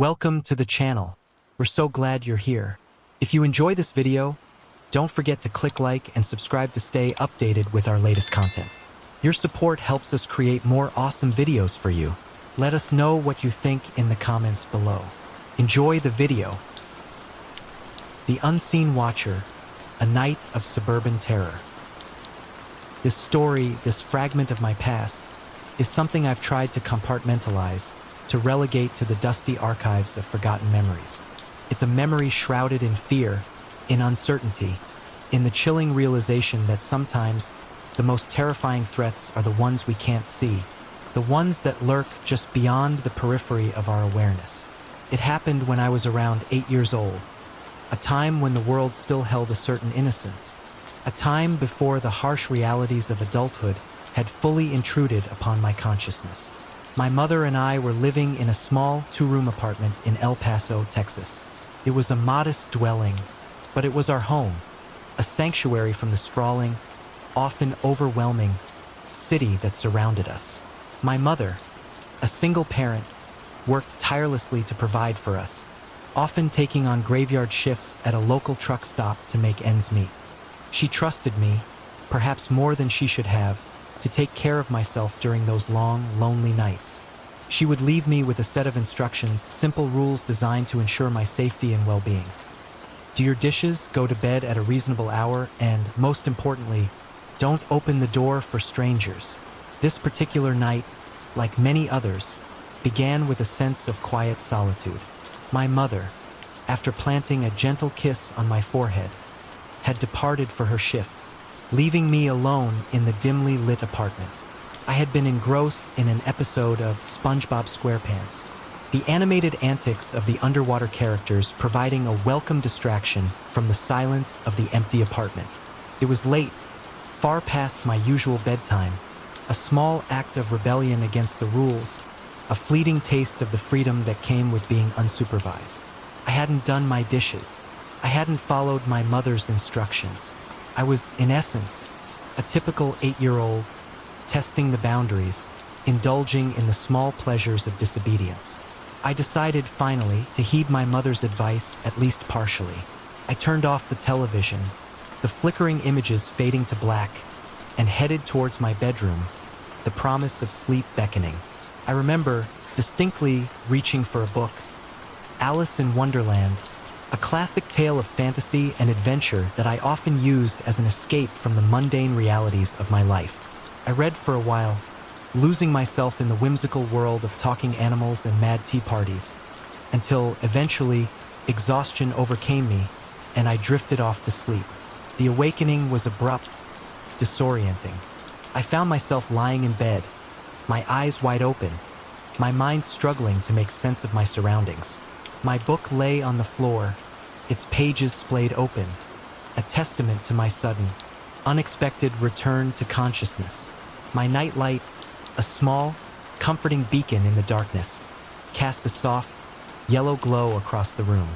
Welcome to the channel. We're so glad you're here. If you enjoy this video, don't forget to click like and subscribe to stay updated with our latest content. Your support helps us create more awesome videos for you. Let us know what you think in the comments below. Enjoy the video. The Unseen Watcher, a night of suburban terror. This story, this fragment of my past, is something I've tried to compartmentalize, to relegate to the dusty archives of forgotten memories. It's a memory shrouded in fear, in uncertainty, in the chilling realization that sometimes the most terrifying threats are the ones we can't see, the ones that lurk just beyond the periphery of our awareness. It happened when I was around 8 years old, a time when the world still held a certain innocence, a time before the harsh realities of adulthood had fully intruded upon my consciousness. My mother and I were living in a small two-room apartment in El Paso, Texas. It was a modest dwelling, but it was our home, a sanctuary from the sprawling, often overwhelming city that surrounded us. My mother, a single parent, worked tirelessly to provide for us, often taking on graveyard shifts at a local truck stop to make ends meet. She trusted me, perhaps more than she should have, to take care of myself during those long, lonely nights. She would leave me with a set of instructions, simple rules designed to ensure my safety and well-being. Do your dishes, go to bed at a reasonable hour, and, most importantly, don't open the door for strangers. This particular night, like many others, began with a sense of quiet solitude. My mother, after planting a gentle kiss on my forehead, had departed for her shift, leaving me alone in the dimly lit apartment. I had been engrossed in an episode of SpongeBob SquarePants, the animated antics of the underwater characters providing a welcome distraction from the silence of the empty apartment. It was late, far past my usual bedtime, a small act of rebellion against the rules, a fleeting taste of the freedom that came with being unsupervised. I hadn't done my dishes. I hadn't followed my mother's instructions. I was, in essence, a typical 8-year-old, testing the boundaries, indulging in the small pleasures of disobedience. I decided, finally, to heed my mother's advice, at least partially. I turned off the television, the flickering images fading to black, and headed towards my bedroom, the promise of sleep beckoning. I remember distinctly reaching for a book, Alice in Wonderland, a classic tale of fantasy and adventure that I often used as an escape from the mundane realities of my life. I read for a while, losing myself in the whimsical world of talking animals and mad tea parties, until eventually exhaustion overcame me and I drifted off to sleep. The awakening was abrupt, disorienting. I found myself lying in bed, my eyes wide open, my mind struggling to make sense of my surroundings. My book lay on the floor, its pages splayed open, a testament to my sudden, unexpected return to consciousness. My nightlight, a small, comforting beacon in the darkness, cast a soft, yellow glow across the room.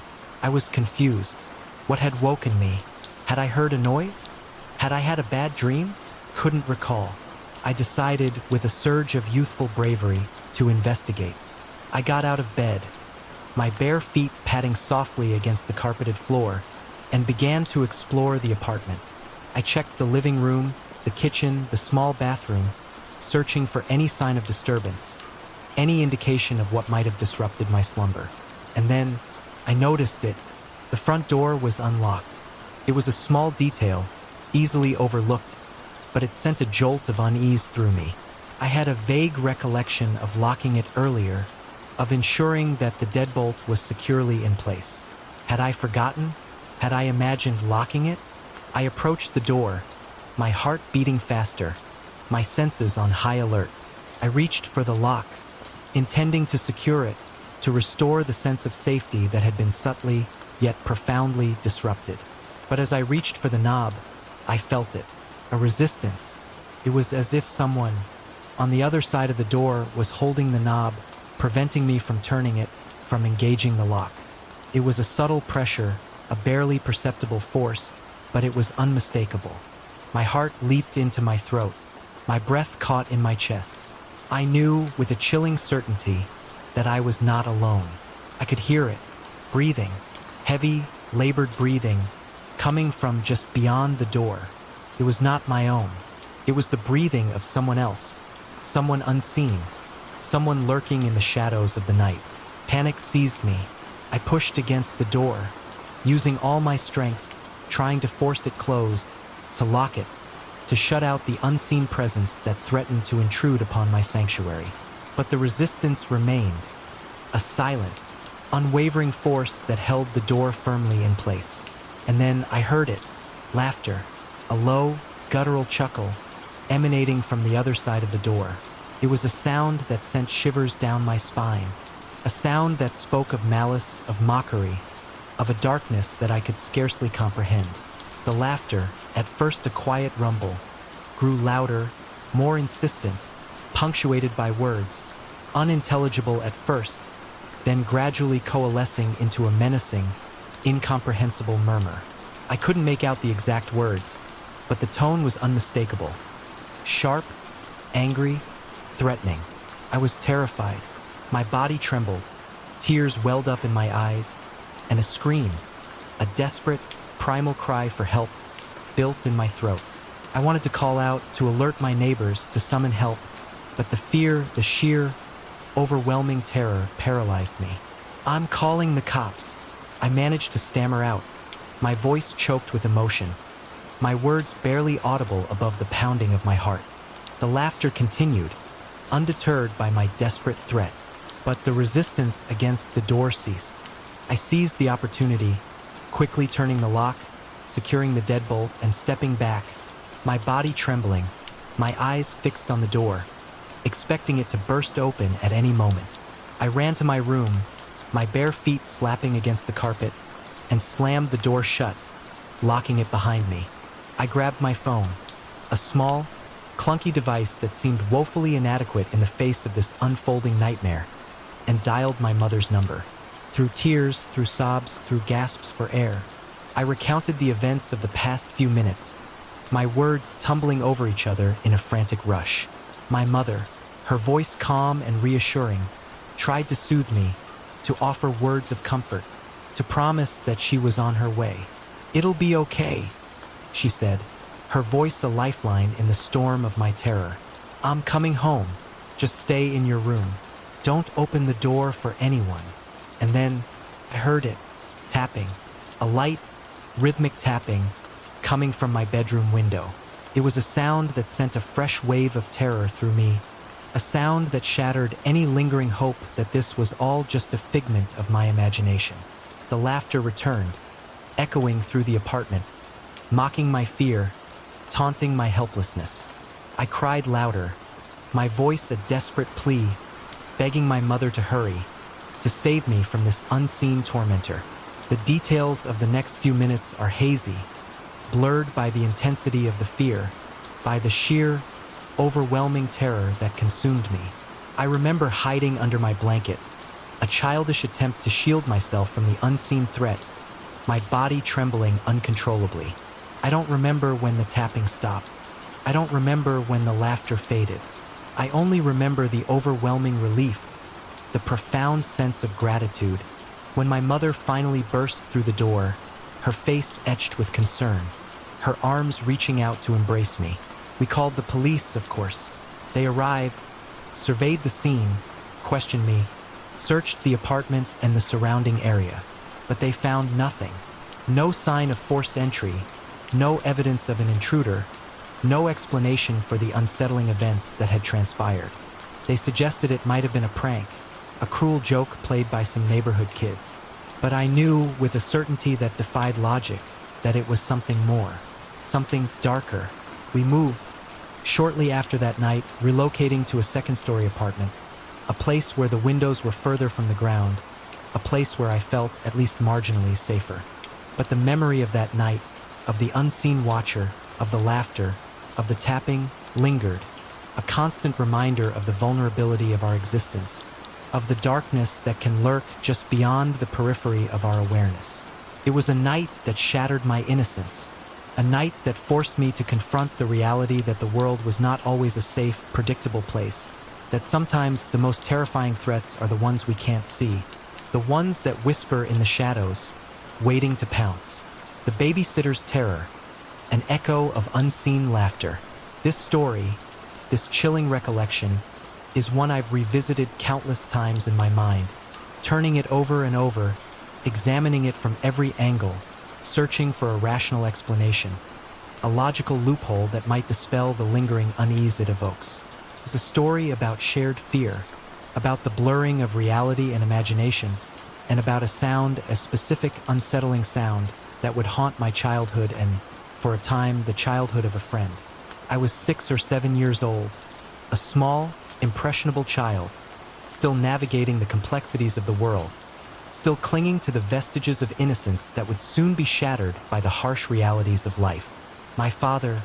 I was confused. What had woken me? Had I heard a noise? Had I had a bad dream? Couldn't recall. I decided, with a surge of youthful bravery, to investigate. I got out of bed, my bare feet padding softly against the carpeted floor, and began to explore the apartment. I checked the living room, the kitchen, the small bathroom, searching for any sign of disturbance, any indication of what might have disrupted my slumber. And then, I noticed it. The front door was unlocked. It was a small detail, easily overlooked, but it sent a jolt of unease through me. I had a vague recollection of locking it earlier, of ensuring that the deadbolt was securely in place. Had I forgotten? Had I imagined locking it? I approached the door, my heart beating faster, my senses on high alert. I reached for the lock, intending to secure it, to restore the sense of safety that had been subtly, yet profoundly disrupted. But as I reached for the knob, I felt it, a resistance. It was as if someone, on the other side of the door, was holding the knob, preventing me from turning it, from engaging the lock. It was a subtle pressure, a barely perceptible force, but it was unmistakable. My heart leaped into my throat. My breath caught in my chest. I knew with a chilling certainty that I was not alone. I could hear it, breathing, heavy, labored breathing, coming from just beyond the door. It was not my own. It was the breathing of someone else, someone unseen, someone lurking in the shadows of the night. Panic seized me. I pushed against the door, using all my strength, trying to force it closed, to lock it, to shut out the unseen presence that threatened to intrude upon my sanctuary. But the resistance remained, a silent, unwavering force that held the door firmly in place. And then I heard it, laughter, a low, guttural chuckle, emanating from the other side of the door. It was a sound that sent shivers down my spine, a sound that spoke of malice, of mockery, of a darkness that I could scarcely comprehend. The laughter, at first a quiet rumble, grew louder, more insistent, punctuated by words, unintelligible at first, then gradually coalescing into a menacing, incomprehensible murmur. I couldn't make out the exact words, but the tone was unmistakable. Sharp, angry, threatening. I was terrified. My body trembled. Tears welled up in my eyes, and a scream, a desperate, primal cry for help, built in my throat. I wanted to call out, to alert my neighbors, to summon help, but the fear, the sheer, overwhelming terror paralyzed me. "I'm calling the cops." I managed to stammer out, my voice choked with emotion, my words barely audible above the pounding of my heart. The laughter continued, undeterred by my desperate threat, but the resistance against the door ceased. I seized the opportunity, quickly turning the lock, securing the deadbolt, and stepping back, my body trembling, my eyes fixed on the door, expecting it to burst open at any moment. I ran to my room, my bare feet slapping against the carpet, and slammed the door shut, locking it behind me. I grabbed my phone, a small, clunky device that seemed woefully inadequate in the face of this unfolding nightmare, and dialed my mother's number. Through tears, through sobs, through gasps for air, I recounted the events of the past few minutes, my words tumbling over each other in a frantic rush. My mother, her voice calm and reassuring, tried to soothe me, to offer words of comfort, to promise that she was on her way. "It'll be okay," she said, her voice a lifeline in the storm of my terror. "I'm coming home. Just stay in your room. Don't open the door for anyone." And then I heard it, tapping, a light, rhythmic tapping, coming from my bedroom window. It was a sound that sent a fresh wave of terror through me, a sound that shattered any lingering hope that this was all just a figment of my imagination. The laughter returned, echoing through the apartment, mocking my fear, taunting my helplessness. I cried louder, my voice a desperate plea, begging my mother to hurry, to save me from this unseen tormentor. The details of the next few minutes are hazy, blurred by the intensity of the fear, by the sheer, overwhelming terror that consumed me. I remember hiding under my blanket, a childish attempt to shield myself from the unseen threat, my body trembling uncontrollably. I don't remember when the tapping stopped. I don't remember when the laughter faded. I only remember the overwhelming relief, the profound sense of gratitude, when my mother finally burst through the door, her face etched with concern, her arms reaching out to embrace me. We called the police, of course. They arrived, surveyed the scene, questioned me, searched the apartment and the surrounding area, but they found nothing. No sign of forced entry, no evidence of an intruder, no explanation for the unsettling events that had transpired. They suggested it might have been a prank, a cruel joke played by some neighborhood kids. But I knew with a certainty that defied logic that it was something more, something darker. We moved, shortly after that night, relocating to a second-story apartment, a place where the windows were further from the ground, a place where I felt at least marginally safer. But the memory of that night, of the unseen watcher, of the laughter, of the tapping, lingered, a constant reminder of the vulnerability of our existence, of the darkness that can lurk just beyond the periphery of our awareness. It was a night that shattered my innocence, a night that forced me to confront the reality that the world was not always a safe, predictable place, that sometimes the most terrifying threats are the ones we can't see, the ones that whisper in the shadows, waiting to pounce. The babysitter's terror, an echo of unseen laughter. This story, this chilling recollection, is one I've revisited countless times in my mind, turning it over and over, examining it from every angle, searching for a rational explanation, a logical loophole that might dispel the lingering unease it evokes. It's a story about shared fear, about the blurring of reality and imagination, and about a sound, a specific, unsettling sound that would haunt my childhood and, for a time, the childhood of a friend. I was 6 or 7 years old, a small, impressionable child, still navigating the complexities of the world, still clinging to the vestiges of innocence that would soon be shattered by the harsh realities of life. My father,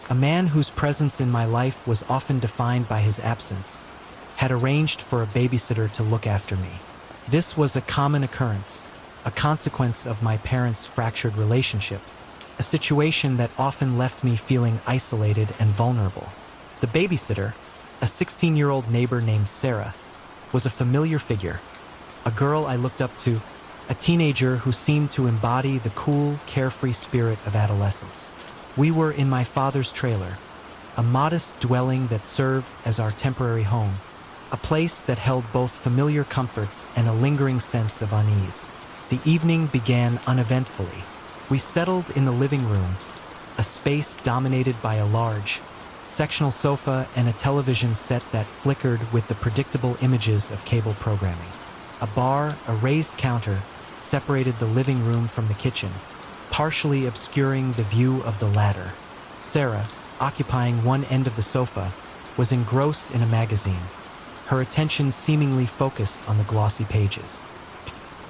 a man whose presence in my life was often defined by his absence, had arranged for a babysitter to look after me. This was a common occurrence, a consequence of my parents' fractured relationship, a situation that often left me feeling isolated and vulnerable. The babysitter, a 16-year-old neighbor named Sarah, was a familiar figure, a girl I looked up to, a teenager who seemed to embody the cool, carefree spirit of adolescence. We were in my father's trailer, a modest dwelling that served as our temporary home, a place that held both familiar comforts and a lingering sense of unease. The evening began uneventfully. We settled in the living room, a space dominated by a large, sectional sofa and a television set that flickered with the predictable images of cable programming. A bar, a raised counter, separated the living room from the kitchen, partially obscuring the view of the latter. Sarah, occupying one end of the sofa, was engrossed in a magazine, her attention seemingly focused on the glossy pages.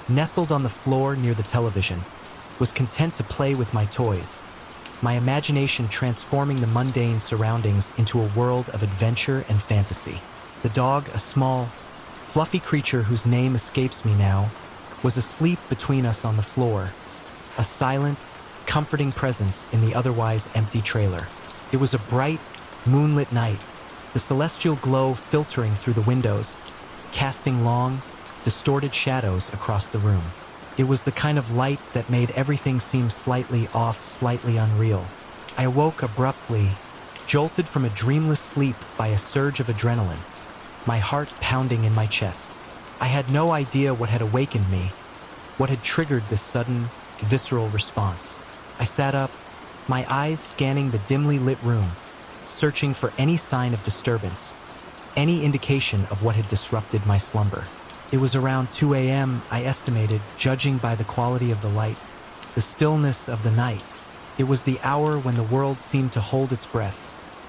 Nestled on the floor near the television, was content to play with my toys, my imagination transforming the mundane surroundings into a world of adventure and fantasy. The dog, a small, fluffy creature whose name escapes me now, was asleep between us on the floor, a silent, comforting presence in the otherwise empty trailer. It was a bright, moonlit night, the celestial glow filtering through the windows, casting long, distorted shadows across the room. It was the kind of light that made everything seem slightly off, slightly unreal. I awoke abruptly, jolted from a dreamless sleep by a surge of adrenaline, my heart pounding in my chest. I had no idea what had awakened me, what had triggered this sudden, visceral response. I sat up, my eyes scanning the dimly lit room, searching for any sign of disturbance, any indication of what had disrupted my slumber. It was around 2 a.m., I estimated, judging by the quality of the light, the stillness of the night. It was the hour when the world seemed to hold its breath,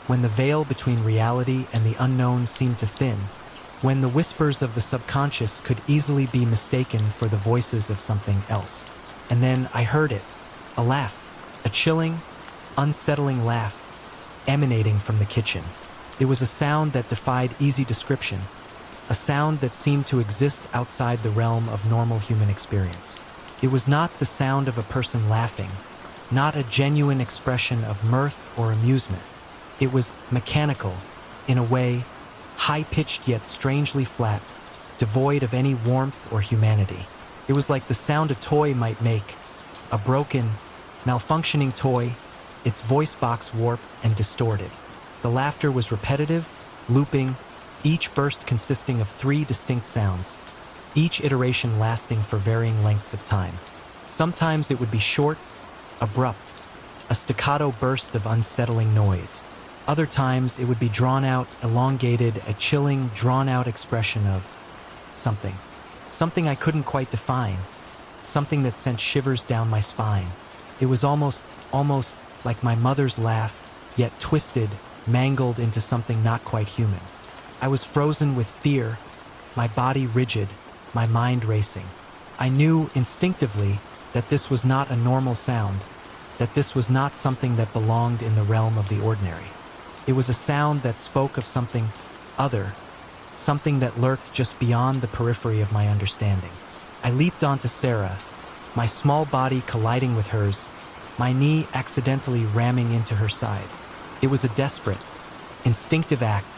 when the veil between reality and the unknown seemed to thin, when the whispers of the subconscious could easily be mistaken for the voices of something else. And then I heard it, a laugh, a chilling, unsettling laugh, emanating from the kitchen. It was a sound that defied easy description, a sound that seemed to exist outside the realm of normal human experience. It was not the sound of a person laughing, not a genuine expression of mirth or amusement. It was mechanical, in a way, high-pitched yet strangely flat, devoid of any warmth or humanity. It was like the sound a toy might make, a broken, malfunctioning toy, its voice box warped and distorted. The laughter was repetitive, looping, each burst consisting of 3 distinct sounds, each iteration lasting for varying lengths of time. Sometimes it would be short, abrupt, a staccato burst of unsettling noise. Other times it would be drawn out, elongated, a chilling, drawn-out expression of something I couldn't quite define, something that sent shivers down my spine. It was almost like my mother's laugh, yet twisted, mangled into something not quite human. I was frozen with fear, my body rigid, my mind racing. I knew instinctively that this was not a normal sound, that this was not something that belonged in the realm of the ordinary. It was a sound that spoke of something other, something that lurked just beyond the periphery of my understanding. I leaped onto Sarah, my small body colliding with hers, my knee accidentally ramming into her side. It was a desperate, instinctive act,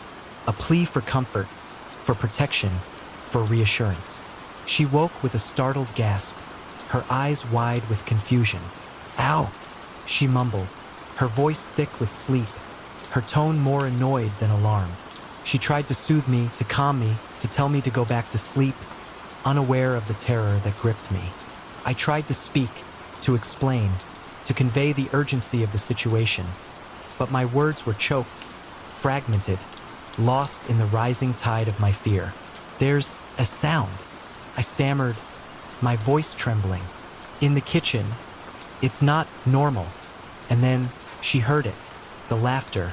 a plea for comfort, for protection, for reassurance. She woke with a startled gasp, her eyes wide with confusion. "Ow!" she mumbled, her voice thick with sleep, her tone more annoyed than alarmed. She tried to soothe me, to calm me, to tell me to go back to sleep, unaware of the terror that gripped me. I tried to speak, to explain, to convey the urgency of the situation, but my words were choked, fragmented, lost in the rising tide of my fear. "There's a sound," I stammered, my voice trembling. "In the kitchen. It's not normal." And then she heard it, the laughter,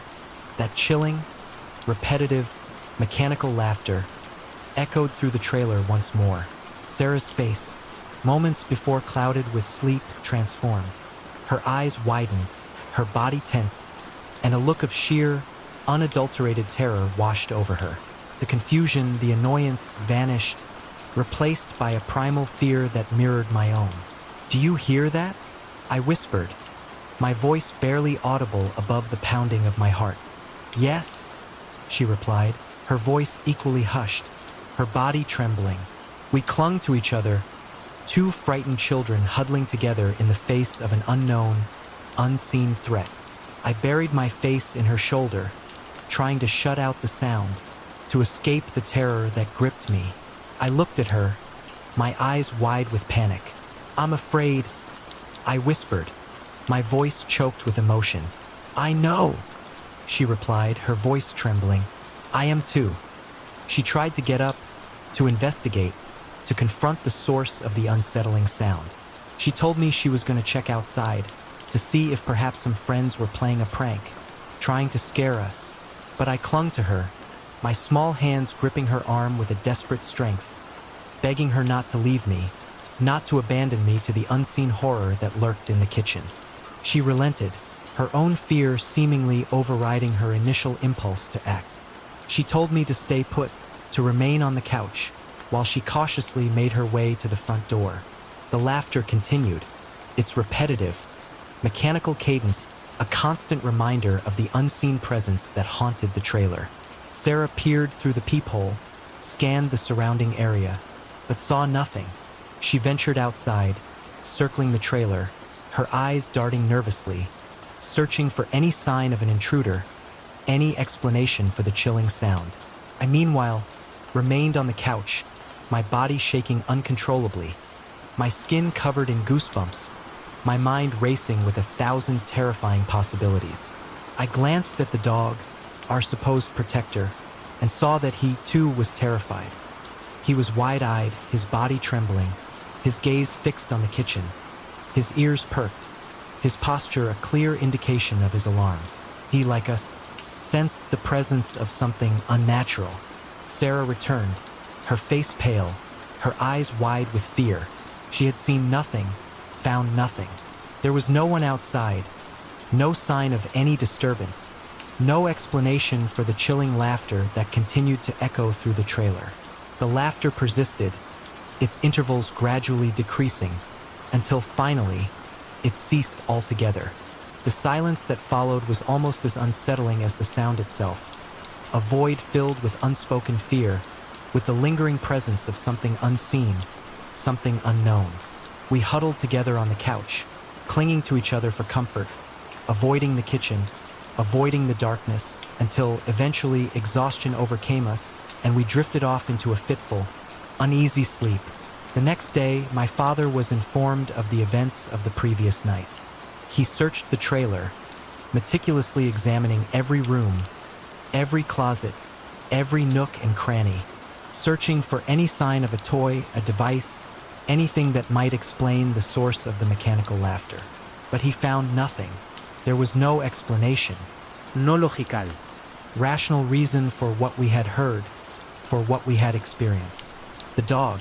that chilling, repetitive, mechanical laughter, echoed through the trailer once more. Sarah's face, moments before clouded with sleep, transformed. Her eyes widened, her body tensed, and a look of sheer, unadulterated terror washed over her. The confusion, the annoyance vanished, replaced by a primal fear that mirrored my own. "Do you hear that?" I whispered, my voice barely audible above the pounding of my heart. "Yes," she replied, her voice equally hushed, her body trembling. We clung to each other, two frightened children huddling together in the face of an unknown, unseen threat. I buried my face in her shoulder, trying to shut out the sound, to escape the terror that gripped me. I looked at her, my eyes wide with panic. "I'm afraid," I whispered, my voice choked with emotion. "I know," she replied, her voice trembling. "I am too." She tried to get up, to investigate, to confront the source of the unsettling sound. She told me she was going to check outside, to see if perhaps some friends were playing a prank, trying to scare us. But I clung to her, my small hands gripping her arm with a desperate strength, begging her not to leave me, not to abandon me to the unseen horror that lurked in the kitchen. She relented, her own fear seemingly overriding her initial impulse to act. She told me to stay put, to remain on the couch, while she cautiously made her way to the front door. The laughter continued, its repetitive, mechanical cadence a constant reminder of the unseen presence that haunted the trailer. Sarah peered through the peephole, scanned the surrounding area, but saw nothing. She ventured outside, circling the trailer, her eyes darting nervously, searching for any sign of an intruder, any explanation for the chilling sound. I, meanwhile, remained on the couch, my body shaking uncontrollably, my skin covered in goosebumps, my mind racing with 1,000 terrifying possibilities. I glanced at the dog, our supposed protector, and saw that he, too, was terrified. He was wide-eyed, his body trembling, his gaze fixed on the kitchen, his ears perked, his posture a clear indication of his alarm. He, like us, sensed the presence of something unnatural. Sarah returned, her face pale, her eyes wide with fear. She had seen nothing, found nothing. There was no one outside, no sign of any disturbance, no explanation for the chilling laughter that continued to echo through the trailer. The laughter persisted, its intervals gradually decreasing, until finally, it ceased altogether. The silence that followed was almost as unsettling as the sound itself, a void filled with unspoken fear, with the lingering presence of something unseen, something unknown. We huddled together on the couch, clinging to each other for comfort, avoiding the kitchen, avoiding the darkness, until eventually exhaustion overcame us and we drifted off into a fitful, uneasy sleep. The next day, my father was informed of the events of the previous night. He searched the trailer, meticulously examining every room, every closet, every nook and cranny, searching for any sign of a toy, a device, anything that might explain the source of the mechanical laughter. But he found nothing. There was no explanation. No logical. Rational reason for what we had heard, for what we had experienced. The dog,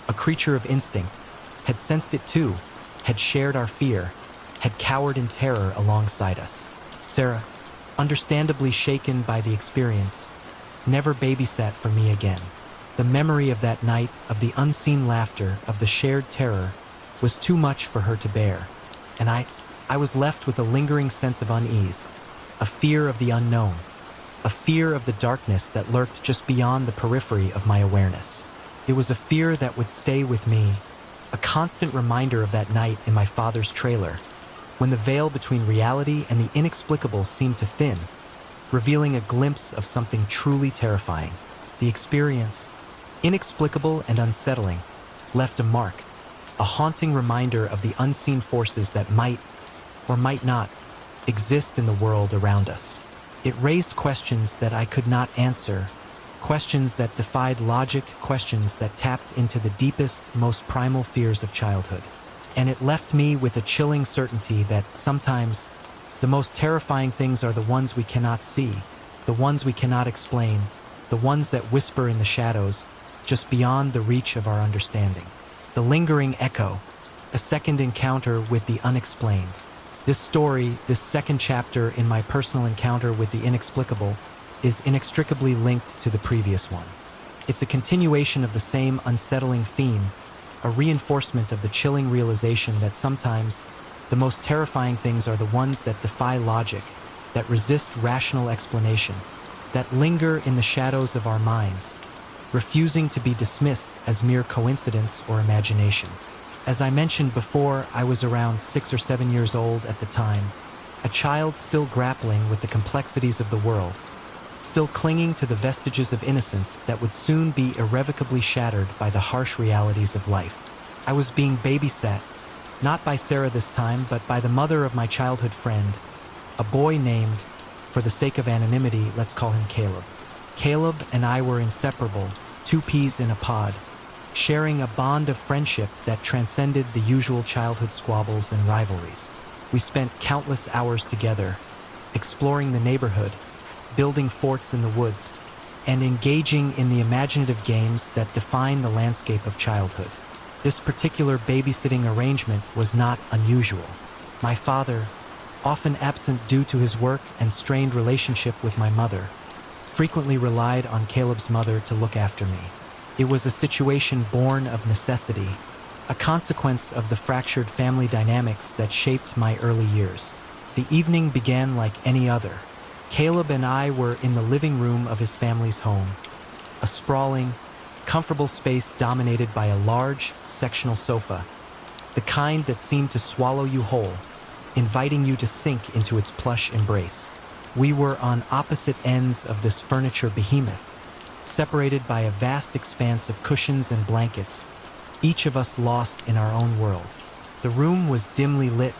a creature of instinct, had sensed it too, had shared our fear, had cowered in terror alongside us. Sarah, understandably shaken by the experience, never babysat for me again. The memory of that night, of the unseen laughter, of the shared terror, was too much for her to bear, and I was left with a lingering sense of unease, a fear of the unknown, a fear of the darkness that lurked just beyond the periphery of my awareness. It was a fear that would stay with me, a constant reminder of that night in my father's trailer, when the veil between reality and the inexplicable seemed to thin, revealing a glimpse of something truly terrifying. The experience, inexplicable and unsettling, left a mark, a haunting reminder of the unseen forces that might, or might not, exist in the world around us. It raised questions that I could not answer, questions that defied logic, questions that tapped into the deepest, most primal fears of childhood. And it left me with a chilling certainty that sometimes the most terrifying things are the ones we cannot see, the ones we cannot explain, the ones that whisper in the shadows, just beyond the reach of our understanding. The lingering echo, a second encounter with the unexplained. This story, this second chapter in my personal encounter with the inexplicable, is inextricably linked to the previous one. It's a continuation of the same unsettling theme, a reinforcement of the chilling realization that sometimes the most terrifying things are the ones that defy logic, that resist rational explanation, that linger in the shadows of our minds, refusing to be dismissed as mere coincidence or imagination. As I mentioned before, I was around 6 or 7 years old at the time, a child still grappling with the complexities of the world, still clinging to the vestiges of innocence that would soon be irrevocably shattered by the harsh realities of life. I was being babysat, not by Sarah this time, but by the mother of my childhood friend, a boy named, for the sake of anonymity, let's call him Caleb. Caleb and I were inseparable, two peas in a pod, sharing a bond of friendship that transcended the usual childhood squabbles and rivalries. We spent countless hours together, exploring the neighborhood, building forts in the woods, and engaging in the imaginative games that define the landscape of childhood. This particular babysitting arrangement was not unusual. My father, often absent due to his work and strained relationship with my mother, frequently relied on Caleb's mother to look after me. It was a situation born of necessity, a consequence of the fractured family dynamics that shaped my early years. The evening began like any other. Caleb and I were in the living room of his family's home, a sprawling, comfortable space dominated by a large, sectional sofa, the kind that seemed to swallow you whole, inviting you to sink into its plush embrace. We were on opposite ends of this furniture behemoth, separated by a vast expanse of cushions and blankets, each of us lost in our own world. The room was dimly lit,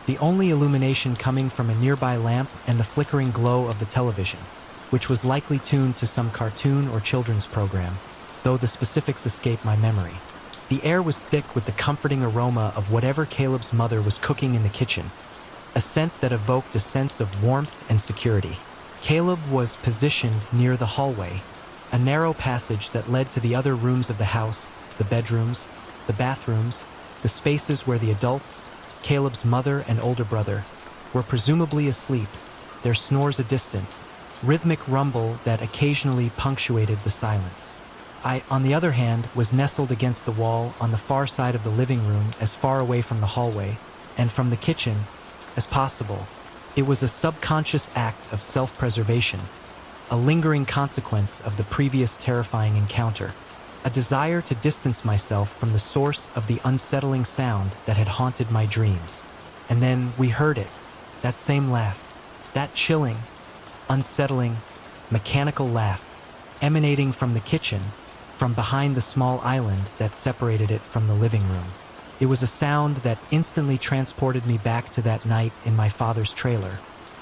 the only illumination coming from a nearby lamp and the flickering glow of the television, which was likely tuned to some cartoon or children's program, though the specifics escape my memory. The air was thick with the comforting aroma of whatever Caleb's mother was cooking in the kitchen, a scent that evoked a sense of warmth and security. Caleb was positioned near the hallway, a narrow passage that led to the other rooms of the house, the bedrooms, the bathrooms, the spaces where the adults, Caleb's mother and older brother, were presumably asleep, their snores a distant, rhythmic rumble that occasionally punctuated the silence. I, on the other hand, was nestled against the wall on the far side of the living room, as far away from the hallway and from the kitchen as possible. It was a subconscious act of self-preservation, a lingering consequence of the previous terrifying encounter, a desire to distance myself from the source of the unsettling sound that had haunted my dreams. And then we heard it, that same laugh, that chilling, unsettling, mechanical laugh, emanating from the kitchen, from behind the small island that separated it from the living room. It was a sound that instantly transported me back to that night in my father's trailer,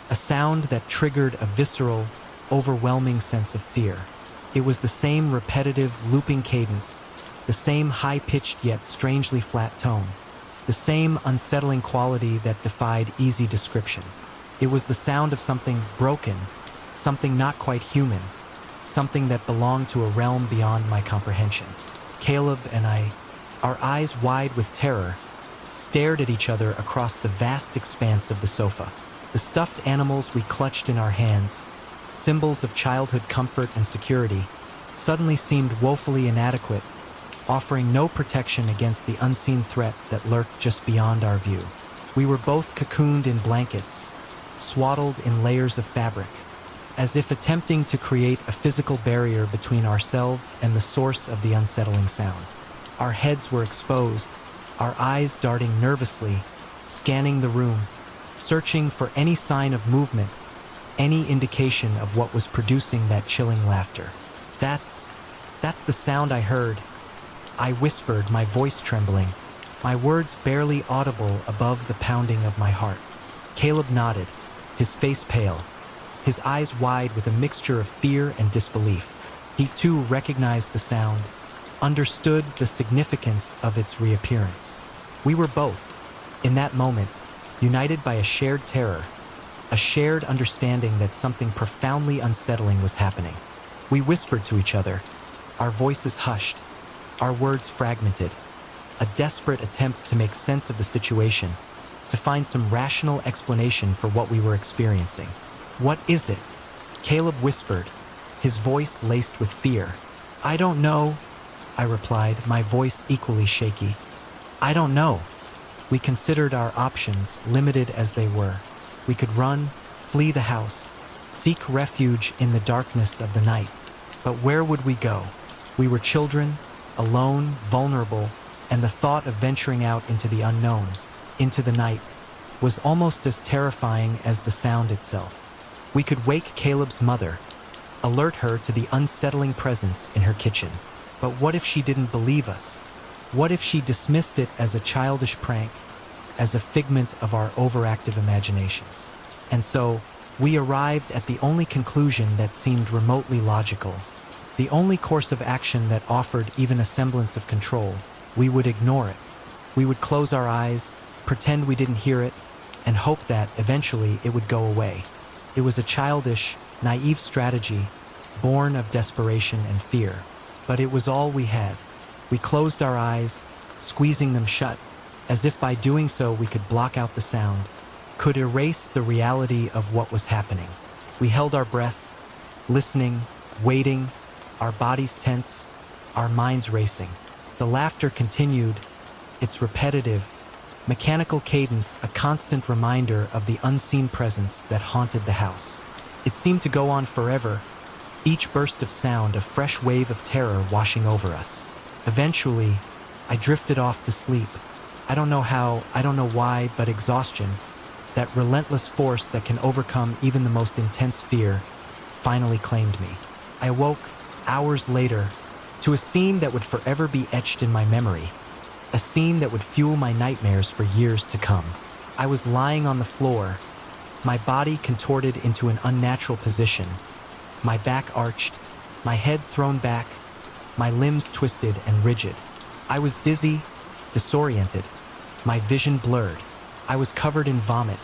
a sound that triggered a visceral, overwhelming sense of fear. It was the same repetitive, looping cadence, the same high-pitched yet strangely flat tone, the same unsettling quality that defied easy description. It was the sound of something broken, something not quite human, something that belonged to a realm beyond my comprehension. Caleb and I, our eyes wide with terror, stared at each other across the vast expanse of the sofa. The stuffed animals we clutched in our hands, symbols of childhood comfort and security, suddenly seemed woefully inadequate, offering no protection against the unseen threat that lurked just beyond our view. We were both cocooned in blankets, swaddled in layers of fabric, as if attempting to create a physical barrier between ourselves and the source of the unsettling sound. Our heads were exposed, our eyes darting nervously, scanning the room, searching for any sign of movement, any indication of what was producing that chilling laughter. That's the sound I heard. I whispered, my voice trembling, my words barely audible above the pounding of my heart. Caleb nodded, his face pale, his eyes wide with a mixture of fear and disbelief. He too recognized the sound, understood the significance of its reappearance. We were both, in that moment, united by a shared terror, a shared understanding that something profoundly unsettling was happening. We whispered to each other, our voices hushed, our words fragmented, a desperate attempt to make sense of the situation, to find some rational explanation for what we were experiencing. What is it? Caleb whispered, his voice laced with fear. I don't know, I replied, my voice equally shaky. I don't know. We considered our options, limited as they were. We could run, flee the house, seek refuge in the darkness of the night. But where would we go? We were children, alone, vulnerable, and the thought of venturing out into the unknown, into the night, was almost as terrifying as the sound itself. We could wake Caleb's mother, alert her to the unsettling presence in her kitchen. But what if she didn't believe us? What if she dismissed it as a childish prank, as a figment of our overactive imaginations? And so, we arrived at the only conclusion that seemed remotely logical, the only course of action that offered even a semblance of control. We would ignore it. We would close our eyes, pretend we didn't hear it, and hope that, eventually, it would go away. It was a childish, naive strategy, born of desperation and fear. But it was all we had. We closed our eyes, squeezing them shut, as if by doing so we could block out the sound, could erase the reality of what was happening. We held our breath, listening, waiting, our bodies tense, our minds racing. The laughter continued, its repetitive, mechanical cadence a constant reminder of the unseen presence that haunted the house. It seemed to go on forever, each burst of sound a fresh wave of terror washing over us. Eventually, I drifted off to sleep. I don't know how, I don't know why, but exhaustion, that relentless force that can overcome even the most intense fear, finally claimed me. I awoke, hours later, to a scene that would forever be etched in my memory, a scene that would fuel my nightmares for years to come. I was lying on the floor, my body contorted into an unnatural position, my back arched, my head thrown back, my limbs twisted and rigid. I was dizzy, disoriented, my vision blurred. I was covered in vomit,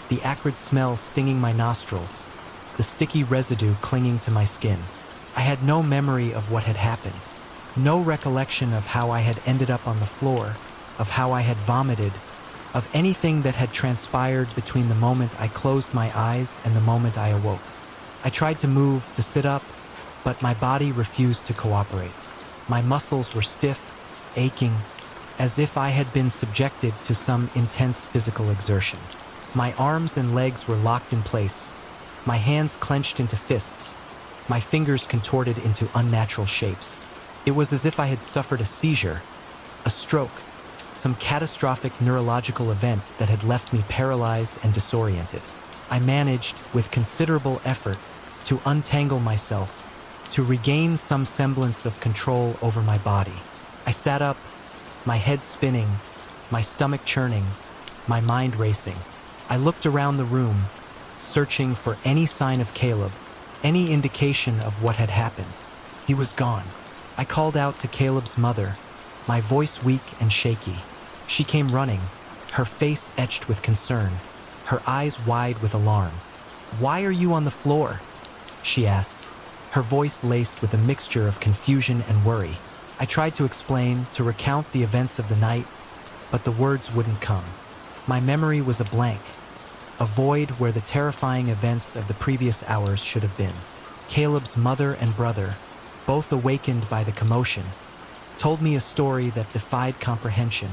the acrid smell stinging my nostrils, the sticky residue clinging to my skin. I had no memory of what had happened, no recollection of how I had ended up on the floor, of how I had vomited, of anything that had transpired between the moment I closed my eyes and the moment I awoke. I tried to move, to sit up, but my body refused to cooperate. My muscles were stiff, aching, as if I had been subjected to some intense physical exertion. My arms and legs were locked in place, my hands clenched into fists, my fingers contorted into unnatural shapes. It was as if I had suffered a seizure, a stroke, some catastrophic neurological event that had left me paralyzed and disoriented. I managed, with considerable effort, to untangle myself, to regain some semblance of control over my body. I sat up, my head spinning, my stomach churning, my mind racing. I looked around the room, searching for any sign of Caleb, any indication of what had happened. He was gone. I called out to Caleb's mother, my voice weak and shaky. She came running, her face etched with concern, her eyes wide with alarm. "Why are you on the floor?" she asked, her voice laced with a mixture of confusion and worry. I tried to explain, to recount the events of the night, but the words wouldn't come. My memory was a blank, a void where the terrifying events of the previous hours should have been. Caleb's mother and brother, both awakened by the commotion, told me a story that defied comprehension,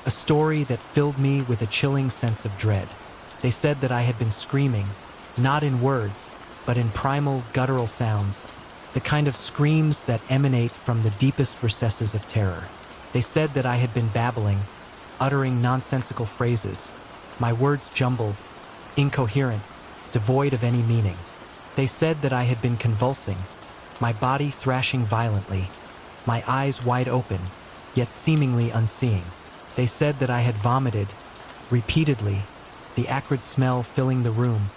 a story that filled me with a chilling sense of dread. They said that I had been screaming, not in words, but in primal, guttural sounds, the kind of screams that emanate from the deepest recesses of terror. They said that I had been babbling, uttering nonsensical phrases, my words jumbled, incoherent, devoid of any meaning. They said that I had been convulsing, my body thrashing violently, my eyes wide open, yet seemingly unseeing. They said that I had vomited, repeatedly, the acrid smell filling the room,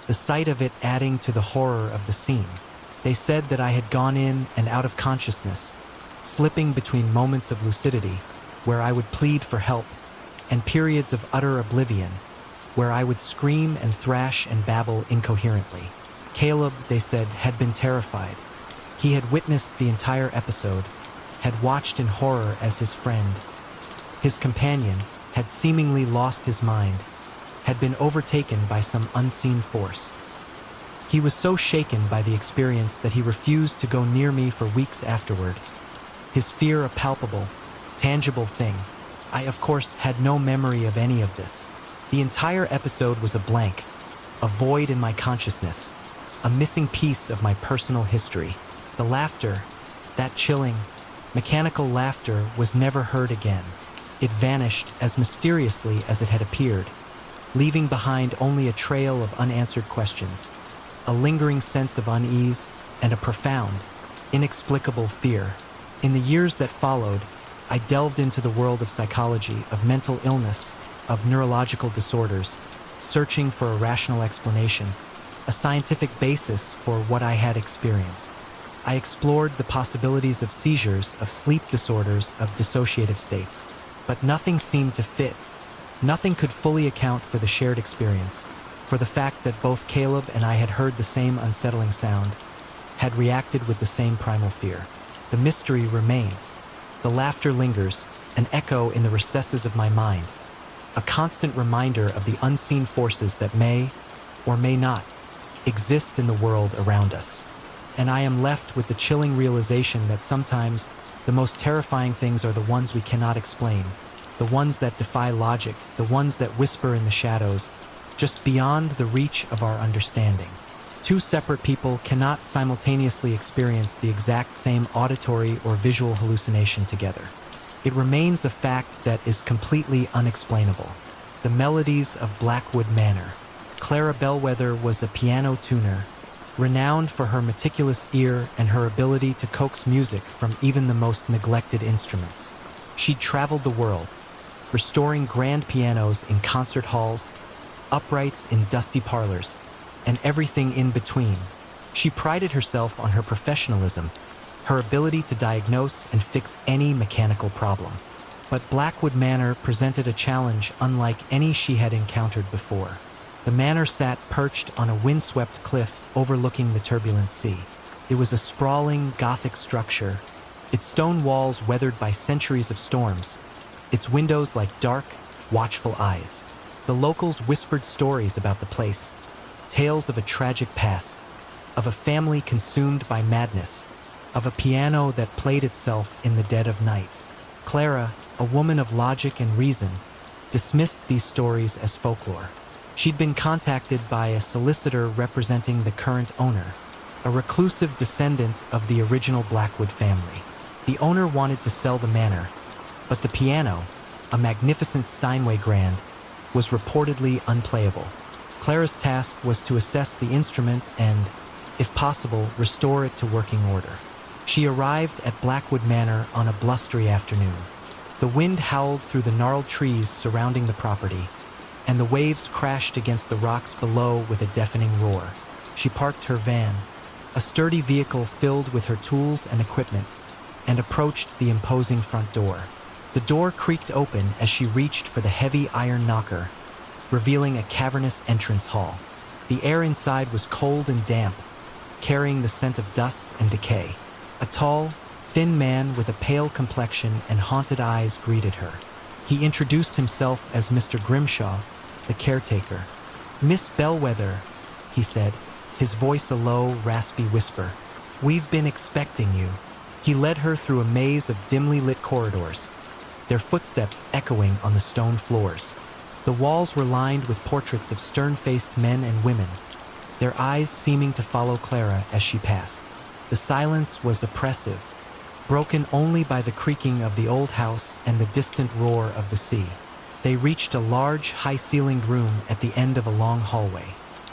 the sight of it adding to the horror of the scene. They said that I had gone in and out of consciousness, slipping between moments of lucidity, where I would plead for help, and periods of utter oblivion, where I would scream and thrash and babble incoherently. Caleb, they said, had been terrified. He had witnessed the entire episode, had watched in horror as his friend, his companion, had seemingly lost his mind, had been overtaken by some unseen force. He was so shaken by the experience that he refused to go near me for weeks afterward. His fear a palpable, tangible thing. I, of course, had no memory of any of this. The entire episode was a blank, a void in my consciousness, a missing piece of my personal history. The laughter, that chilling, mechanical laughter, was never heard again. It vanished as mysteriously as it had appeared, leaving behind only a trail of unanswered questions, a lingering sense of unease, and a profound, inexplicable fear. In the years that followed, I delved into the world of psychology, of mental illness, of neurological disorders, searching for a rational explanation, a scientific basis for what I had experienced. I explored the possibilities of seizures, of sleep disorders, of dissociative states, but nothing seemed to fit. Nothing could fully account for the shared experience, for the fact that both Caleb and I had heard the same unsettling sound, had reacted with the same primal fear. The mystery remains. The laughter lingers, an echo in the recesses of my mind, a constant reminder of the unseen forces that may, or may not, exist in the world around us. And I am left with the chilling realization that sometimes the most terrifying things are the ones we cannot explain, the ones that defy logic, the ones that whisper in the shadows, just beyond the reach of our understanding. Two separate people cannot simultaneously experience the exact same auditory or visual hallucination together. It remains a fact that is completely unexplainable. The melodies of Blackwood Manor. Clara Bellwether was a piano tuner, renowned for her meticulous ear and her ability to coax music from even the most neglected instruments. She'd traveled the world, restoring grand pianos in concert halls, uprights in dusty parlors, and everything in between. She prided herself on her professionalism, her ability to diagnose and fix any mechanical problem. But Blackwood Manor presented a challenge unlike any she had encountered before. The manor sat perched on a windswept cliff overlooking the turbulent sea. It was a sprawling, Gothic structure, its stone walls weathered by centuries of storms, its windows like dark, watchful eyes. The locals whispered stories about the place, tales of a tragic past, of a family consumed by madness, of a piano that played itself in the dead of night. Clara, a woman of logic and reason, dismissed these stories as folklore. She'd been contacted by a solicitor representing the current owner, a reclusive descendant of the original Blackwood family. The owner wanted to sell the manor, but the piano, a magnificent Steinway grand, was reportedly unplayable. Clara's task was to assess the instrument and, if possible, restore it to working order. She arrived at Blackwood Manor on a blustery afternoon. The wind howled through the gnarled trees surrounding the property, and the waves crashed against the rocks below with a deafening roar. She parked her van, a sturdy vehicle filled with her tools and equipment, and approached the imposing front door. The door creaked open as she reached for the heavy iron knocker, revealing a cavernous entrance hall. The air inside was cold and damp, carrying the scent of dust and decay. A tall, thin man with a pale complexion and haunted eyes greeted her. He introduced himself as Mr. Grimshaw, the caretaker. "Miss Bellwether," he said, his voice a low, raspy whisper. "We've been expecting you." He led her through a maze of dimly lit corridors, their footsteps echoing on the stone floors. The walls were lined with portraits of stern-faced men and women, their eyes seeming to follow Clara as she passed. The silence was oppressive, broken only by the creaking of the old house and the distant roar of the sea. They reached a large, high-ceilinged room at the end of a long hallway.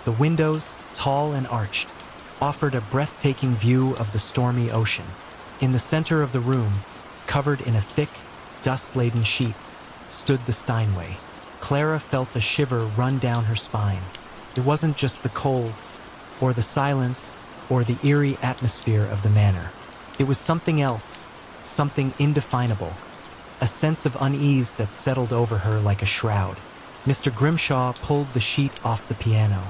The windows, tall and arched, offered a breathtaking view of the stormy ocean. In the center of the room, covered in a thick, dust-laden sheet, stood the Steinway. Clara felt a shiver run down her spine. It wasn't just the cold, or the silence, or the eerie atmosphere of the manor. It was something else, something indefinable, a sense of unease that settled over her like a shroud. Mr. Grimshaw pulled the sheet off the piano,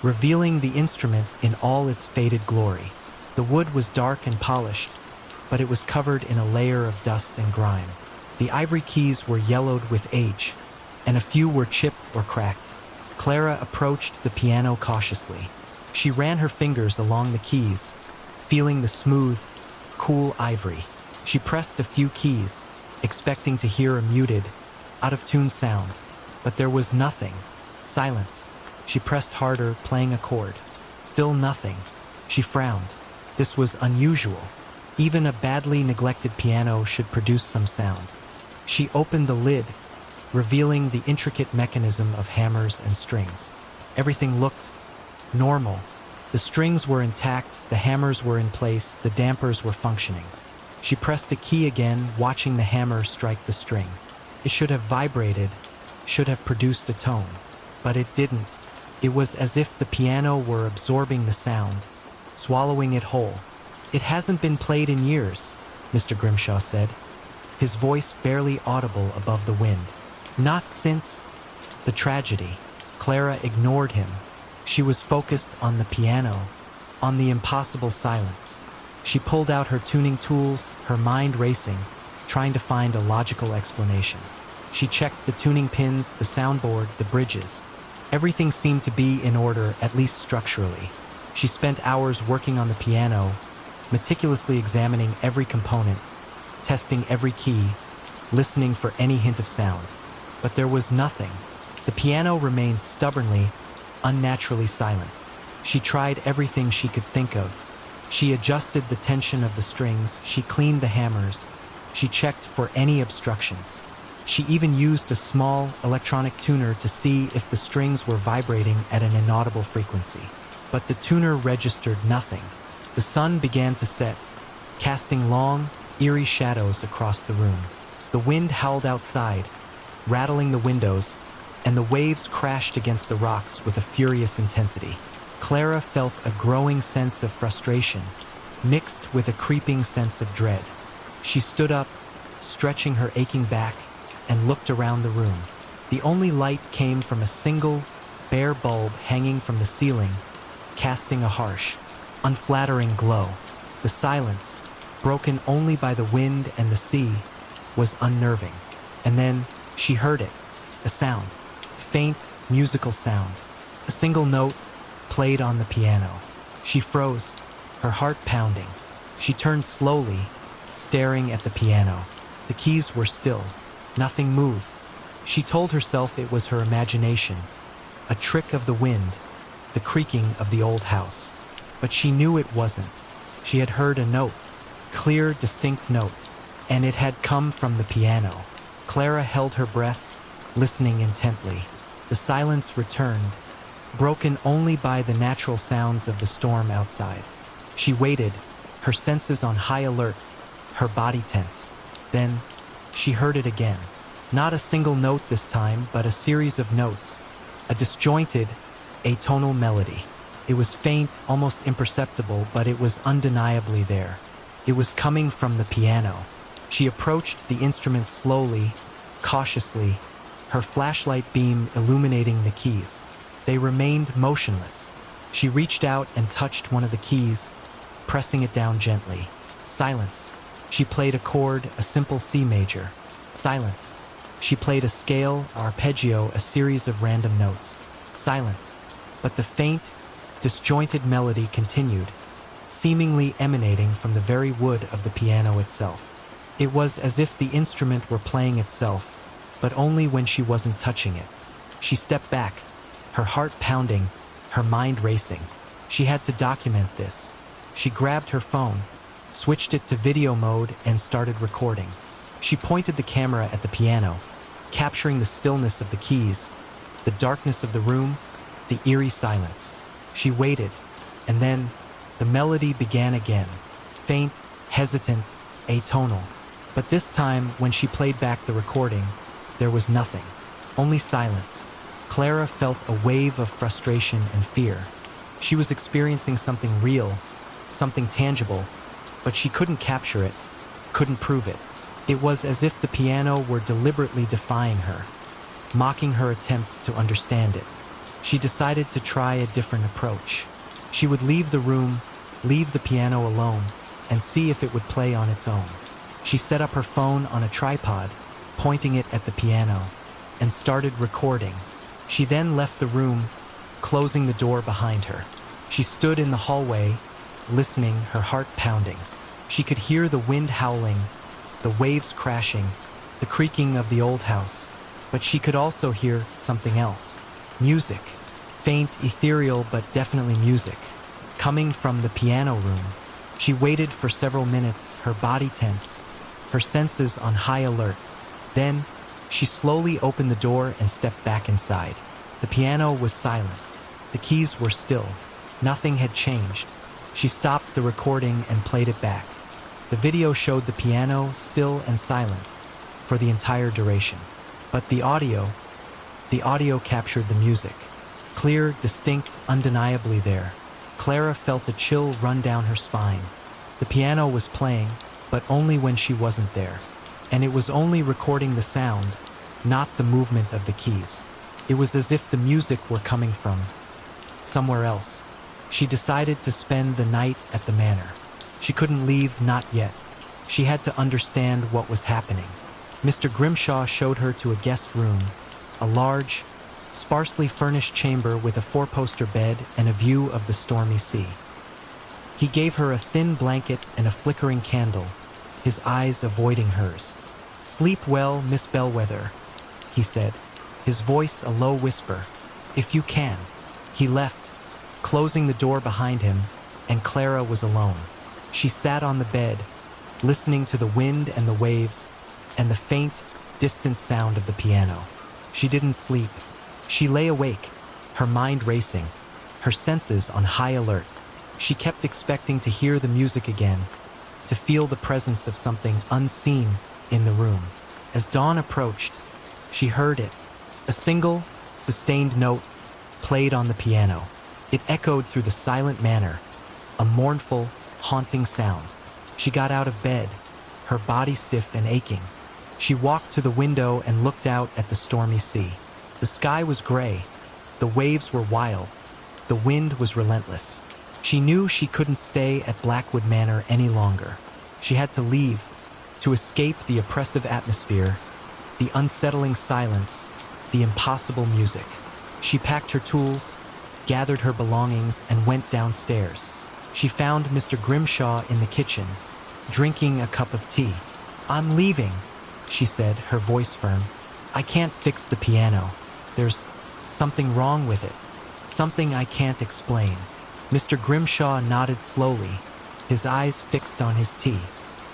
revealing the instrument in all its faded glory. The wood was dark and polished, but it was covered in a layer of dust and grime. The ivory keys were yellowed with age, and a few were chipped or cracked. Clara approached the piano cautiously. She ran her fingers along the keys, feeling the smooth, cool ivory. She pressed a few keys, expecting to hear a muted, out-of-tune sound, but there was nothing. Silence. She pressed harder, playing a chord. Still nothing. She frowned. This was unusual. Even a badly neglected piano should produce some sound. She opened the lid, revealing the intricate mechanism of hammers and strings. Everything looked normal. The strings were intact, the hammers were in place, the dampers were functioning. She pressed a key again, watching the hammer strike the string. It should have vibrated, should have produced a tone. But it didn't. It was as if the piano were absorbing the sound, swallowing it whole. "It hasn't been played in years," Mr. Grimshaw said, his voice barely audible above the wind. "Not since the tragedy." Clara ignored him. She was focused on the piano, on the impossible silence. She pulled out her tuning tools, her mind racing, trying to find a logical explanation. She checked the tuning pins, the soundboard, the bridges. Everything seemed to be in order, at least structurally. She spent hours working on the piano, meticulously examining every component, testing every key, listening for any hint of sound. But there was nothing. The piano remained stubbornly, unnaturally silent. She tried everything she could think of. She adjusted the tension of the strings, she cleaned the hammers, she checked for any obstructions. She even used a small electronic tuner to see if the strings were vibrating at an inaudible frequency. But the tuner registered nothing. The sun began to set, casting long, eerie shadows across the room. The wind howled outside, rattling the windows, and the waves crashed against the rocks with a furious intensity. Clara felt a growing sense of frustration, mixed with a creeping sense of dread. She stood up, stretching her aching back, and looked around the room. The only light came from a single, bare bulb hanging from the ceiling, casting a harsh, unflattering glow. The silence, broken only by the wind and the sea, was unnerving. And then she heard it, a sound, faint, musical sound. A single note played on the piano. She froze, her heart pounding. She turned slowly, staring at the piano. The keys were still. Nothing moved. She told herself it was her imagination, a trick of the wind, the creaking of the old house. But she knew it wasn't. She had heard a note, clear, distinct note, and it had come from the piano. Clara held her breath, listening intently. The silence returned, broken only by the natural sounds of the storm outside. She waited, her senses on high alert, her body tense. Then she heard it again. Not a single note this time, but a series of notes, a disjointed, atonal melody. It was faint, almost imperceptible, but it was undeniably there. It was coming from the piano. She approached the instrument slowly, cautiously, her flashlight beam illuminating the keys. They remained motionless. She reached out and touched one of the keys, pressing it down gently. Silence. She played a chord, a simple C major. Silence. She played a scale, arpeggio, a series of random notes. Silence. But the faint, disjointed melody continued, seemingly emanating from the very wood of the piano itself. It was as if the instrument were playing itself, but only when she wasn't touching it. She stepped back, her heart pounding, her mind racing. She had to document this. She grabbed her phone, switched it to video mode, and started recording. She pointed the camera at the piano, capturing the stillness of the keys, the darkness of the room, the eerie silence. She waited, and then the melody began again, faint, hesitant, atonal. But this time, when she played back the recording, there was nothing, only silence. Clara felt a wave of frustration and fear. She was experiencing something real, something tangible, but she couldn't capture it, couldn't prove it. It was as if the piano were deliberately defying her, mocking her attempts to understand it. She decided to try a different approach. She would leave the room, leave the piano alone, and see if it would play on its own. She set up her phone on a tripod, pointing it at the piano, and started recording. She then left the room, closing the door behind her. She stood in the hallway, listening, her heart pounding. She could hear the wind howling, the waves crashing, the creaking of the old house. But she could also hear something else. Music. Faint, ethereal, but definitely music. Coming from the piano room. She waited for several minutes, her body tense, her senses on high alert. Then, she slowly opened the door and stepped back inside. The piano was silent. The keys were still. Nothing had changed. She stopped the recording and played it back. The video showed the piano still and silent for the entire duration. But the audio captured the music. Clear, distinct, undeniably there. Clara felt a chill run down her spine. The piano was playing, but only when she wasn't there. And it was only recording the sound, not the movement of the keys. It was as if the music were coming from somewhere else. She decided to spend the night at the manor. She couldn't leave, not yet. She had to understand what was happening. Mr. Grimshaw showed her to a guest room, a large, sparsely furnished chamber with a four-poster bed and a view of the stormy sea. He gave her a thin blanket and a flickering candle, his eyes avoiding hers. "Sleep well, Miss Bellwether," he said, his voice a low whisper. "If you can." He left, closing the door behind him, and Clara was alone. She sat on the bed, listening to the wind and the waves, and the faint, distant sound of the piano. She didn't sleep. She lay awake, her mind racing, her senses on high alert. She kept expecting to hear the music again, to feel the presence of something unseen in the room. As dawn approached, she heard it. A single, sustained note played on the piano. It echoed through the silent manor, a mournful, haunting sound. She got out of bed, her body stiff and aching. She walked to the window and looked out at the stormy sea. The sky was gray, the waves were wild, the wind was relentless. She knew she couldn't stay at Blackwood Manor any longer. She had to leave, to escape the oppressive atmosphere, the unsettling silence, the impossible music. She packed her tools, gathered her belongings, and went downstairs. She found Mr. Grimshaw in the kitchen, drinking a cup of tea. "I'm leaving," she said, her voice firm. "I can't fix the piano. There's something wrong with it. Something I can't explain." Mr. Grimshaw nodded slowly, his eyes fixed on his tea.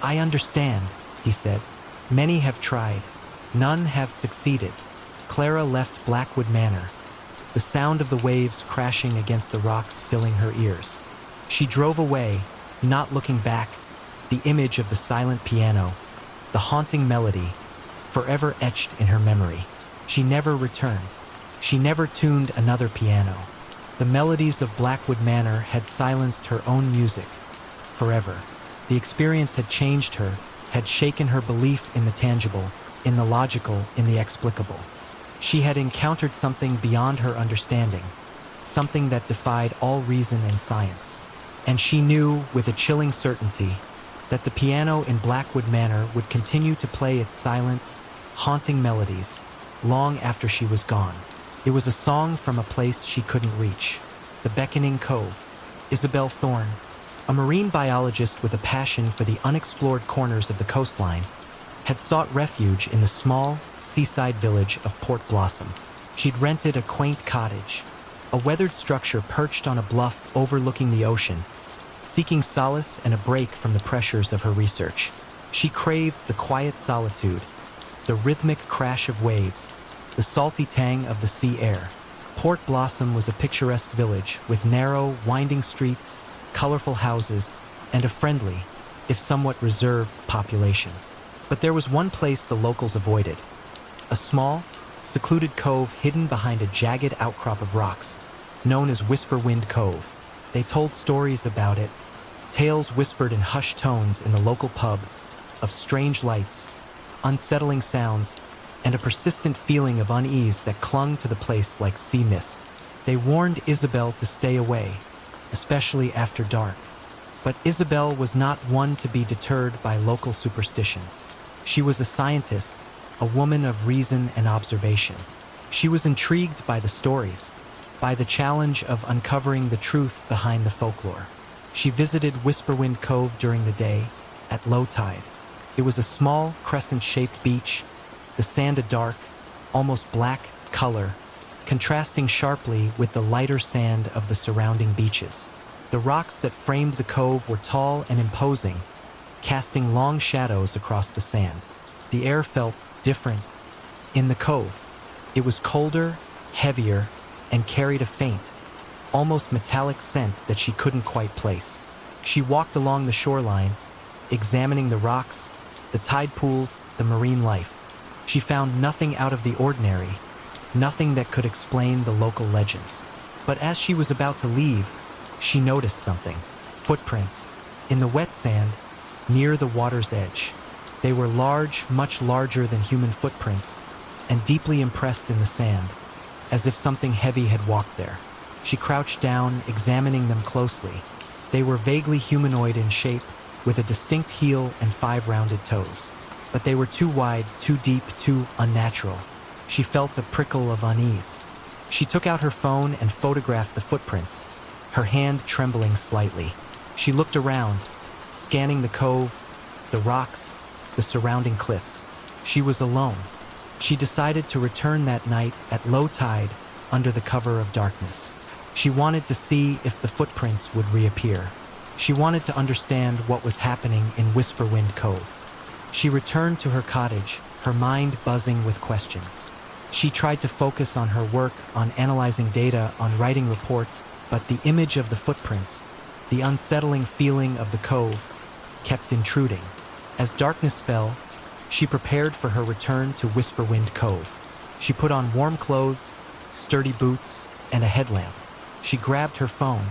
"I understand," he said. "Many have tried. None have succeeded." Clara left Blackwood Manor, the sound of the waves crashing against the rocks filling her ears. She drove away, not looking back, the image of the silent piano, the haunting melody, forever etched in her memory. She never returned. She never tuned another piano. The melodies of Blackwood Manor had silenced her own music, forever. The experience had changed her, had shaken her belief in the tangible, in the logical, in the explicable. She had encountered something beyond her understanding, something that defied all reason and science. And she knew, with a chilling certainty, that the piano in Blackwood Manor would continue to play its silent, haunting melodies long after she was gone. It was a song from a place she couldn't reach, the Beckoning Cove. Isabel Thorne, a marine biologist with a passion for the unexplored corners of the coastline, had sought refuge in the small, seaside village of Port Blossom. She'd rented a quaint cottage, a weathered structure perched on a bluff overlooking the ocean, seeking solace and a break from the pressures of her research. She craved the quiet solitude, the rhythmic crash of waves, the salty tang of the sea air. Port Blossom was a picturesque village with narrow, winding streets, colorful houses, and a friendly, if somewhat reserved, population. But there was one place the locals avoided: a small, secluded cove hidden behind a jagged outcrop of rocks, known as Whisperwind Cove. They told stories about it, tales whispered in hushed tones in the local pub, of strange lights, unsettling sounds, and a persistent feeling of unease that clung to the place like sea mist. They warned Isabel to stay away, especially after dark. But Isabel was not one to be deterred by local superstitions. She was a scientist, a woman of reason and observation. She was intrigued by the stories, by the challenge of uncovering the truth behind the folklore. She visited Whisperwind Cove during the day, at low tide. It was a small, crescent-shaped beach, the sand a dark, almost black color, contrasting sharply with the lighter sand of the surrounding beaches. The rocks that framed the cove were tall and imposing, casting long shadows across the sand. The air felt different. In the cove, it was colder, heavier, and carried a faint, almost metallic scent that she couldn't quite place. She walked along the shoreline, examining the rocks, the tide pools, the marine life. She found nothing out of the ordinary, nothing that could explain the local legends. But as she was about to leave, she noticed something. Footprints, in the wet sand, near the water's edge. They were large, much larger than human footprints, and deeply impressed in the sand, as if something heavy had walked there. She crouched down, examining them closely. They were vaguely humanoid in shape, with a distinct heel and 5 rounded toes. But they were too wide, too deep, too unnatural. She felt a prickle of unease. She took out her phone and photographed the footprints, her hand trembling slightly. She looked around, scanning the cove, the rocks, the surrounding cliffs. She was alone. She decided to return that night at low tide under the cover of darkness. She wanted to see if the footprints would reappear. She wanted to understand what was happening in Whisperwind Cove. She returned to her cottage, her mind buzzing with questions. She tried to focus on her work, on analyzing data, on writing reports, but the image of the footprints, the unsettling feeling of the cove, kept intruding. As darkness fell, she prepared for her return to Whisperwind Cove. She put on warm clothes, sturdy boots, and a headlamp. She grabbed her phone,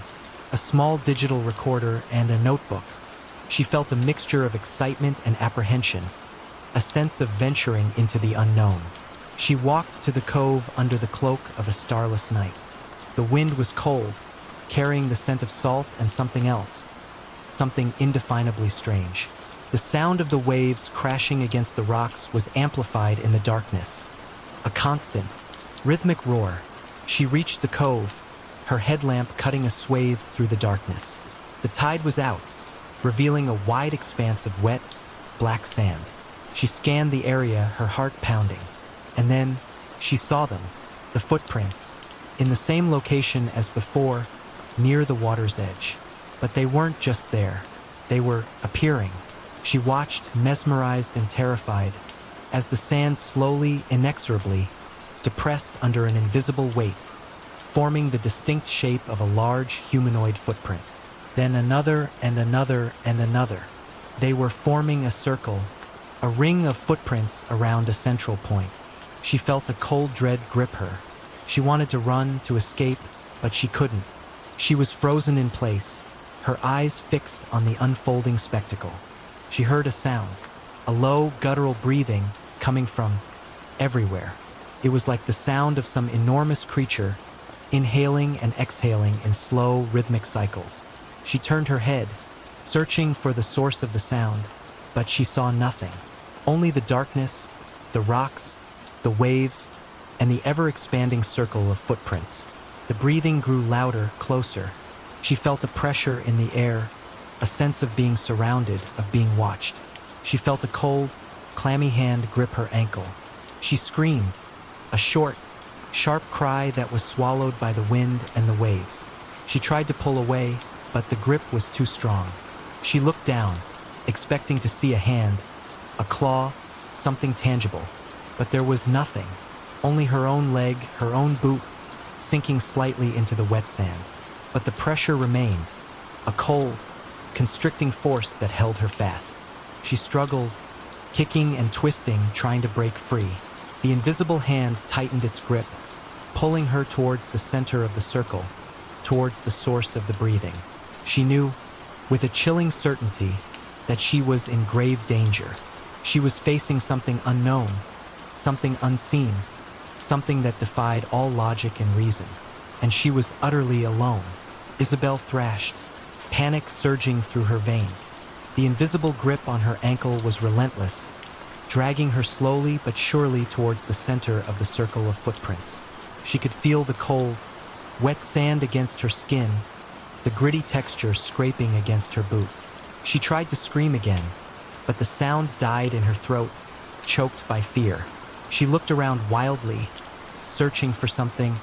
a small digital recorder, and a notebook. She felt a mixture of excitement and apprehension, a sense of venturing into the unknown. She walked to the cove under the cloak of a starless night. The wind was cold, carrying the scent of salt and something else, something indefinably strange. The sound of the waves crashing against the rocks was amplified in the darkness, a constant, rhythmic roar. She reached the cove, her headlamp cutting a swathe through the darkness. The tide was out, revealing a wide expanse of wet, black sand. She scanned the area, her heart pounding. And then, she saw them, the footprints, in the same location as before, near the water's edge. But they weren't just there. They were appearing. She watched, mesmerized and terrified, as the sand slowly, inexorably, depressed under an invisible weight, forming the distinct shape of a large humanoid footprint. Then another and another and another. They were forming a circle, a ring of footprints around a central point. She felt a cold dread grip her. She wanted to run, to escape, but she couldn't. She was frozen in place, her eyes fixed on the unfolding spectacle. She heard a sound, a low, guttural breathing coming from everywhere. It was like the sound of some enormous creature, inhaling and exhaling in slow, rhythmic cycles. She turned her head, searching for the source of the sound, but she saw nothing. Only the darkness, the rocks, the waves, and the ever-expanding circle of footprints. The breathing grew louder, closer. She felt a pressure in the air, a sense of being surrounded, of being watched. She felt a cold, clammy hand grip her ankle. She screamed, a short, sharp cry that was swallowed by the wind and the waves. She tried to pull away, but the grip was too strong. She looked down, expecting to see a hand, a claw, something tangible. But there was nothing, only her own leg, her own boot, sinking slightly into the wet sand. But the pressure remained, a cold, constricting force that held her fast. She struggled, kicking and twisting, trying to break free. The invisible hand tightened its grip, pulling her towards the center of the circle, towards the source of the breathing. She knew, with a chilling certainty, that she was in grave danger. She was facing something unknown, something unseen, something that defied all logic and reason. And she was utterly alone. Isabel thrashed, panic surging through her veins. The invisible grip on her ankle was relentless, dragging her slowly but surely towards the center of the circle of footprints. She could feel the cold, wet sand against her skin, the gritty texture scraping against her boot. She tried to scream again, but the sound died in her throat, choked by fear. She looked around wildly, searching for something,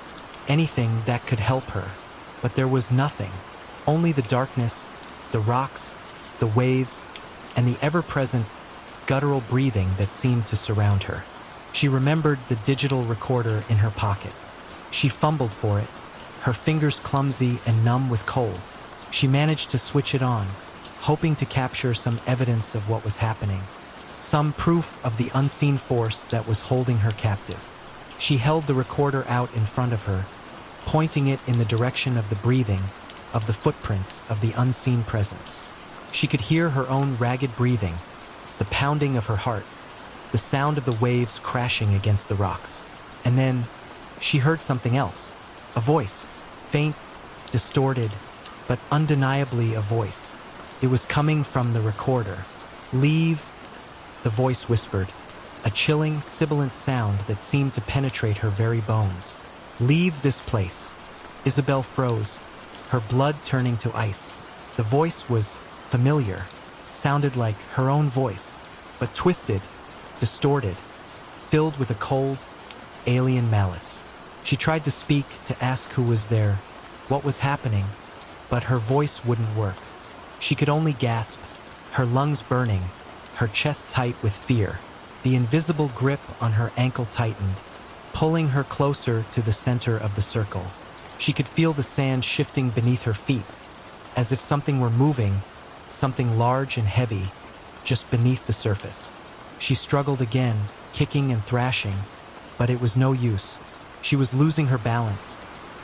anything that could help her. But there was nothing, only the darkness, the rocks, the waves, and the ever-present, guttural breathing that seemed to surround her. She remembered the digital recorder in her pocket. She fumbled for it, her fingers clumsy and numb with cold. She managed to switch it on, hoping to capture some evidence of what was happening, some proof of the unseen force that was holding her captive. She held the recorder out in front of her, pointing it in the direction of the breathing, of the footprints of the unseen presence. She could hear her own ragged breathing, the pounding of her heart, the sound of the waves crashing against the rocks. And then she heard something else, a voice, faint, distorted, but undeniably a voice. It was coming from the recorder. "Leave," the voice whispered, a chilling, sibilant sound that seemed to penetrate her very bones. "Leave this place." Isabel froze, her blood turning to ice. The voice was familiar, sounded like her own voice, but twisted, distorted, filled with a cold, alien malice. She tried to speak, to ask who was there, what was happening, but her voice wouldn't work. She could only gasp, her lungs burning, her chest tight with fear. The invisible grip on her ankle tightened, pulling her closer to the center of the circle. She could feel the sand shifting beneath her feet, as if something were moving, something large and heavy, just beneath the surface. She struggled again, kicking and thrashing, but it was no use. She was losing her balance,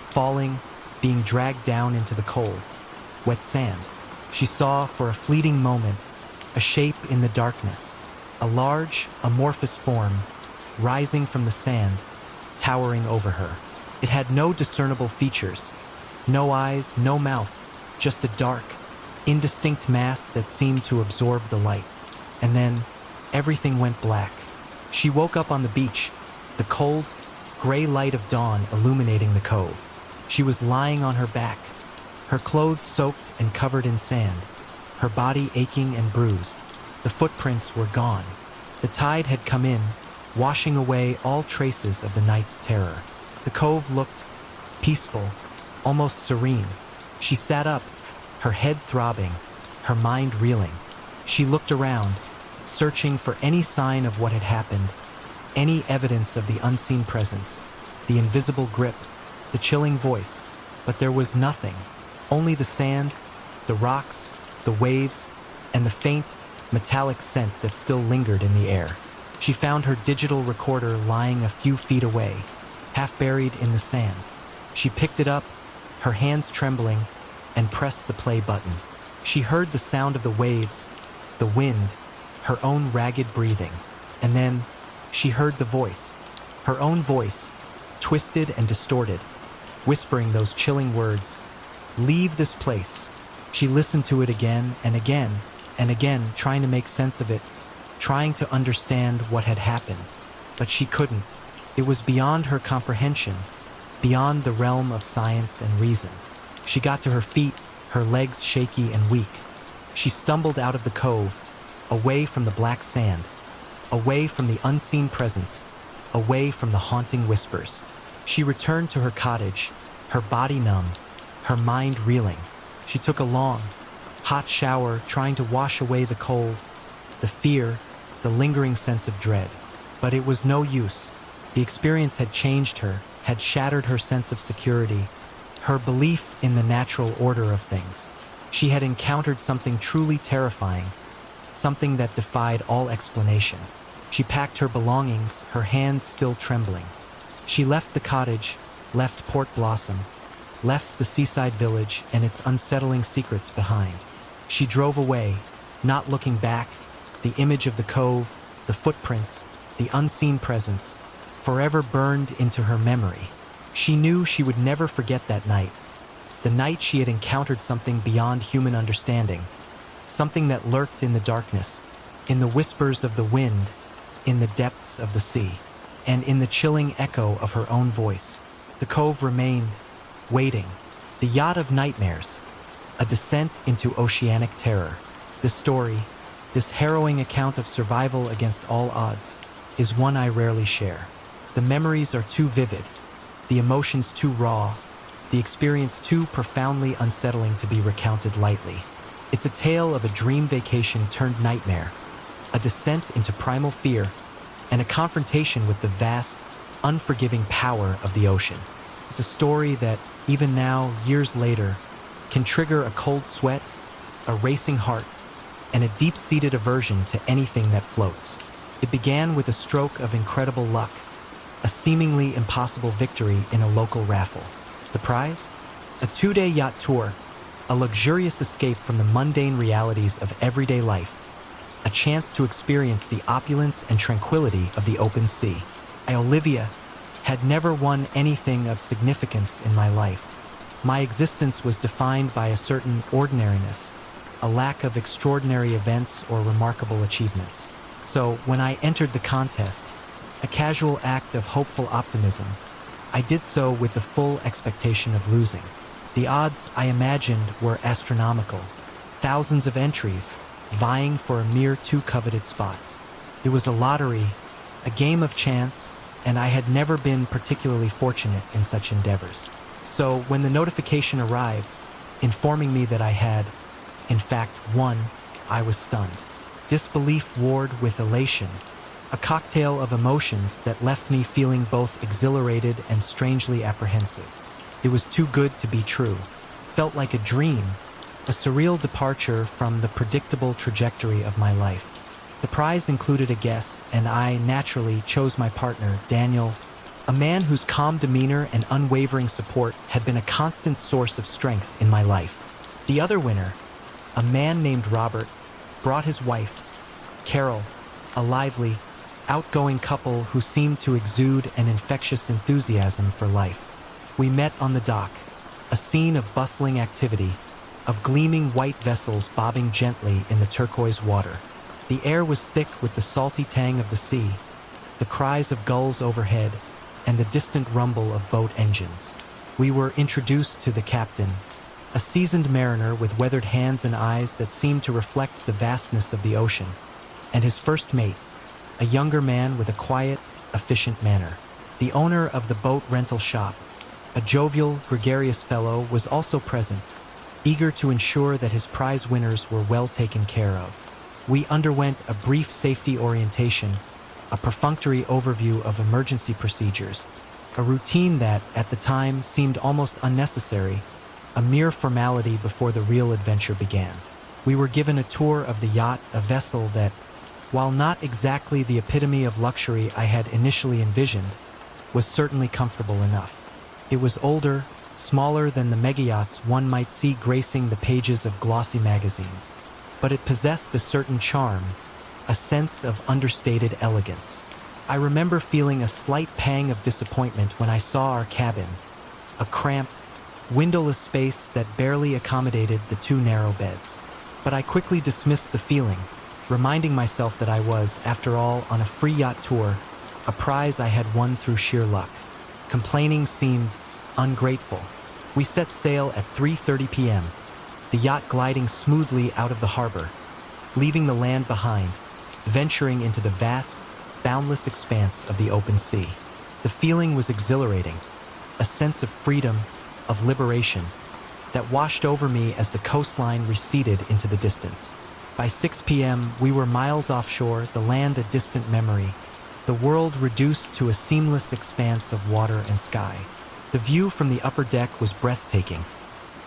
falling, being dragged down into the cold, wet sand. She saw, for a fleeting moment, a shape in the darkness, a large, amorphous form, rising from the sand, towering over her. It had no discernible features, no eyes, no mouth, just a dark, indistinct mass that seemed to absorb the light. And then, everything went black. She woke up on the beach, the cold, gray light of dawn illuminating the cove. She was lying on her back, her clothes soaked and covered in sand, her body aching and bruised. The footprints were gone. The tide had come in, washing away all traces of the night's terror. The cove looked peaceful, almost serene. She sat up, her head throbbing, her mind reeling. She looked around, searching for any sign of what had happened, any evidence of the unseen presence, the invisible grip, the chilling voice. But there was nothing, only the sand, the rocks, the waves, and the faint, metallic scent that still lingered in the air. She found her digital recorder lying a few feet away, half buried in the sand. She picked it up, her hands trembling, and pressed the play button. She heard the sound of the waves, the wind, her own ragged breathing. And then she heard the voice, her own voice, twisted and distorted, whispering those chilling words, "Leave this place." She listened to it again and again and again, trying to make sense of it, trying to understand what had happened. But she couldn't. It was beyond her comprehension, beyond the realm of science and reason. She got to her feet, her legs shaky and weak. She stumbled out of the cove, away from the black sand, away from the unseen presence, away from the haunting whispers. She returned to her cottage, her body numb, her mind reeling. She took a long, hot shower, trying to wash away the cold, the fear, the lingering sense of dread. But it was no use. The experience had changed her, had shattered her sense of security, her belief in the natural order of things. She had encountered something truly terrifying, something that defied all explanation. She packed her belongings, her hands still trembling. She left the cottage, left Port Blossom, left the seaside village and its unsettling secrets behind. She drove away, not looking back, the image of the cove, the footprints, the unseen presence, forever burned into her memory. She knew she would never forget that night, the night she had encountered something beyond human understanding, something that lurked in the darkness, in the whispers of the wind, in the depths of the sea, and in the chilling echo of her own voice. The cove remained, waiting. The yacht of nightmares, a descent into oceanic terror. This story, this harrowing account of survival against all odds, is one I rarely share. The memories are too vivid, the emotions too raw, the experience too profoundly unsettling to be recounted lightly. It's a tale of a dream vacation turned nightmare, a descent into primal fear, and a confrontation with the vast, unforgiving power of the ocean. It's a story that, even now, years later, can trigger a cold sweat, a racing heart, and a deep-seated aversion to anything that floats. It began with a stroke of incredible luck, a seemingly impossible victory in a local raffle. The prize? A 2-day yacht tour, a luxurious escape from the mundane realities of everyday life, a chance to experience the opulence and tranquility of the open sea. Olivia had never won anything of significance in my life. My existence was defined by a certain ordinariness, a lack of extraordinary events or remarkable achievements. So when I entered the contest, a casual act of hopeful optimism, I did so with the full expectation of losing. The odds, I imagined, were astronomical. Thousands of entries, vying for a mere 2 coveted spots. It was a lottery, a game of chance, and I had never been particularly fortunate in such endeavors. So when the notification arrived, informing me that I had, in fact, won, I was stunned. Disbelief warred with elation, a cocktail of emotions that left me feeling both exhilarated and strangely apprehensive. It was too good to be true. Felt like a dream, a surreal departure from the predictable trajectory of my life. The prize included a guest, and I naturally chose my partner, Daniel, a man whose calm demeanor and unwavering support had been a constant source of strength in my life. The other winner, a man named Robert, brought his wife, Carol, a lively, outgoing couple who seemed to exude an infectious enthusiasm for life. We met on the dock, a scene of bustling activity, of gleaming white vessels bobbing gently in the turquoise water. The air was thick with the salty tang of the sea, the cries of gulls overhead, and the distant rumble of boat engines. We were introduced to the captain, a seasoned mariner with weathered hands and eyes that seemed to reflect the vastness of the ocean, and his first mate, a younger man with a quiet, efficient manner. The owner of the boat rental shop, a jovial, gregarious fellow, was also present, eager to ensure that his prize winners were well taken care of. We underwent a brief safety orientation, a perfunctory overview of emergency procedures, a routine that, at the time, seemed almost unnecessary, a mere formality before the real adventure began. We were given a tour of the yacht, a vessel that, while not exactly the epitome of luxury I had initially envisioned, was certainly comfortable enough. It was older, smaller than the megayachts one might see gracing the pages of glossy magazines, but it possessed a certain charm, a sense of understated elegance. I remember feeling a slight pang of disappointment when I saw our cabin, a cramped, windowless space that barely accommodated the 2 narrow beds. But I quickly dismissed the feeling, reminding myself that I was, after all, on a free yacht tour, a prize I had won through sheer luck. Complaining seemed ungrateful. We set sail at 3:30 p.m., the yacht gliding smoothly out of the harbor, leaving the land behind, venturing into the vast, boundless expanse of the open sea. The feeling was exhilarating, a sense of freedom, of liberation, that washed over me as the coastline receded into the distance. By 6 p.m., we were miles offshore, the land a distant memory, the world reduced to a seamless expanse of water and sky. The view from the upper deck was breathtaking,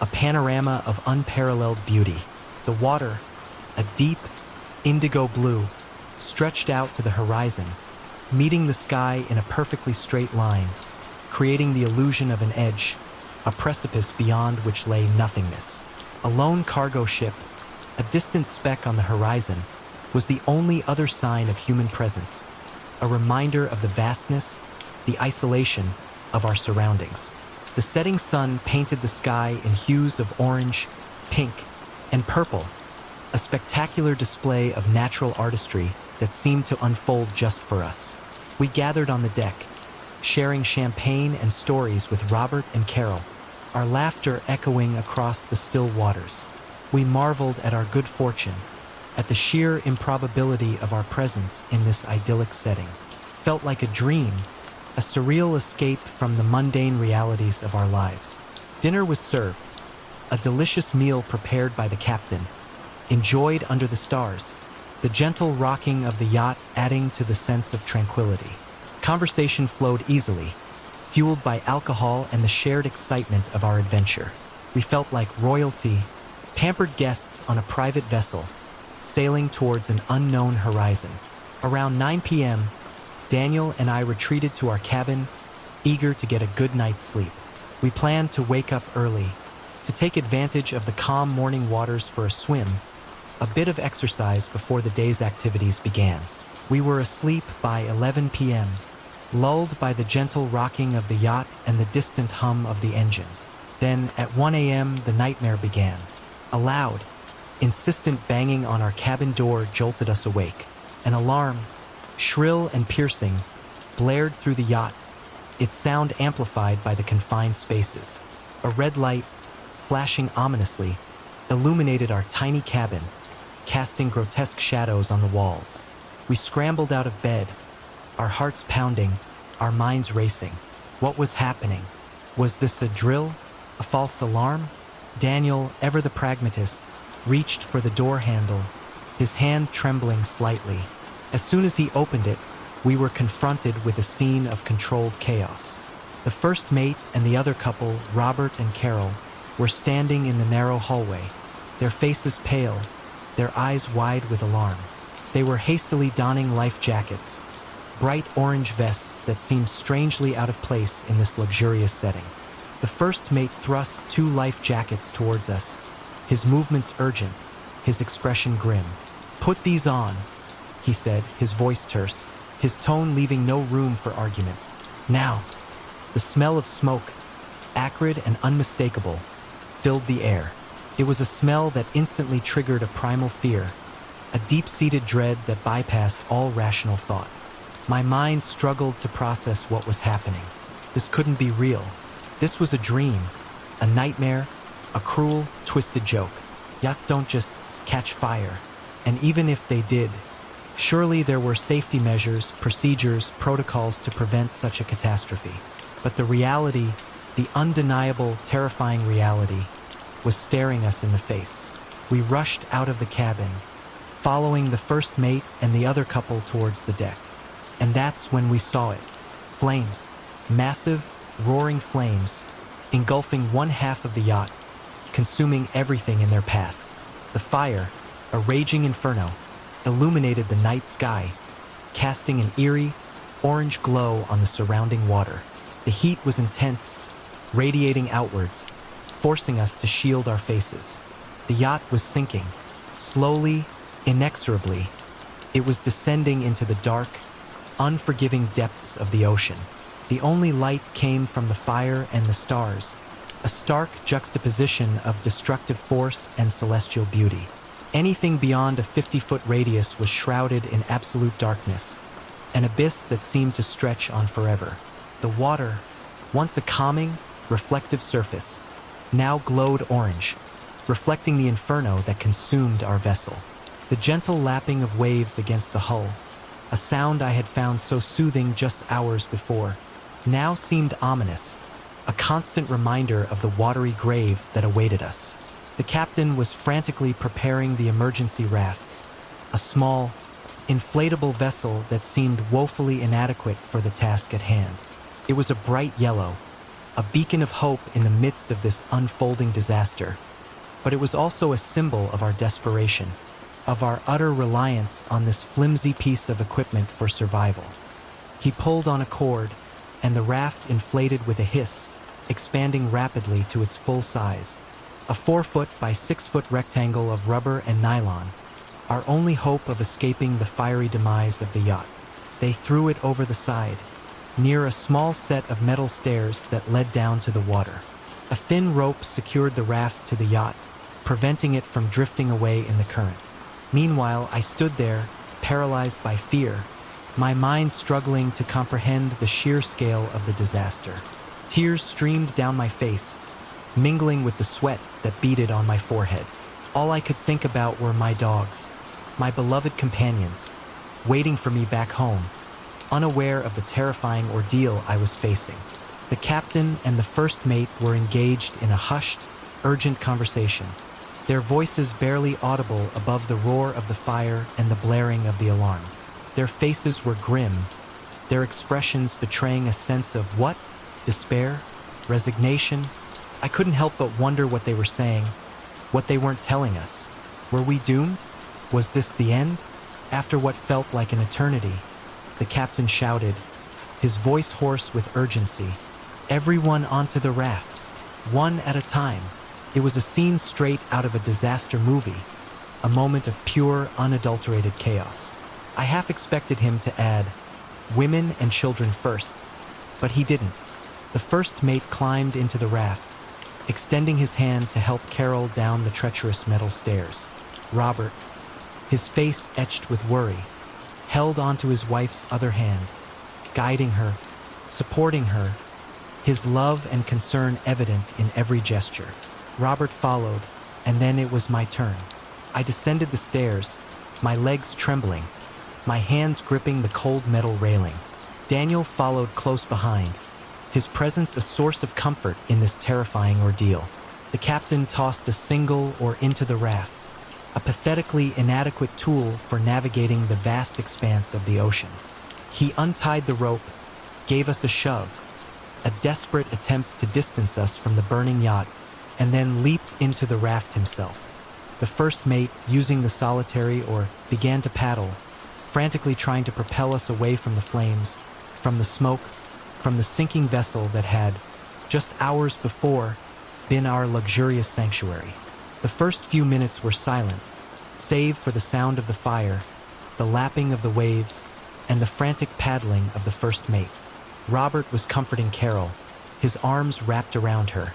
a panorama of unparalleled beauty. The water, a deep, indigo blue, stretched out to the horizon, meeting the sky in a perfectly straight line, creating the illusion of an edge, a precipice beyond which lay nothingness. A lone cargo ship, a distant speck on the horizon, was the only other sign of human presence, a reminder of the vastness, the isolation of our surroundings. The setting sun painted the sky in hues of orange, pink, and purple, a spectacular display of natural artistry that seemed to unfold just for us. We gathered on the deck, sharing champagne and stories with Robert and Carol, our laughter echoing across the still waters. We marveled at our good fortune, at the sheer improbability of our presence in this idyllic setting. Felt like a dream, a surreal escape from the mundane realities of our lives. Dinner was served, a delicious meal prepared by the captain, enjoyed under the stars, the gentle rocking of the yacht adding to the sense of tranquility. Conversation flowed easily, fueled by alcohol and the shared excitement of our adventure. We felt like royalty, pampered guests on a private vessel, sailing towards an unknown horizon. Around 9 p.m., Daniel and I retreated to our cabin, eager to get a good night's sleep. We planned to wake up early, to take advantage of the calm morning waters for a swim, a bit of exercise before the day's activities began. We were asleep by 11 p.m., lulled by the gentle rocking of the yacht and the distant hum of the engine. Then, at 1 a.m., the nightmare began. A loud, insistent banging on our cabin door jolted us awake. An alarm, shrill and piercing, blared through the yacht, its sound amplified by the confined spaces. A red light, flashing ominously, illuminated our tiny cabin, casting grotesque shadows on the walls. We scrambled out of bed, our hearts pounding, our minds racing. What was happening? Was this a drill? A false alarm? Daniel, ever the pragmatist, reached for the door handle, his hand trembling slightly. As soon as he opened it, we were confronted with a scene of controlled chaos. The first mate and the other couple, Robert and Carol, were standing in the narrow hallway, their faces pale, their eyes wide with alarm. They were hastily donning life jackets, bright orange vests that seemed strangely out of place in this luxurious setting. The first mate thrust 2 life jackets towards us, his movements urgent, his expression grim. "Put these on," he said, his voice terse, his tone leaving no room for argument. "Now." The smell of smoke, acrid and unmistakable, filled the air. It was a smell that instantly triggered a primal fear, a deep-seated dread that bypassed all rational thought. My mind struggled to process what was happening. This couldn't be real. This was a dream, a nightmare, a cruel, twisted joke. Yachts don't just catch fire, and even if they did, surely there were safety measures, procedures, protocols to prevent such a catastrophe. But the reality, the undeniable, terrifying reality, was staring us in the face. We rushed out of the cabin, following the first mate and the other couple towards the deck. And that's when we saw it. Flames. Massive, roaring flames, engulfing one half of the yacht, consuming everything in their path. The fire, a raging inferno, illuminated the night sky, casting an eerie, orange glow on the surrounding water. The heat was intense, radiating outwards, forcing us to shield our faces. The yacht was sinking, slowly, inexorably. It was descending into the dark, unforgiving depths of the ocean. The only light came from the fire and the stars, a stark juxtaposition of destructive force and celestial beauty. Anything beyond a 50-foot radius was shrouded in absolute darkness, an abyss that seemed to stretch on forever. The water, once a calming, reflective surface, now glowed orange, reflecting the inferno that consumed our vessel. The gentle lapping of waves against the hull, a sound I had found so soothing just hours before, now seemed ominous, a constant reminder of the watery grave that awaited us. The captain was frantically preparing the emergency raft, a small, inflatable vessel that seemed woefully inadequate for the task at hand. It was a bright yellow, a beacon of hope in the midst of this unfolding disaster, but it was also a symbol of our desperation, of our utter reliance on this flimsy piece of equipment for survival. He pulled on a cord, and the raft inflated with a hiss, expanding rapidly to its full size, a 4-foot by 6-foot rectangle of rubber and nylon, our only hope of escaping the fiery demise of the yacht. They threw it over the side, near a small set of metal stairs that led down to the water. A thin rope secured the raft to the yacht, preventing it from drifting away in the current. Meanwhile, I stood there, paralyzed by fear, my mind struggling to comprehend the sheer scale of the disaster. Tears streamed down my face, mingling with the sweat that beaded on my forehead. All I could think about were my dogs, my beloved companions, waiting for me back home, unaware of the terrifying ordeal I was facing. The captain and the first mate were engaged in a hushed, urgent conversation, their voices barely audible above the roar of the fire and the blaring of the alarm. Their faces were grim, their expressions betraying a sense of what? Despair? Resignation? I couldn't help but wonder what they were saying, what they weren't telling us. Were we doomed? Was this the end? After what felt like an eternity, the captain shouted, his voice hoarse with urgency, "Everyone onto the raft, one at a time." It was a scene straight out of a disaster movie, a moment of pure, unadulterated chaos. I half expected him to add, "Women and children first," but he didn't. The first mate climbed into the raft, extending his hand to help Carol down the treacherous metal stairs. Robert, his face etched with worry, held onto his wife's other hand, guiding her, supporting her, his love and concern evident in every gesture. Robert followed, and then it was my turn. I descended the stairs, my legs trembling, my hands gripping the cold metal railing. Daniel followed close behind, his presence a source of comfort in this terrifying ordeal. The captain tossed a single oar into the raft, a pathetically inadequate tool for navigating the vast expanse of the ocean. He untied the rope, gave us a shove, a desperate attempt to distance us from the burning yacht, and then leaped into the raft himself. The first mate, using the solitary oar, began to paddle, frantically trying to propel us away from the flames, from the smoke, from the sinking vessel that had, just hours before, been our luxurious sanctuary. The first few minutes were silent, save for the sound of the fire, the lapping of the waves, and the frantic paddling of the first mate. Robert was comforting Carol, his arms wrapped around her,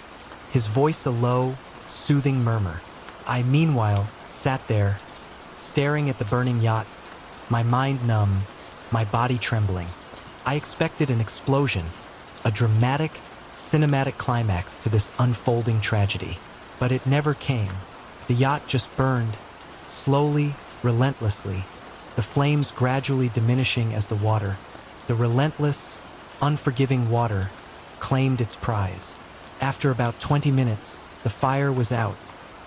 his voice a low, soothing murmur. I, meanwhile, sat there, staring at the burning yacht, my mind numb, my body trembling. I expected an explosion, a dramatic, cinematic climax to this unfolding tragedy. But it never came. The yacht just burned, slowly, relentlessly, the flames gradually diminishing as the relentless, unforgiving water, claimed its prize. After about 20 minutes, the fire was out,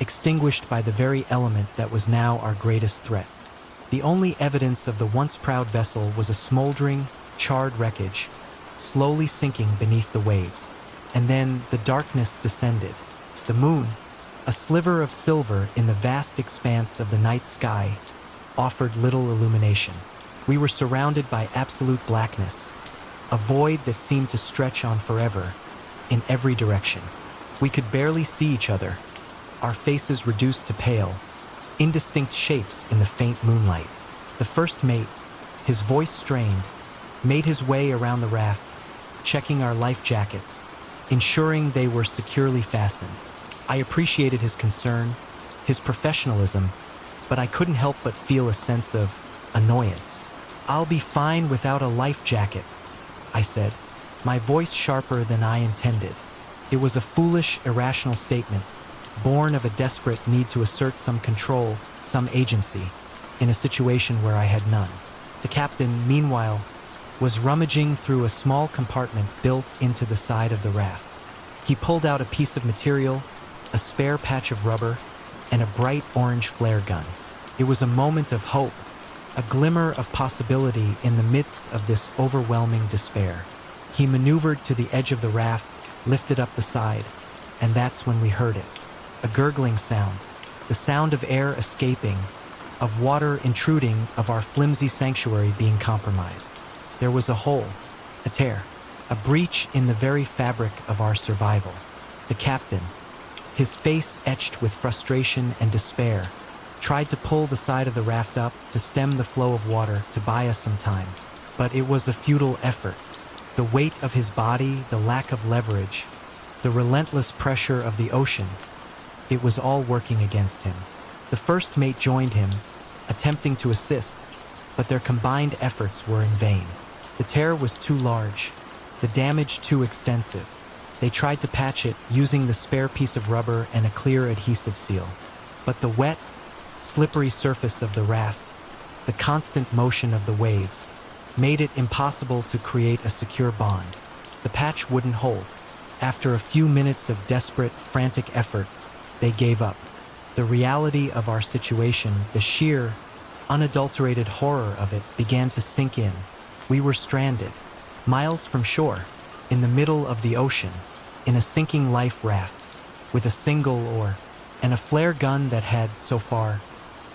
extinguished by the very element that was now our greatest threat. The only evidence of the once proud vessel was a smoldering, charred wreckage, slowly sinking beneath the waves. And then the darkness descended. The moon, a sliver of silver in the vast expanse of the night sky, offered little illumination. We were surrounded by absolute blackness, a void that seemed to stretch on forever, in every direction. We could barely see each other, our faces reduced to pale, indistinct shapes in the faint moonlight. The first mate, his voice strained, made his way around the raft, checking our life jackets, ensuring they were securely fastened. I appreciated his concern, his professionalism, but I couldn't help but feel a sense of annoyance. "I'll be fine without a life jacket," I said, my voice sharper than I intended. It was a foolish, irrational statement, born of a desperate need to assert some control, some agency, in a situation where I had none. The captain, meanwhile, was rummaging through a small compartment built into the side of the raft. He pulled out a piece of material, a spare patch of rubber, and a bright orange flare gun. It was a moment of hope, a glimmer of possibility in the midst of this overwhelming despair. He maneuvered to the edge of the raft, lifted up the side, and that's when we heard it. A gurgling sound, the sound of air escaping, of water intruding, of our flimsy sanctuary being compromised. There was a hole, a tear, a breach in the very fabric of our survival. The captain, his face etched with frustration and despair, tried to pull the side of the raft up to stem the flow of water to buy us some time. But it was a futile effort. The weight of his body, the lack of leverage, the relentless pressure of the ocean, it was all working against him. The first mate joined him, attempting to assist, but their combined efforts were in vain. The tear was too large, the damage too extensive. They tried to patch it using the spare piece of rubber and a clear adhesive seal. But the wet, slippery surface of the raft, the constant motion of the waves, made it impossible to create a secure bond. The patch wouldn't hold. After a few minutes of desperate, frantic effort, they gave up. The reality of our situation, the sheer, unadulterated horror of it began to sink in. We were stranded, miles from shore, in the middle of the ocean, in a sinking life raft, with a single oar, and a flare gun that had, so far,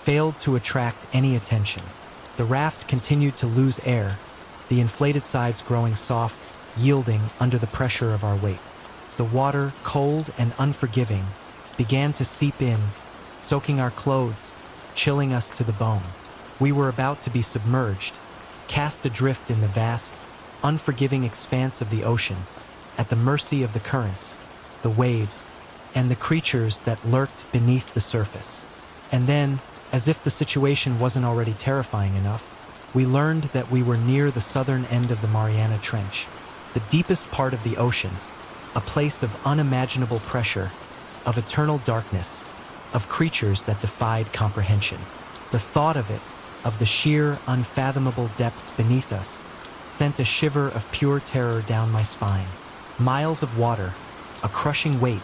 failed to attract any attention. The raft continued to lose air, the inflated sides growing soft, yielding under the pressure of our weight. The water, cold and unforgiving, began to seep in, soaking our clothes, chilling us to the bone. We were about to be submerged, cast adrift in the vast, unforgiving expanse of the ocean, at the mercy of the currents, the waves, and the creatures that lurked beneath the surface. And then, as if the situation wasn't already terrifying enough, we learned that we were near the southern end of the Mariana Trench, the deepest part of the ocean, a place of unimaginable pressure, of eternal darkness, of creatures that defied comprehension. The thought of it, of the sheer, unfathomable depth beneath us, sent a shiver of pure terror down my spine. Miles of water, a crushing weight,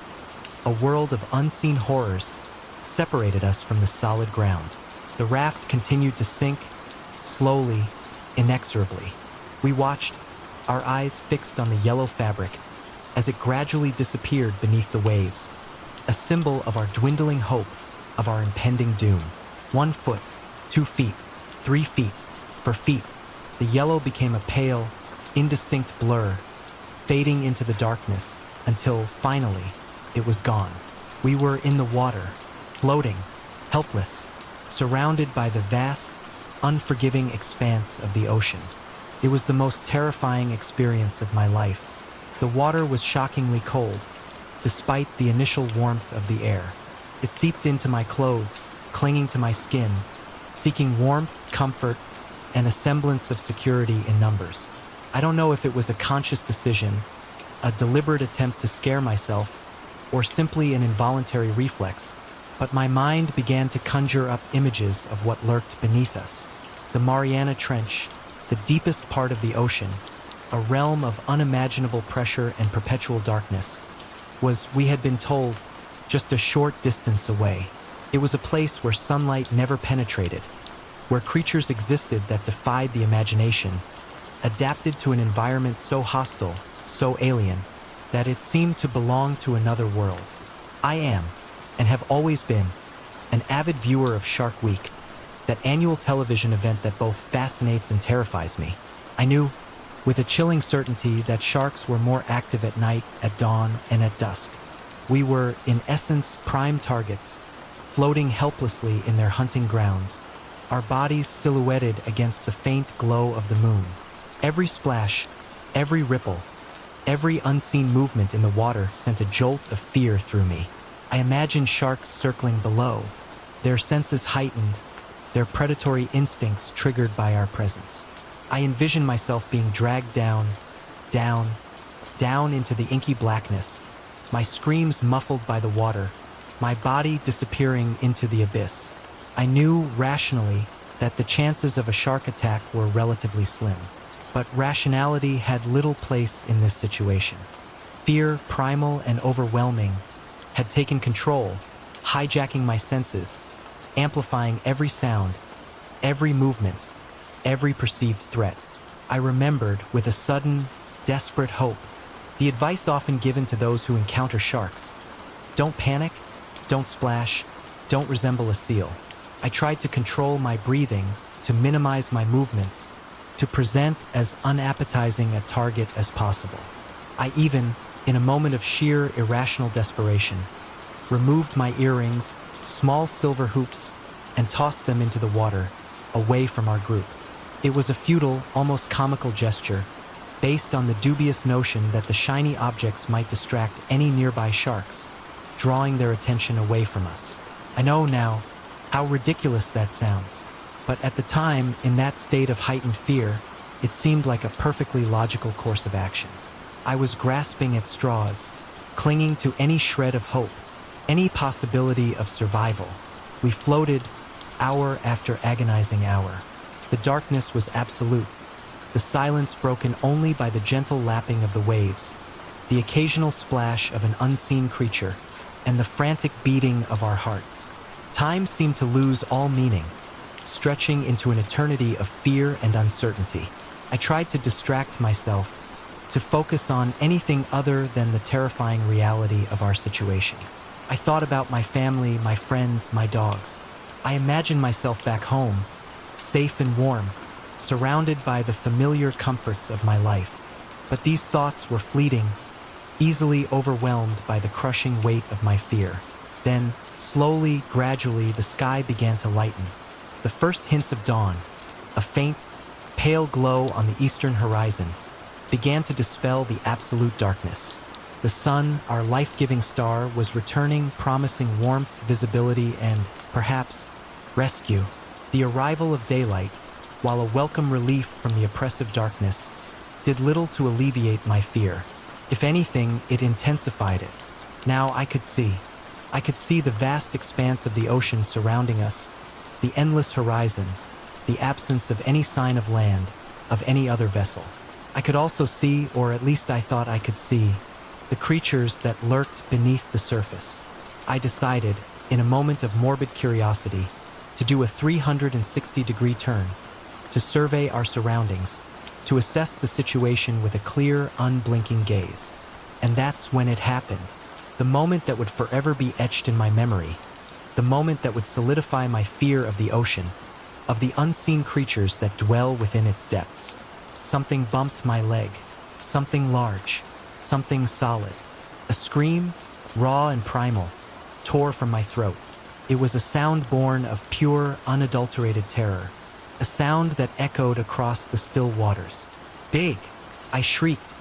a world of unseen horrors separated us from the solid ground. The raft continued to sink, slowly, inexorably. We watched, our eyes fixed on the yellow fabric, as it gradually disappeared beneath the waves, a symbol of our dwindling hope, of our impending doom. 1 foot, 2 feet, 3 feet, 4 feet. The yellow became a pale, indistinct blur, fading into the darkness until, finally, it was gone. We were in the water, floating, helpless, surrounded by the vast, unforgiving expanse of the ocean. It was the most terrifying experience of my life. The water was shockingly cold, despite the initial warmth of the air. It seeped into my clothes, clinging to my skin, seeking warmth, comfort, and a semblance of security in numbers. I don't know if it was a conscious decision, a deliberate attempt to scare myself, or simply an involuntary reflex, but my mind began to conjure up images of what lurked beneath us. The Mariana Trench, the deepest part of the ocean, a realm of unimaginable pressure and perpetual darkness, was, we had been told, just a short distance away. It was a place where sunlight never penetrated, where creatures existed that defied the imagination, adapted to an environment so hostile, so alien, that it seemed to belong to another world. I am, and have always been, an avid viewer of Shark Week, that annual television event that both fascinates and terrifies me. I knew, with a chilling certainty, that sharks were more active at night, at dawn, and at dusk. We were, in essence, prime targets, floating helplessly in their hunting grounds, our bodies silhouetted against the faint glow of the moon. Every splash, every ripple, every unseen movement in the water sent a jolt of fear through me. I imagined sharks circling below, their senses heightened, their predatory instincts triggered by our presence. I envisioned myself being dragged down, down into the inky blackness, my screams muffled by the water, my body disappearing into the abyss. I knew, rationally, that the chances of a shark attack were relatively slim. But rationality had little place in this situation. Fear, primal and overwhelming, had taken control, hijacking my senses, amplifying every sound, every movement, every perceived threat. I remembered, with a sudden, desperate hope, the advice often given to those who encounter sharks. Don't panic, don't splash, don't resemble a seal. I tried to control my breathing, to minimize my movements, to present as unappetizing a target as possible. I even, in a moment of sheer irrational desperation, removed my earrings, small silver hoops, and tossed them into the water, away from our group. It was a futile, almost comical gesture, based on the dubious notion that the shiny objects might distract any nearby sharks, drawing their attention away from us. I know now how ridiculous that sounds, but at the time, in that state of heightened fear, it seemed like a perfectly logical course of action. I was grasping at straws, clinging to any shred of hope, any possibility of survival. We floated, hour after agonizing hour. The darkness was absolute, the silence broken only by the gentle lapping of the waves, the occasional splash of an unseen creature, and the frantic beating of our hearts. Time seemed to lose all meaning, stretching into an eternity of fear and uncertainty. I tried to distract myself, to focus on anything other than the terrifying reality of our situation. I thought about my family, my friends, my dogs. I imagined myself back home, safe and warm, surrounded by the familiar comforts of my life. But these thoughts were fleeting, easily overwhelmed by the crushing weight of my fear. Then, slowly, gradually, the sky began to lighten. The first hints of dawn, a faint, pale glow on the eastern horizon, began to dispel the absolute darkness. The sun, our life-giving star, was returning, promising warmth, visibility, and, perhaps, rescue. The arrival of daylight, while a welcome relief from the oppressive darkness, did little to alleviate my fear. If anything, it intensified it. Now I could see. I could see the vast expanse of the ocean surrounding us, the endless horizon, the absence of any sign of land, of any other vessel. I could also see, or at least I thought I could see, the creatures that lurked beneath the surface. I decided, in a moment of morbid curiosity, to do a 360-degree turn, to survey our surroundings, to assess the situation with a clear, unblinking gaze. And that's when it happened. The moment that would forever be etched in my memory. The moment that would solidify my fear of the ocean, of the unseen creatures that dwell within its depths. Something bumped my leg. Something large. Something solid. A scream, raw and primal, tore from my throat. It was a sound born of pure, unadulterated terror. A sound that echoed across the still waters. Big! I shrieked,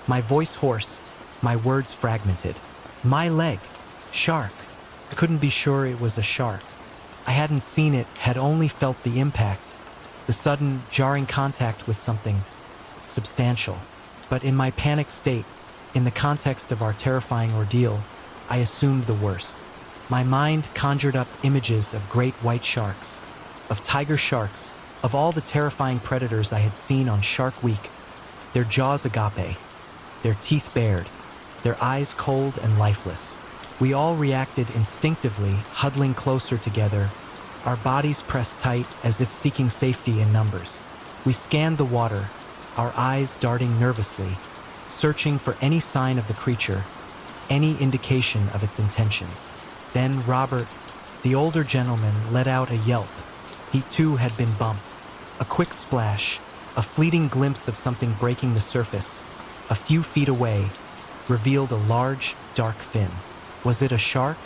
my voice hoarse, my words fragmented. My leg! Shark! I couldn't be sure it was a shark. I hadn't seen it, had only felt the impact, the sudden, jarring contact with something substantial. But in my panicked state, in the context of our terrifying ordeal, I assumed the worst. My mind conjured up images of great white sharks, of tiger sharks, of all the terrifying predators I had seen on Shark Week, their jaws agape, their teeth bared, their eyes cold and lifeless. We all reacted instinctively, huddling closer together, our bodies pressed tight as if seeking safety in numbers. We scanned the water, our eyes darting nervously, searching for any sign of the creature, any indication of its intentions. Then Robert, the older gentleman, let out a yelp. He too had been bumped. A quick splash, a fleeting glimpse of something breaking the surface, a few feet away, revealed a large, dark fin. Was it a shark?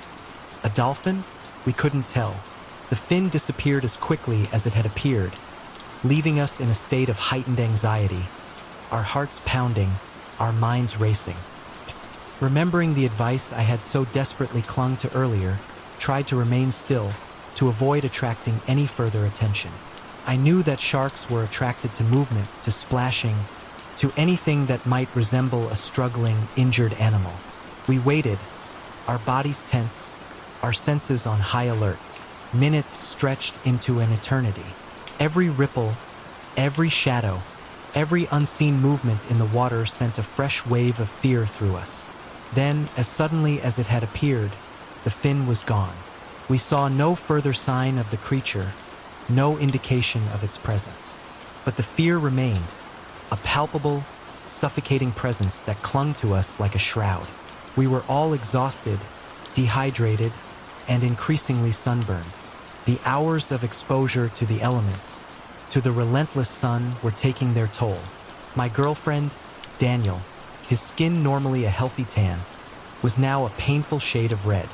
A dolphin? We couldn't tell. The fin disappeared as quickly as it had appeared, leaving us in a state of heightened anxiety, our hearts pounding, our minds racing. Remembering the advice I had so desperately clung to earlier, tried to remain still, to avoid attracting any further attention. I knew that sharks were attracted to movement, to splashing, to anything that might resemble a struggling, injured animal. We waited, our bodies tense, our senses on high alert. Minutes stretched into an eternity. Every ripple, every shadow, Every unseen movement in the water sent a fresh wave of fear through us. Then, as suddenly as it had appeared, the fin was gone. We saw no further sign of the creature, no indication of its presence. But the fear remained, a palpable, suffocating presence that clung to us like a shroud. We were all exhausted, dehydrated, and increasingly sunburned. The hours of exposure to the elements, to the relentless sun, were taking their toll. My girlfriend, Daniel, his skin normally a healthy tan, was now a painful shade of red.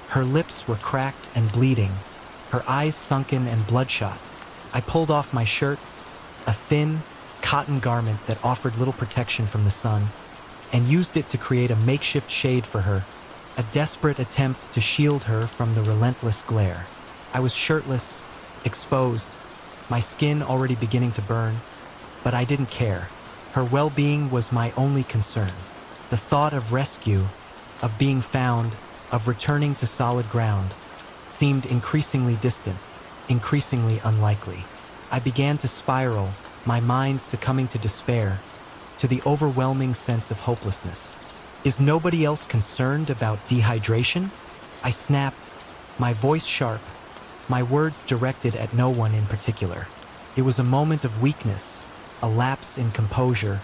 Her lips were cracked and bleeding, her eyes sunken and bloodshot. I pulled off my shirt, a thin, cotton garment that offered little protection from the sun, and used it to create a makeshift shade for her, a desperate attempt to shield her from the relentless glare. I was shirtless, exposed, my skin already beginning to burn, but I didn't care. Her well-being was my only concern. The thought of rescue, of being found, of returning to solid ground, seemed increasingly distant, increasingly unlikely. I began to spiral, my mind succumbing to despair, to the overwhelming sense of hopelessness. Is nobody else concerned about dehydration? I snapped, my voice sharp, my words directed at no one in particular. It was a moment of weakness, a lapse in composure,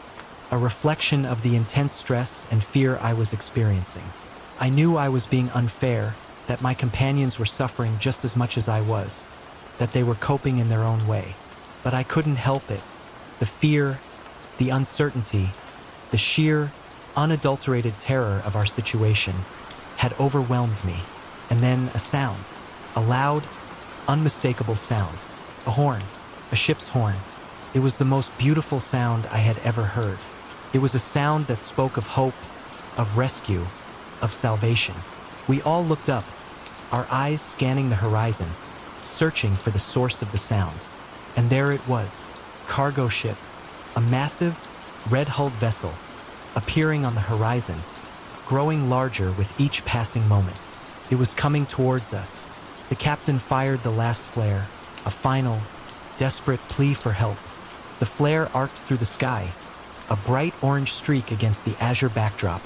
a reflection of the intense stress and fear I was experiencing. I knew I was being unfair, that my companions were suffering just as much as I was, that they were coping in their own way. But I couldn't help it. The fear, the uncertainty, the sheer, unadulterated terror of our situation had overwhelmed me. And then a sound, a loud, unmistakable sound, a horn, a ship's horn. It was the most beautiful sound I had ever heard. It was a sound that spoke of hope, of rescue, of salvation. We all looked up, our eyes scanning the horizon, searching for the source of the sound. And there it was, cargo ship, a massive, red-hulled vessel, appearing on the horizon, growing larger with each passing moment. It was coming towards us. The captain fired the last flare, a final, desperate plea for help. The flare arced through the sky, a bright orange streak against the azure backdrop,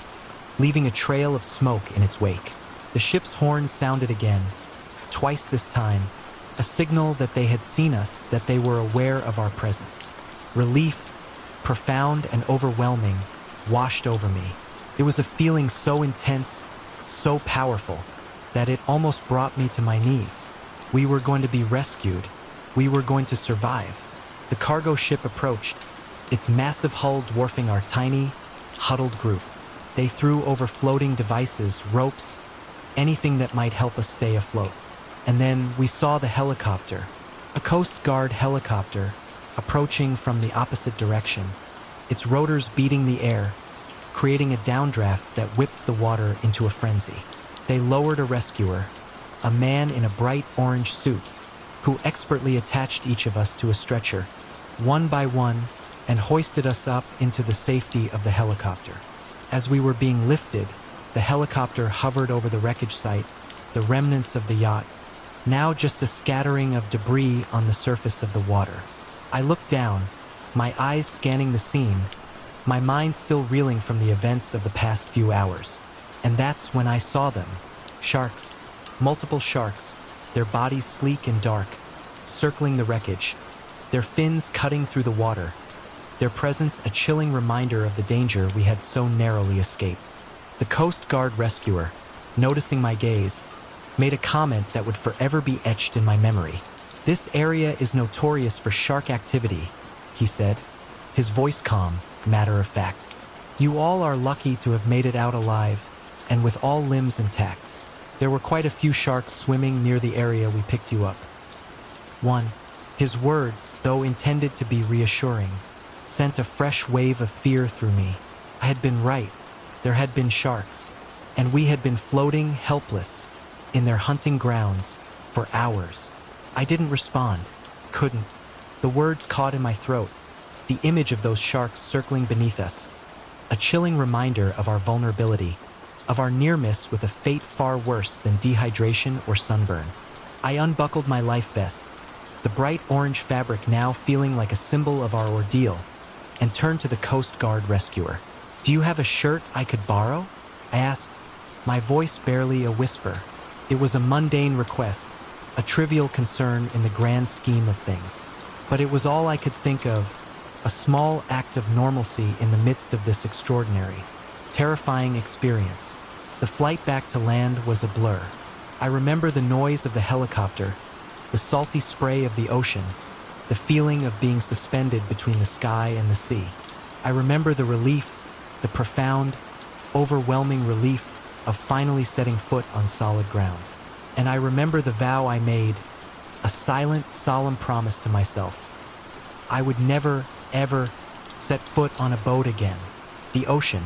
leaving a trail of smoke in its wake. The ship's horn sounded again, twice this time, a signal that they had seen us, that they were aware of our presence. Relief, profound and overwhelming, washed over me. It was a feeling so intense, so powerful, that it almost brought me to my knees. We were going to be rescued. We were going to survive. The cargo ship approached, its massive hull dwarfing our tiny, huddled group. They threw over floating devices, ropes, anything that might help us stay afloat. And then we saw the helicopter, a Coast Guard helicopter, approaching from the opposite direction, its rotors beating the air, creating a downdraft that whipped the water into a frenzy. They lowered a rescuer, a man in a bright orange suit, who expertly attached each of us to a stretcher, one by one, and hoisted us up into the safety of the helicopter. As we were being lifted, the helicopter hovered over the wreckage site, the remnants of the yacht, now just a scattering of debris on the surface of the water. I looked down, my eyes scanning the scene, my mind still reeling from the events of the past few hours. And that's when I saw them. Sharks, multiple sharks, their bodies sleek and dark, circling the wreckage, their fins cutting through the water, their presence a chilling reminder of the danger we had so narrowly escaped. The Coast Guard rescuer, noticing my gaze, made a comment that would forever be etched in my memory. "This area is notorious for shark activity," he said, his voice calm, matter of fact. "You all are lucky to have made it out alive, and with all limbs intact. There were quite a few sharks swimming near the area we picked you up." One, his words, though intended to be reassuring, sent a fresh wave of fear through me. I had been right. There had been sharks, and we had been floating helpless in their hunting grounds for hours. I didn't respond, couldn't. The words caught in my throat, the image of those sharks circling beneath us, a chilling reminder of our vulnerability, of our near miss with a fate far worse than dehydration or sunburn. I unbuckled my life vest, the bright orange fabric now feeling like a symbol of our ordeal, and turned to the Coast Guard rescuer. "Do you have a shirt I could borrow?" I asked, my voice barely a whisper. It was a mundane request, a trivial concern in the grand scheme of things. But it was all I could think of, a small act of normalcy in the midst of this extraordinary, terrifying experience. The flight back to land was a blur. I remember the noise of the helicopter, the salty spray of the ocean, the feeling of being suspended between the sky and the sea. I remember the relief, the profound, overwhelming relief of finally setting foot on solid ground. And I remember the vow I made, a silent, solemn promise to myself. I would never, ever set foot on a boat again. The ocean,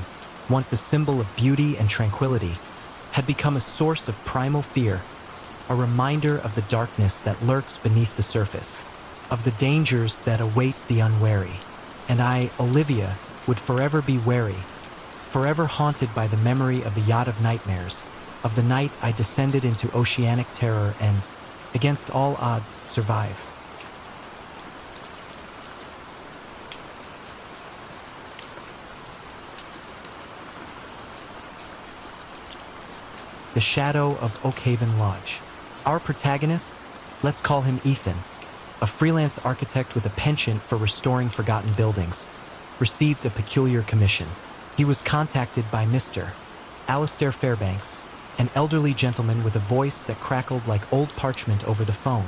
once a symbol of beauty and tranquility, had become a source of primal fear, a reminder of the darkness that lurks beneath the surface, of the dangers that await the unwary. And I, Olivia, would forever be wary, forever haunted by the memory of the yacht of nightmares, of the night I descended into oceanic terror and, against all odds, survived. The Shadow of Oakhaven Lodge. Our protagonist, let's call him Ethan, a freelance architect with a penchant for restoring forgotten buildings, received a peculiar commission. He was contacted by Mr. Alistair Fairbanks, an elderly gentleman with a voice that crackled like old parchment over the phone,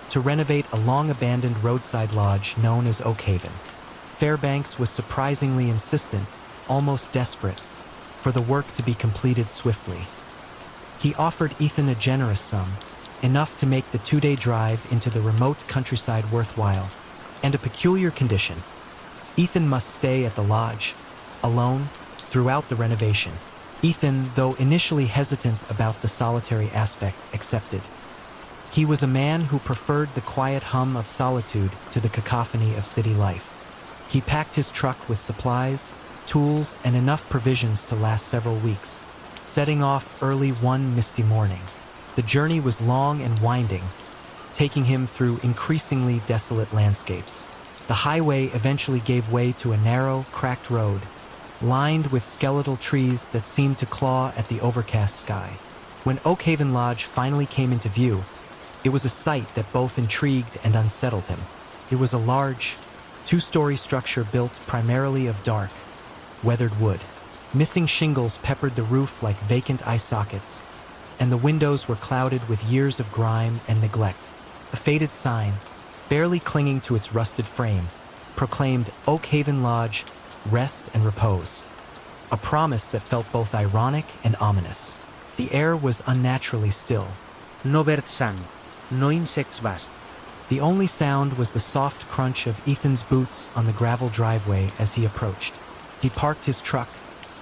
to renovate a long-abandoned roadside lodge known as Oakhaven. Fairbanks was surprisingly insistent, almost desperate, for the work to be completed swiftly. He offered Ethan a generous sum, enough to make the 2-day drive into the remote countryside worthwhile, and a peculiar condition. Ethan must stay at the lodge, alone, throughout the renovation. Ethan, though initially hesitant about the solitary aspect, accepted. He was a man who preferred the quiet hum of solitude to the cacophony of city life. He packed his truck with supplies, tools, and enough provisions to last several weeks, setting off early one misty morning. The journey was long and winding, taking him through increasingly desolate landscapes. The highway eventually gave way to a narrow, cracked road, lined with skeletal trees that seemed to claw at the overcast sky. When Oakhaven Lodge finally came into view, it was a sight that both intrigued and unsettled him. It was a large, 2-story structure built primarily of dark, weathered wood. Missing shingles peppered the roof like vacant eye sockets, and the windows were clouded with years of grime and neglect. A faded sign, barely clinging to its rusted frame, proclaimed Oakhaven Lodge, rest and repose, a promise that felt both ironic and ominous. The air was unnaturally still. No bird sang, no insects buzzed. The only sound was the soft crunch of Ethan's boots on the gravel driveway as he approached. He parked his truck,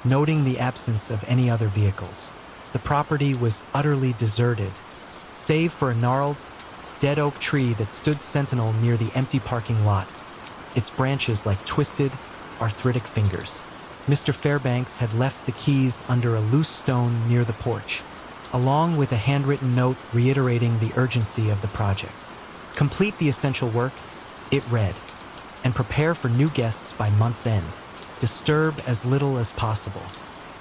noting the absence of any other vehicles. The property was utterly deserted, save for a gnarled, dead oak tree that stood sentinel near the empty parking lot, its branches like twisted, arthritic fingers. Mr. Fairbanks had left the keys under a loose stone near the porch, along with a handwritten note reiterating the urgency of the project. Complete the essential work, it read, and prepare for new guests by month's end. Disturb as little as possible.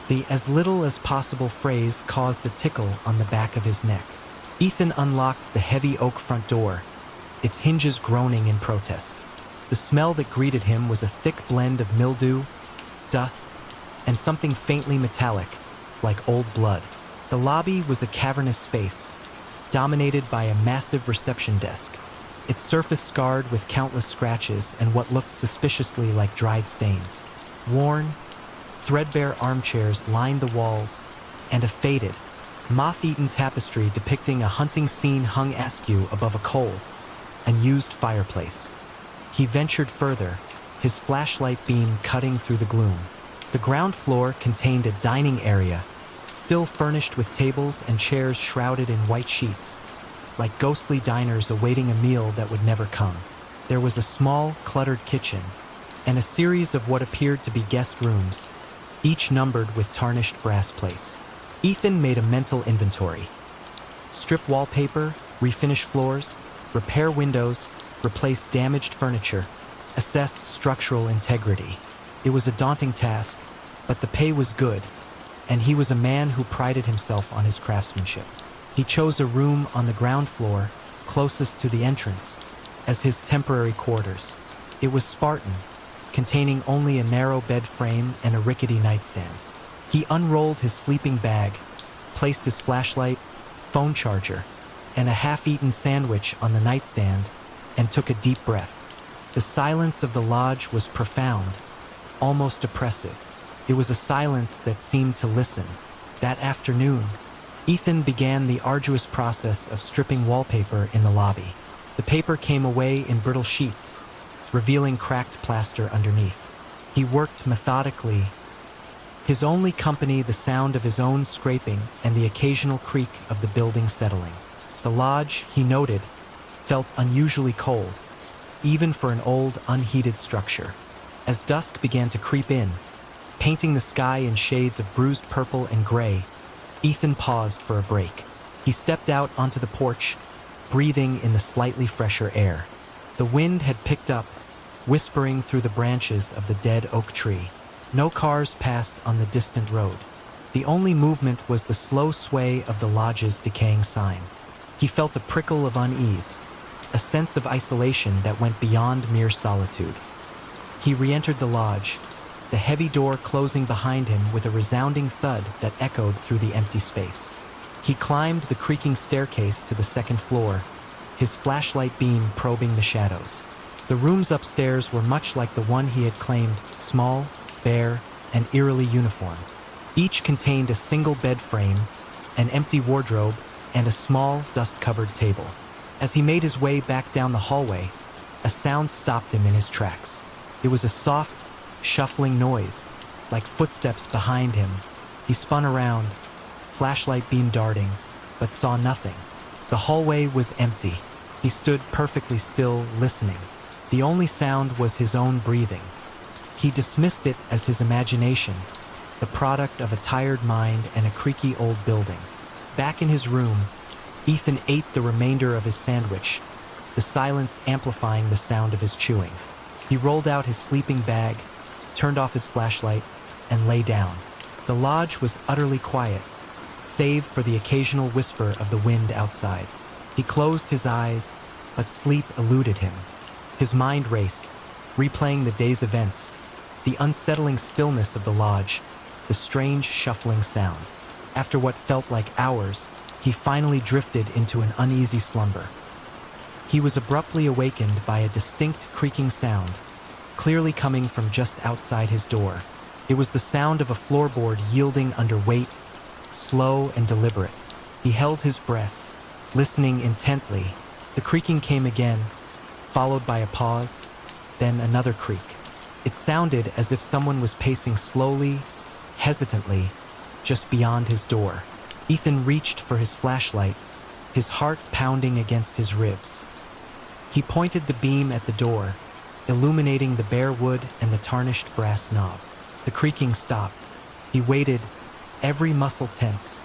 The as little as possible phrase caused a tickle on the back of his neck. Ethan unlocked the heavy oak front door, its hinges groaning in protest. The smell that greeted him was a thick blend of mildew, dust, and something faintly metallic, like old blood. The lobby was a cavernous space, dominated by a massive reception desk, its surface scarred with countless scratches and what looked suspiciously like dried stains. Worn, threadbare armchairs lined the walls, and a faded, moth-eaten tapestry depicting a hunting scene hung askew above a cold, unused fireplace. He ventured further, his flashlight beam cutting through the gloom. The ground floor contained a dining area, still furnished with tables and chairs shrouded in white sheets, like ghostly diners awaiting a meal that would never come. There was a small, cluttered kitchen, and a series of what appeared to be guest rooms, each numbered with tarnished brass plates. Ethan made a mental inventory. Strip wallpaper, refinish floors, repair windows, replace damaged furniture, assess structural integrity. It was a daunting task, but the pay was good, and he was a man who prided himself on his craftsmanship. He chose a room on the ground floor, closest to the entrance, as his temporary quarters. It was Spartan, containing only a narrow bed frame and a rickety nightstand. He unrolled his sleeping bag, placed his flashlight, phone charger, and a half-eaten sandwich on the nightstand, and took a deep breath. The silence of the lodge was profound, almost oppressive. It was a silence that seemed to listen. That afternoon, Ethan began the arduous process of stripping wallpaper in the lobby. The paper came away in brittle sheets, revealing cracked plaster underneath. He worked methodically, his only company the sound of his own scraping and the occasional creak of the building settling. The lodge, he noted, felt unusually cold, even for an old, unheated structure. As dusk began to creep in, painting the sky in shades of bruised purple and gray, Ethan paused for a break. He stepped out onto the porch, breathing in the slightly fresher air. The wind had picked up, whispering through the branches of the dead oak tree. No cars passed on the distant road. The only movement was the slow sway of the lodge's decaying sign. He felt a prickle of unease, a sense of isolation that went beyond mere solitude. He re-entered the lodge, the heavy door closing behind him with a resounding thud that echoed through the empty space. He climbed the creaking staircase to the second floor, his flashlight beam probing the shadows. The rooms upstairs were much like the one he had claimed, small, bare, and eerily uniform. Each contained a single bed frame, an empty wardrobe, and a small, dust-covered table. As he made his way back down the hallway, a sound stopped him in his tracks. It was a soft, shuffling noise, like footsteps behind him. He spun around, flashlight beam darting, but saw nothing. The hallway was empty. He stood perfectly still, listening. The only sound was his own breathing. He dismissed it as his imagination, the product of a tired mind and a creaky old building. Back in his room, Ethan ate the remainder of his sandwich, the silence amplifying the sound of his chewing. He rolled out his sleeping bag, turned off his flashlight, and lay down. The lodge was utterly quiet, save for the occasional whisper of the wind outside. He closed his eyes, but sleep eluded him. His mind raced, replaying the day's events, the unsettling stillness of the lodge, the strange shuffling sound. After what felt like hours, he finally drifted into an uneasy slumber. He was abruptly awakened by a distinct creaking sound, clearly coming from just outside his door. It was the sound of a floorboard yielding under weight, slow and deliberate. He held his breath, listening intently. The creaking came again, followed by a pause, then another creak. It sounded as if someone was pacing slowly, hesitantly, just beyond his door. Ethan reached for his flashlight, his heart pounding against his ribs. He pointed the beam at the door, illuminating the bare wood and the tarnished brass knob. The creaking stopped. He waited, every muscle tense,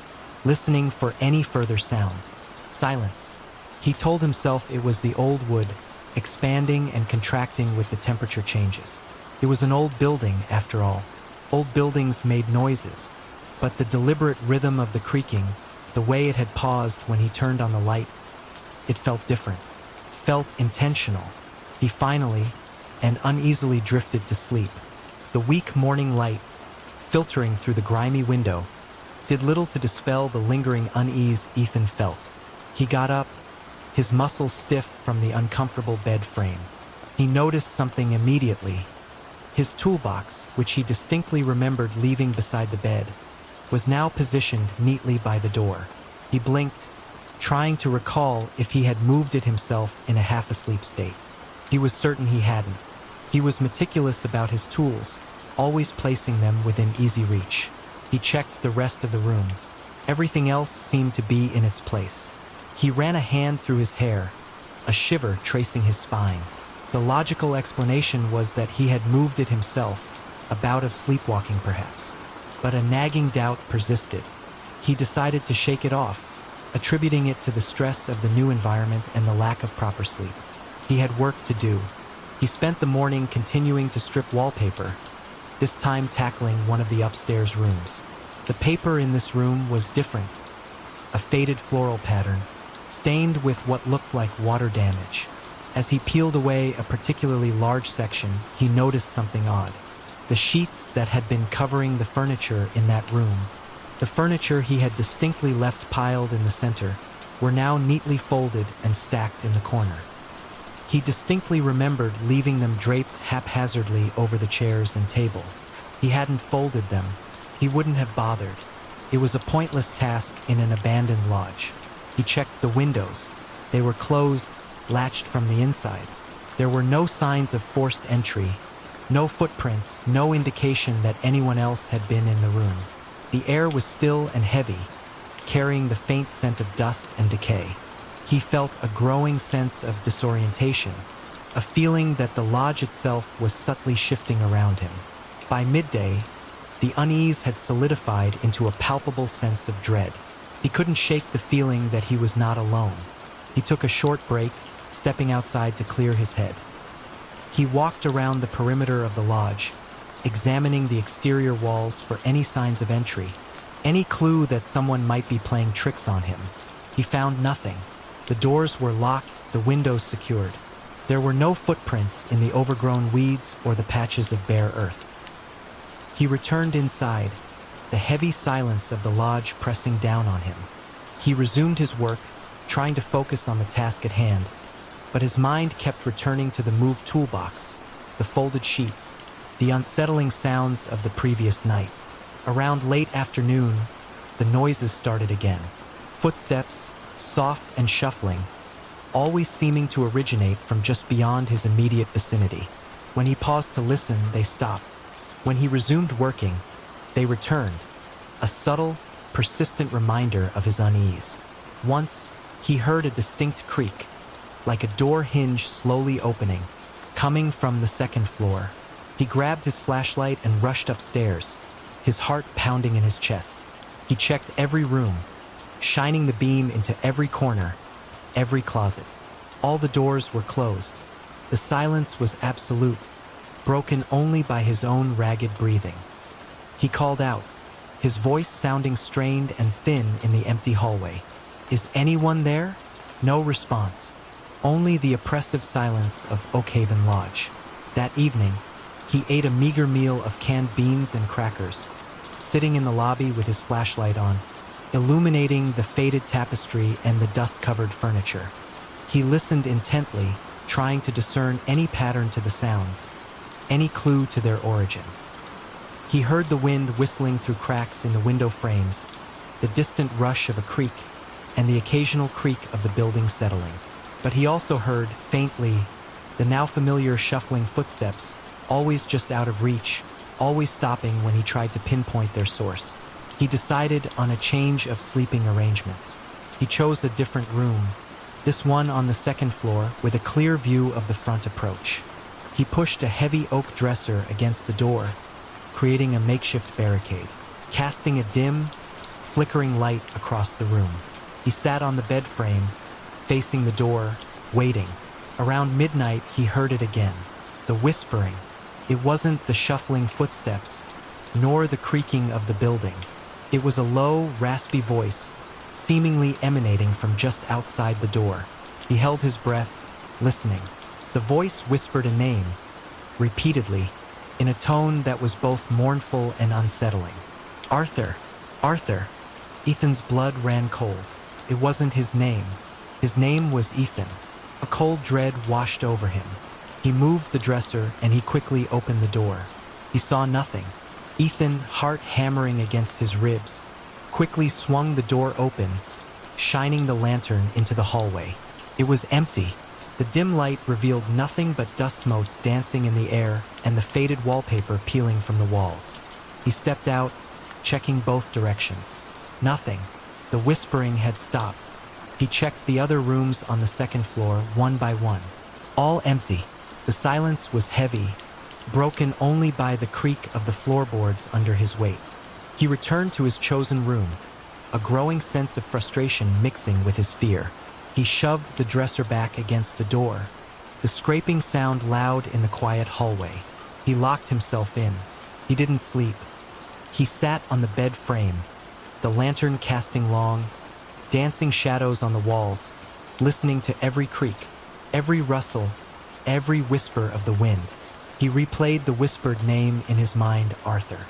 listening for any further sound. Silence. He told himself it was the old wood, expanding and contracting with the temperature changes. It was an old building, after all. Old buildings made noises, but the deliberate rhythm of the creaking, the way it had paused when he turned on the light, it felt different, felt intentional. He finally and uneasily drifted to sleep. The weak morning light, filtering through the grimy window, did little to dispel the lingering unease Ethan felt. He got up, his muscles stiff from the uncomfortable bed frame. He noticed something immediately. His toolbox, which he distinctly remembered leaving beside the bed, was now positioned neatly by the door. He blinked, trying to recall if he had moved it himself in a half-asleep state. He was certain he hadn't. He was meticulous about his tools, always placing them within easy reach. He checked the rest of the room. Everything else seemed to be in its place. He ran a hand through his hair, a shiver tracing his spine. The logical explanation was that he had moved it himself, a bout of sleepwalking perhaps. But a nagging doubt persisted. He decided to shake it off, attributing it to the stress of the new environment and the lack of proper sleep. He had work to do, He spent the morning continuing to strip wallpaper, this time tackling one of the upstairs rooms. The paper in this room was different, a faded floral pattern, stained with what looked like water damage. As he peeled away a particularly large section, he noticed something odd. The sheets that had been covering the furniture in that room, the furniture he had distinctly left piled in the center, were now neatly folded and stacked in the corner. He distinctly remembered leaving them draped haphazardly over the chairs and table. He hadn't folded them. He wouldn't have bothered. It was a pointless task in an abandoned lodge. He checked the windows. They were closed, latched from the inside. There were no signs of forced entry, no footprints, no indication that anyone else had been in the room. The air was still and heavy, carrying the faint scent of dust and decay. He felt a growing sense of disorientation, a feeling that the lodge itself was subtly shifting around him. By midday, the unease had solidified into a palpable sense of dread. He couldn't shake the feeling that he was not alone. He took a short break, stepping outside to clear his head. He walked around the perimeter of the lodge, examining the exterior walls for any signs of entry, any clue that someone might be playing tricks on him. He found nothing. The doors were locked, the windows secured. There were no footprints in the overgrown weeds or the patches of bare earth. He returned inside, the heavy silence of the lodge pressing down on him. He resumed his work, trying to focus on the task at hand, but his mind kept returning to the moved toolbox, the folded sheets, the unsettling sounds of the previous night. Around late afternoon, the noises started again. Footsteps, soft and shuffling, always seeming to originate from just beyond his immediate vicinity. When he paused to listen, they stopped. When he resumed working, they returned, a subtle, persistent reminder of his unease. Once, he heard a distinct creak, like a door hinge slowly opening, coming from the second floor. He grabbed his flashlight and rushed upstairs, his heart pounding in his chest. He checked every room, shining the beam into every corner, every closet. All the doors were closed. The silence was absolute, broken only by his own ragged breathing. He called out, his voice sounding strained and thin in the empty hallway. "Is anyone there?" No response. Only the oppressive silence of Oakhaven Lodge. That evening, he ate a meager meal of canned beans and crackers, sitting in the lobby with his flashlight on, illuminating the faded tapestry and the dust-covered furniture. He listened intently, trying to discern any pattern to the sounds, any clue to their origin. He heard the wind whistling through cracks in the window frames, the distant rush of a creak, and the occasional creak of the building settling. But he also heard, faintly, the now familiar shuffling footsteps, always just out of reach, always stopping when he tried to pinpoint their source. He decided on a change of sleeping arrangements. He chose a different room, this one on the second floor with a clear view of the front approach. He pushed a heavy oak dresser against the door, creating a makeshift barricade, casting a dim, flickering light across the room. He sat on the bed frame, facing the door, waiting. Around midnight, he heard it again. The whispering. It wasn't the shuffling footsteps, nor the creaking of the building. It was a low, raspy voice, seemingly emanating from just outside the door. He held his breath, listening. The voice whispered a name, repeatedly, in a tone that was both mournful and unsettling. "Arthur! Arthur!" Ethan's blood ran cold. It wasn't his name. His name was Ethan. A cold dread washed over him. He moved the dresser and he quickly opened the door. He saw nothing. Ethan, heart hammering against his ribs, quickly swung the door open, shining the lantern into the hallway. It was empty. The dim light revealed nothing but dust motes dancing in the air and the faded wallpaper peeling from the walls. He stepped out, checking both directions. Nothing. The whispering had stopped. He checked the other rooms on the second floor one by one. All empty. The silence was heavy, broken only by the creak of the floorboards under his weight. He returned to his chosen room, a growing sense of frustration mixing with his fear. He shoved the dresser back against the door, the scraping sound loud in the quiet hallway. He locked himself in. He didn't sleep. He sat on the bed frame, the lantern casting long, dancing shadows on the walls, listening to every creak, every rustle, every whisper of the wind. He replayed the whispered name in his mind, Arthur.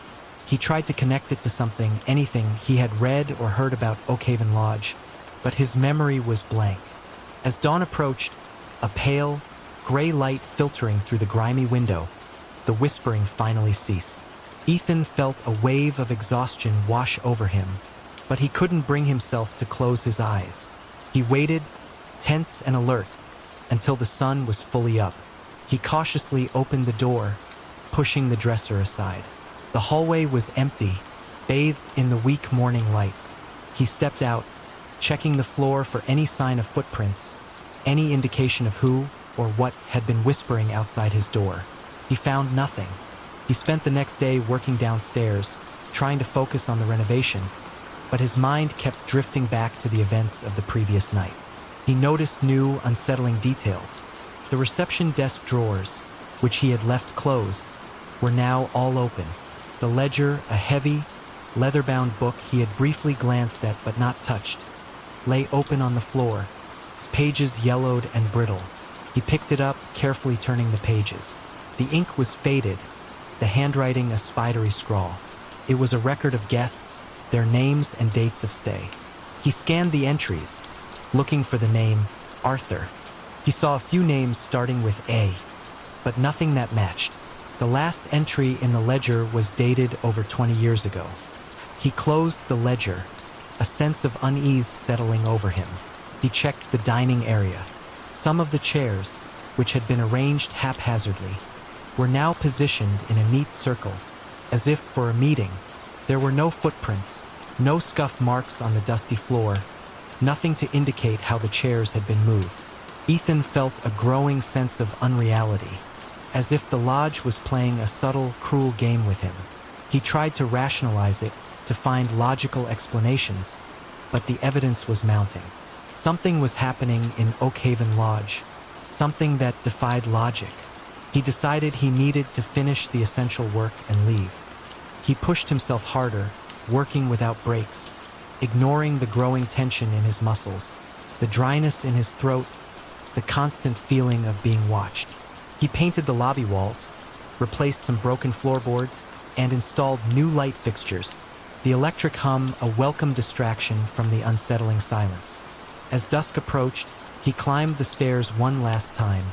He tried to connect it to something, anything he had read or heard about Oakhaven Lodge, but his memory was blank. As dawn approached, a pale, gray light filtering through the grimy window, the whispering finally ceased. Ethan felt a wave of exhaustion wash over him, but he couldn't bring himself to close his eyes. He waited, tense and alert, until the sun was fully up. He cautiously opened the door, pushing the dresser aside. The hallway was empty, bathed in the weak morning light. He stepped out, checking the floor for any sign of footprints, any indication of who or what had been whispering outside his door. He found nothing. He spent the next day working downstairs, trying to focus on the renovation, but his mind kept drifting back to the events of the previous night. He noticed new, unsettling details. The reception desk drawers, which he had left closed, were now all open. The ledger, a heavy, leather-bound book he had briefly glanced at but not touched, lay open on the floor, its pages yellowed and brittle. He picked it up, carefully turning the pages. The ink was faded, the handwriting a spidery scrawl. It was a record of guests, their names and dates of stay. He scanned the entries, looking for the name Arthur. He saw a few names starting with A, but nothing that matched. The last entry in the ledger was dated over 20 years ago. He closed the ledger, a sense of unease settling over him. He checked the dining area. Some of the chairs, which had been arranged haphazardly, were now positioned in a neat circle, as if for a meeting. There were no footprints, no scuff marks on the dusty floor, nothing to indicate how the chairs had been moved. Ethan felt a growing sense of unreality, as if the lodge was playing a subtle, cruel game with him. He tried to rationalize it, to find logical explanations, but the evidence was mounting. Something was happening in Oakhaven Lodge, something that defied logic. He decided he needed to finish the essential work and leave. He pushed himself harder, working without breaks, ignoring the growing tension in his muscles, the dryness in his throat, the constant feeling of being watched. He painted the lobby walls, replaced some broken floorboards, and installed new light fixtures, the electric hum a welcome distraction from the unsettling silence. As dusk approached, he climbed the stairs one last time,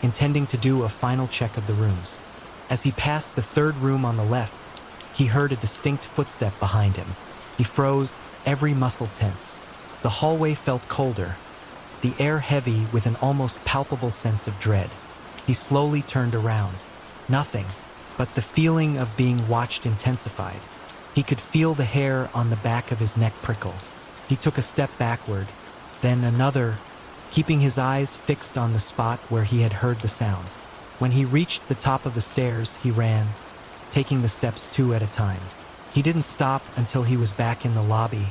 intending to do a final check of the rooms. As he passed the third room on the left, he heard a distinct footstep behind him. He froze, every muscle tense. The hallway felt colder, the air heavy with an almost palpable sense of dread. He slowly turned around. Nothing, but the feeling of being watched intensified. He could feel the hair on the back of his neck prickle. He took a step backward, then another, keeping his eyes fixed on the spot where he had heard the sound. When he reached the top of the stairs, he ran, taking the steps two at a time. He didn't stop until he was back in the lobby,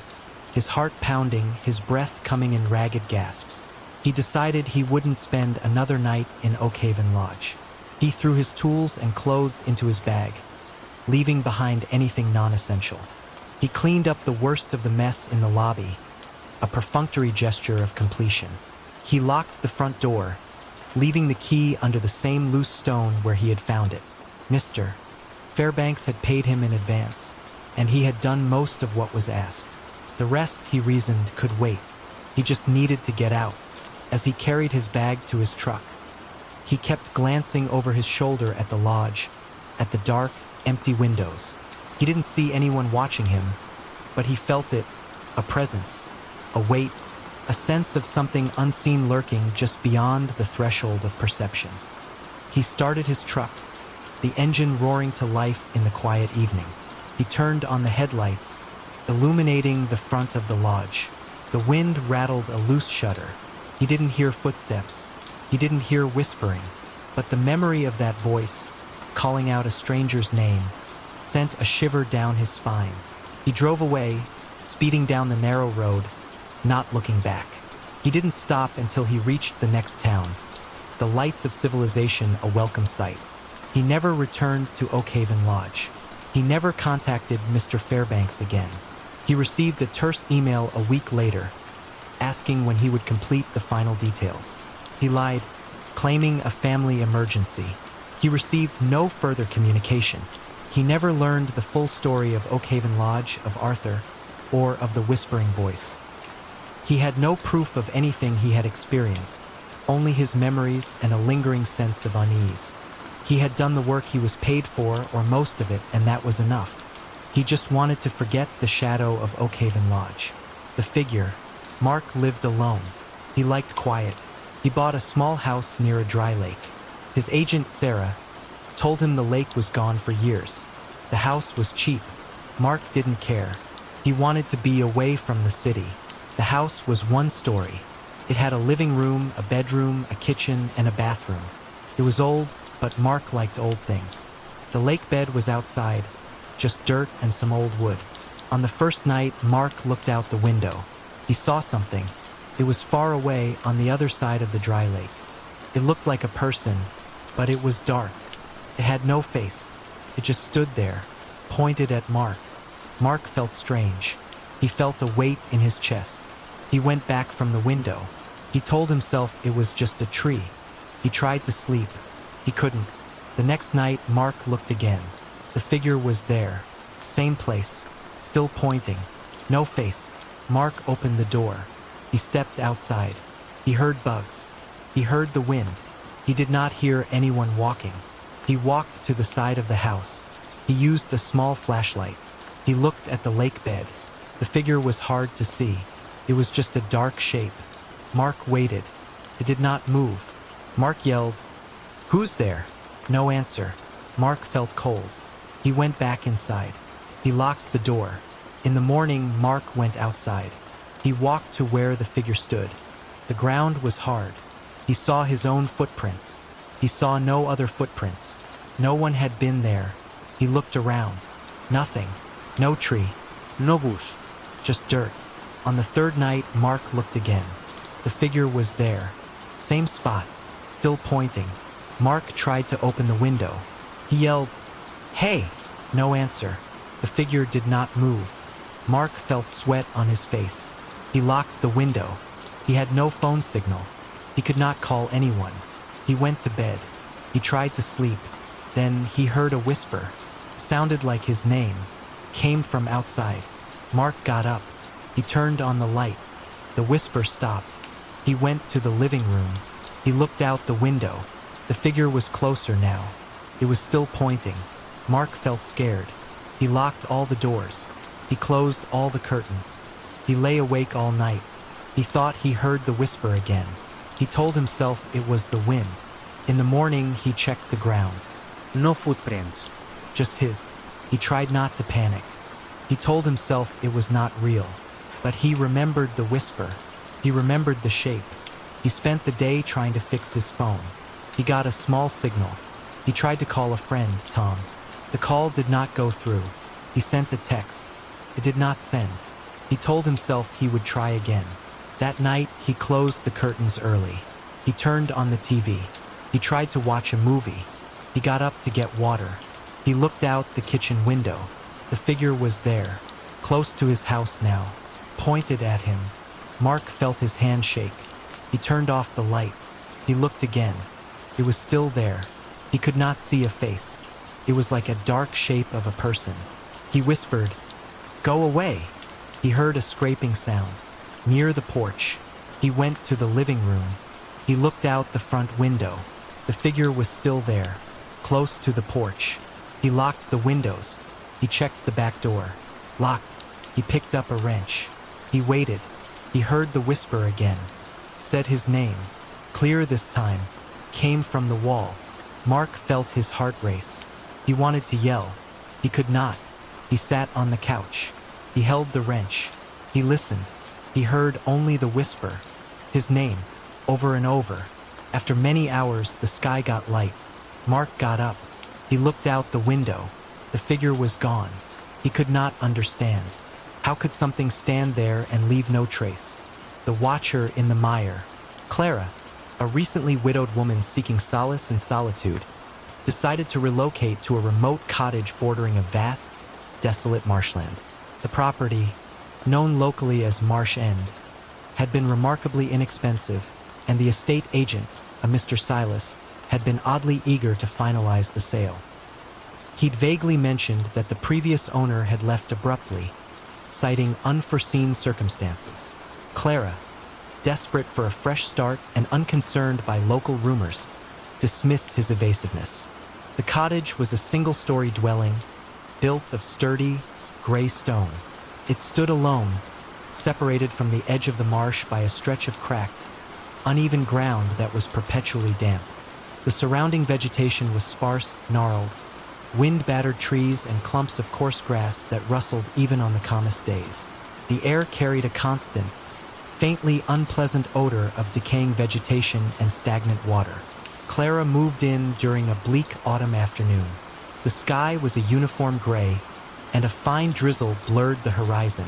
his heart pounding, his breath coming in ragged gasps. He decided he wouldn't spend another night in Oakhaven Lodge. He threw his tools and clothes into his bag, leaving behind anything non-essential. He cleaned up the worst of the mess in the lobby, a perfunctory gesture of completion. He locked the front door, leaving the key under the same loose stone where he had found it. Mr. Fairbanks had paid him in advance, and he had done most of what was asked. The rest, he reasoned, could wait. He just needed to get out. As he carried his bag to his truck, he kept glancing over his shoulder at the lodge, at the dark, empty windows. He didn't see anyone watching him, but he felt it, a presence, a weight, a sense of something unseen lurking just beyond the threshold of perception. He started his truck, the engine roaring to life in the quiet evening. He turned on the headlights, illuminating the front of the lodge. The wind rattled a loose shutter. He didn't hear footsteps. He didn't hear whispering, but the memory of that voice, calling out a stranger's name, sent a shiver down his spine. He drove away, speeding down the narrow road, not looking back. He didn't stop until he reached the next town. The the lights of civilization a welcome sight. He never returned to Oakhaven Lodge. He never contacted Mr. Fairbanks again. He received a terse email a week later, asking when he would complete the final details. He lied, claiming a family emergency. He received no further communication. He never learned the full story of Oakhaven Lodge, of Arthur, or of the whispering voice. He had no proof of anything he had experienced, only his memories and a lingering sense of unease. He had done the work he was paid for, or most of it, and that was enough. He just wanted to forget the shadow of Oakhaven Lodge. The figure. Mark lived alone. He liked quiet. He bought a small house near a dry lake. His agent, Sarah, told him the lake was gone for years. The house was cheap. Mark didn't care. He wanted to be away from the city. The house was one story. It had a living room, a bedroom, a kitchen, and a bathroom. It was old, but Mark liked old things. The lake bed was outside, just dirt and some old wood. On the first night, Mark looked out the window. He saw something. It was far away on the other side of the dry lake. It looked like a person, but it was dark. It had no face. It just stood there, pointed at Mark. Mark felt strange. He felt a weight in his chest. He went back from the window. He told himself it was just a tree. He tried to sleep. He couldn't. The next night, Mark looked again. The figure was there. Same place. Still pointing. No face. Mark opened the door. He stepped outside. He heard bugs. He heard the wind. He did not hear anyone walking. He walked to the side of the house. He used a small flashlight. He looked at the lake bed. The figure was hard to see. It was just a dark shape. Mark waited. It did not move. Mark yelled, "Who's there?" No answer. Mark felt cold. He went back inside. He locked the door. In the morning, Mark went outside. He walked to where the figure stood. The ground was hard. He saw his own footprints. He saw no other footprints. No one had been there. He looked around. Nothing. No tree. No bush. Just dirt. On the third night, Mark looked again. The figure was there. Same spot. Still pointing. Mark tried to open the window. He yelled, "Hey!" No answer. The figure did not move. Mark felt sweat on his face. He locked the window. He had no phone signal. He could not call anyone. He went to bed. He tried to sleep. Then he heard a whisper. Sounded like his name. Came from outside. Mark got up. He turned on the light. The whisper stopped. He went to the living room. He looked out the window. The figure was closer now. It was still pointing. Mark felt scared. He locked all the doors. He closed all the curtains. He lay awake all night. He thought he heard the whisper again. He told himself it was the wind. In the morning, he checked the ground. No footprints. Just his. He tried not to panic. He told himself it was not real. But he remembered the whisper. He remembered the shape. He spent the day trying to fix his phone. He got a small signal. He tried to call a friend, Tom. The call did not go through. He sent a text. It did not send. He told himself he would try again. That night, he closed the curtains early. He turned on the TV. He tried to watch a movie. He got up to get water. He looked out the kitchen window. The figure was there, close to his house now, pointed at him. Mark felt his hand shake. He turned off the light. He looked again. It was still there. He could not see a face. It was like a dark shape of a person. He whispered, "Go away." He heard a scraping sound. Near the porch. He went to the living room. He looked out the front window. The figure was still there, close to the porch. He locked the windows. He checked the back door. Locked. He picked up a wrench. He waited. He heard the whisper again. Said his name. Clear this time. Came from the wall. Mark felt his heart race. He wanted to yell. He could not. He sat on the couch. He held the wrench. He listened. He heard only the whisper. His name. Over and over. After many hours, the sky got light. Mark got up. He looked out the window. The figure was gone. He could not understand. How could something stand there and leave no trace? The watcher in the mire. Clara. a recently widowed woman seeking solace and solitude, decided to relocate to a remote cottage bordering a vast, desolate marshland. The property, known locally as Marsh End, had been remarkably inexpensive, and the estate agent, a Mr. Silas, had been oddly eager to finalize the sale. He'd vaguely mentioned that the previous owner had left abruptly, citing unforeseen circumstances. Clara, desperate for a fresh start and unconcerned by local rumors, dismissed his evasiveness. The cottage was a single-story dwelling, built of sturdy, gray stone. It stood alone, separated from the edge of the marsh by a stretch of cracked, uneven ground that was perpetually damp. The surrounding vegetation was sparse, gnarled, wind-battered trees and clumps of coarse grass that rustled even on the calmest days. The air carried a constant, faintly unpleasant odor of decaying vegetation and stagnant water. Clara moved in during a bleak autumn afternoon. The sky was a uniform gray, and a fine drizzle blurred the horizon,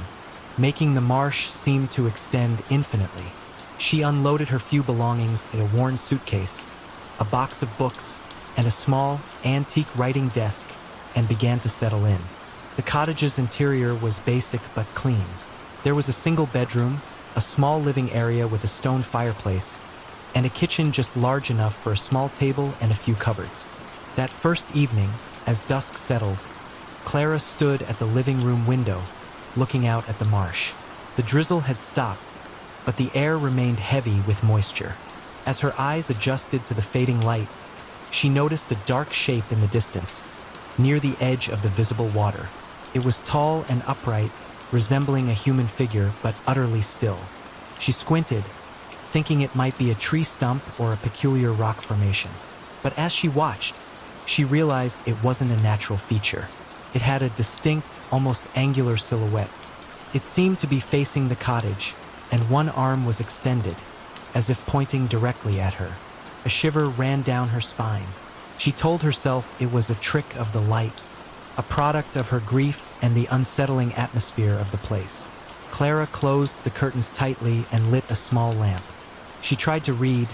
making the marsh seem to extend infinitely. She unloaded her few belongings in a worn suitcase, a box of books, and a small, antique writing desk, and began to settle in. The cottage's interior was basic but clean. There was a single bedroom, a small living area with a stone fireplace, and a kitchen just large enough for a small table and a few cupboards. That first evening, as dusk settled, Clara stood at the living room window, looking out at the marsh. The drizzle had stopped, but the air remained heavy with moisture. As her eyes adjusted to the fading light, she noticed a dark shape in the distance, near the edge of the visible water. It was tall and upright, resembling a human figure, but utterly still. She squinted, thinking it might be a tree stump or a peculiar rock formation. But as she watched, she realized it wasn't a natural feature. It had a distinct, almost angular silhouette. It seemed to be facing the cottage, and one arm was extended, as if pointing directly at her. A shiver ran down her spine. She told herself it was a trick of the light, a product of her grief and the unsettling atmosphere of the place. Clara closed the curtains tightly and lit a small lamp. She tried to read,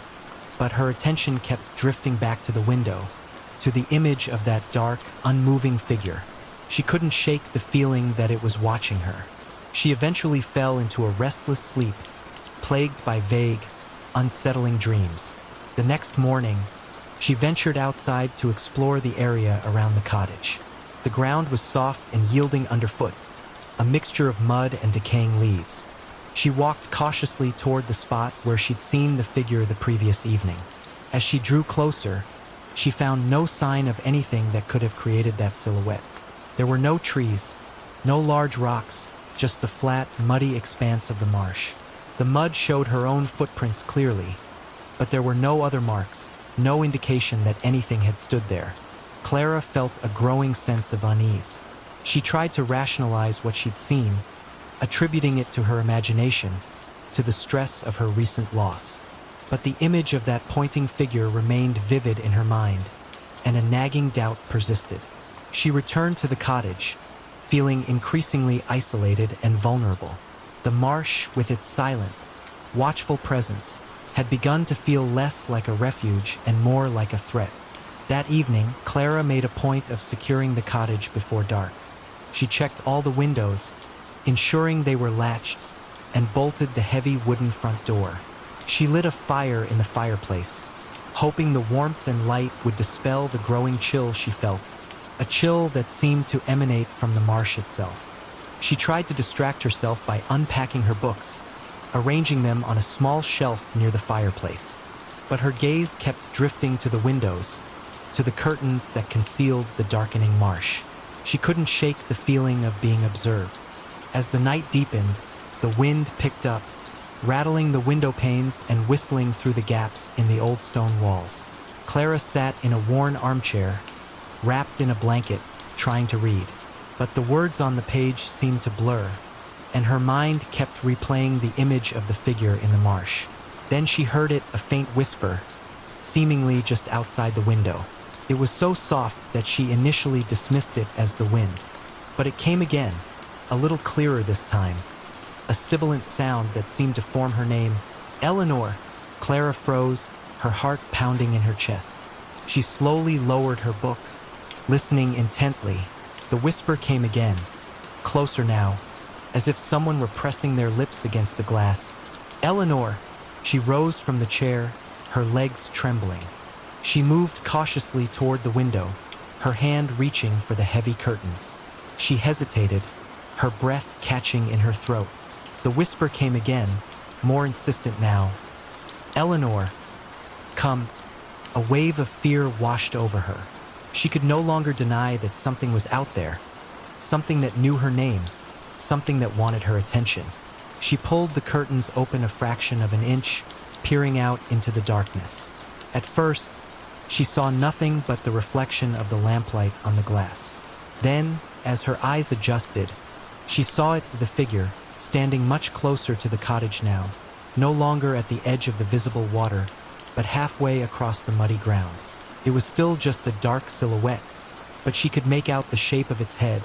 but her attention kept drifting back to the window, to the image of that dark, unmoving figure. She couldn't shake the feeling that it was watching her. She eventually fell into a restless sleep, plagued by vague, unsettling dreams. The next morning, she ventured outside to explore the area around the cottage. The ground was soft and yielding underfoot, a mixture of mud and decaying leaves. She walked cautiously toward the spot where she'd seen the figure the previous evening. As she drew closer, she found no sign of anything that could have created that silhouette. There were no trees, no large rocks, just the flat, muddy expanse of the marsh. The mud showed her own footprints clearly, but there were no other marks, no indication that anything had stood there. Clara felt a growing sense of unease. She tried to rationalize what she'd seen, attributing it to her imagination, to the stress of her recent loss. But the image of that pointing figure remained vivid in her mind, and a nagging doubt persisted. She returned to the cottage, feeling increasingly isolated and vulnerable. The marsh, with its silent, watchful presence, had begun to feel less like a refuge and more like a threat. That evening, Clara made a point of securing the cottage before dark. She checked all the windows, ensuring they were latched, and bolted the heavy wooden front door. She lit a fire in the fireplace, hoping the warmth and light would dispel the growing chill she felt, a chill that seemed to emanate from the marsh itself. She tried to distract herself by unpacking her books, arranging them on a small shelf near the fireplace. But her gaze kept drifting to the windows, to the curtains that concealed the darkening marsh. She couldn't shake the feeling of being observed. As the night deepened, the wind picked up, rattling the window panes and whistling through the gaps in the old stone walls. Clara sat in a worn armchair, wrapped in a blanket, trying to read. But the words on the page seemed to blur, and her mind kept replaying the image of the figure in the marsh. Then she heard it, a faint whisper, seemingly just outside the window. It was so soft that she initially dismissed it as the wind. But it came again, a little clearer this time, a sibilant sound that seemed to form her name. Eleanor! Clara froze, her heart pounding in her chest. She slowly lowered her book, listening intently. The whisper came again, closer now, as if someone were pressing their lips against the glass. "Eleanor!" She rose from the chair, her legs trembling. She moved cautiously toward the window, her hand reaching for the heavy curtains. She hesitated, her breath catching in her throat. The whisper came again, more insistent now. "Eleanor, come." A wave of fear washed over her. She could no longer deny that something was out there, something that knew her name, something that wanted her attention. She pulled the curtains open a fraction of an inch, peering out into the darkness. At first, she saw nothing but the reflection of the lamplight on the glass. Then, as her eyes adjusted, she saw the figure, standing much closer to the cottage now, no longer at the edge of the visible water, but halfway across the muddy ground. It was still just a dark silhouette, but she could make out the shape of its head,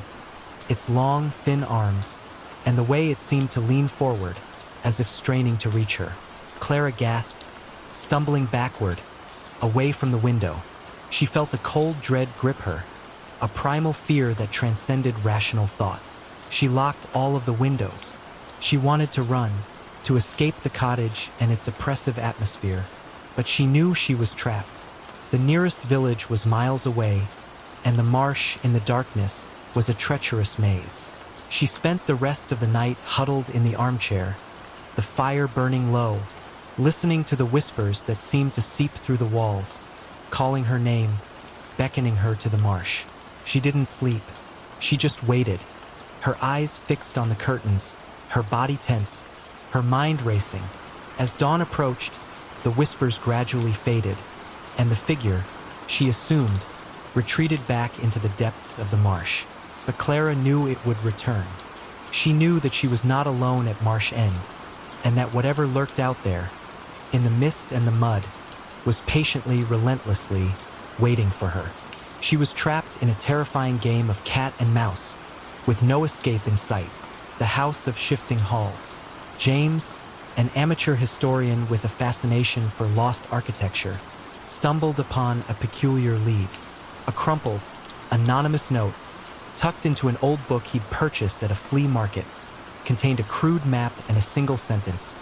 its long, thin arms, and the way it seemed to lean forward, as if straining to reach her. Clara gasped, stumbling backward, away from the window. She felt a cold dread grip her, a primal fear that transcended rational thought. She locked all of the windows. She wanted to run, to escape the cottage and its oppressive atmosphere, but she knew she was trapped. The nearest village was miles away, and the marsh in the darkness was a treacherous maze. She spent the rest of the night huddled in the armchair, the fire burning low, listening to the whispers that seemed to seep through the walls, calling her name, beckoning her to the marsh. She didn't sleep. She just waited, her eyes fixed on the curtains, her body tense, her mind racing. As dawn approached, the whispers gradually faded, and the figure, she assumed, retreated back into the depths of the marsh. But Clara knew it would return. She knew that she was not alone at Marsh End, and that whatever lurked out there, in the mist and the mud, was patiently, relentlessly waiting for her. She was trapped in a terrifying game of cat and mouse, with no escape in sight. The House of Shifting Halls. James, an amateur historian with a fascination for lost architecture, stumbled upon a peculiar lead. A crumpled, anonymous note, tucked into an old book he'd purchased at a flea market, contained a crude map and a single sentence.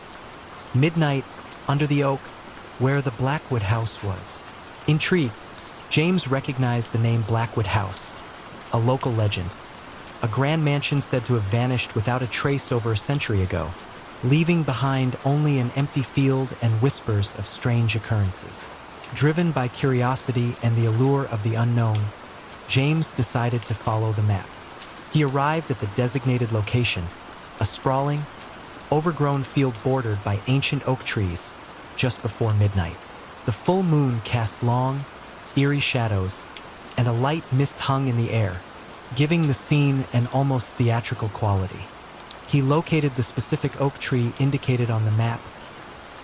"Midnight, under the oak, where the Blackwood House was." Intrigued, James recognized the name Blackwood House, a local legend. A grand mansion said to have vanished without a trace over a century ago, leaving behind only an empty field and whispers of strange occurrences. Driven by curiosity and the allure of the unknown, James decided to follow the map. He arrived at the designated location, a sprawling, overgrown field bordered by ancient oak trees, just before midnight. The full moon cast long, eerie shadows, and a light mist hung in the air, giving the scene an almost theatrical quality. He located the specific oak tree indicated on the map,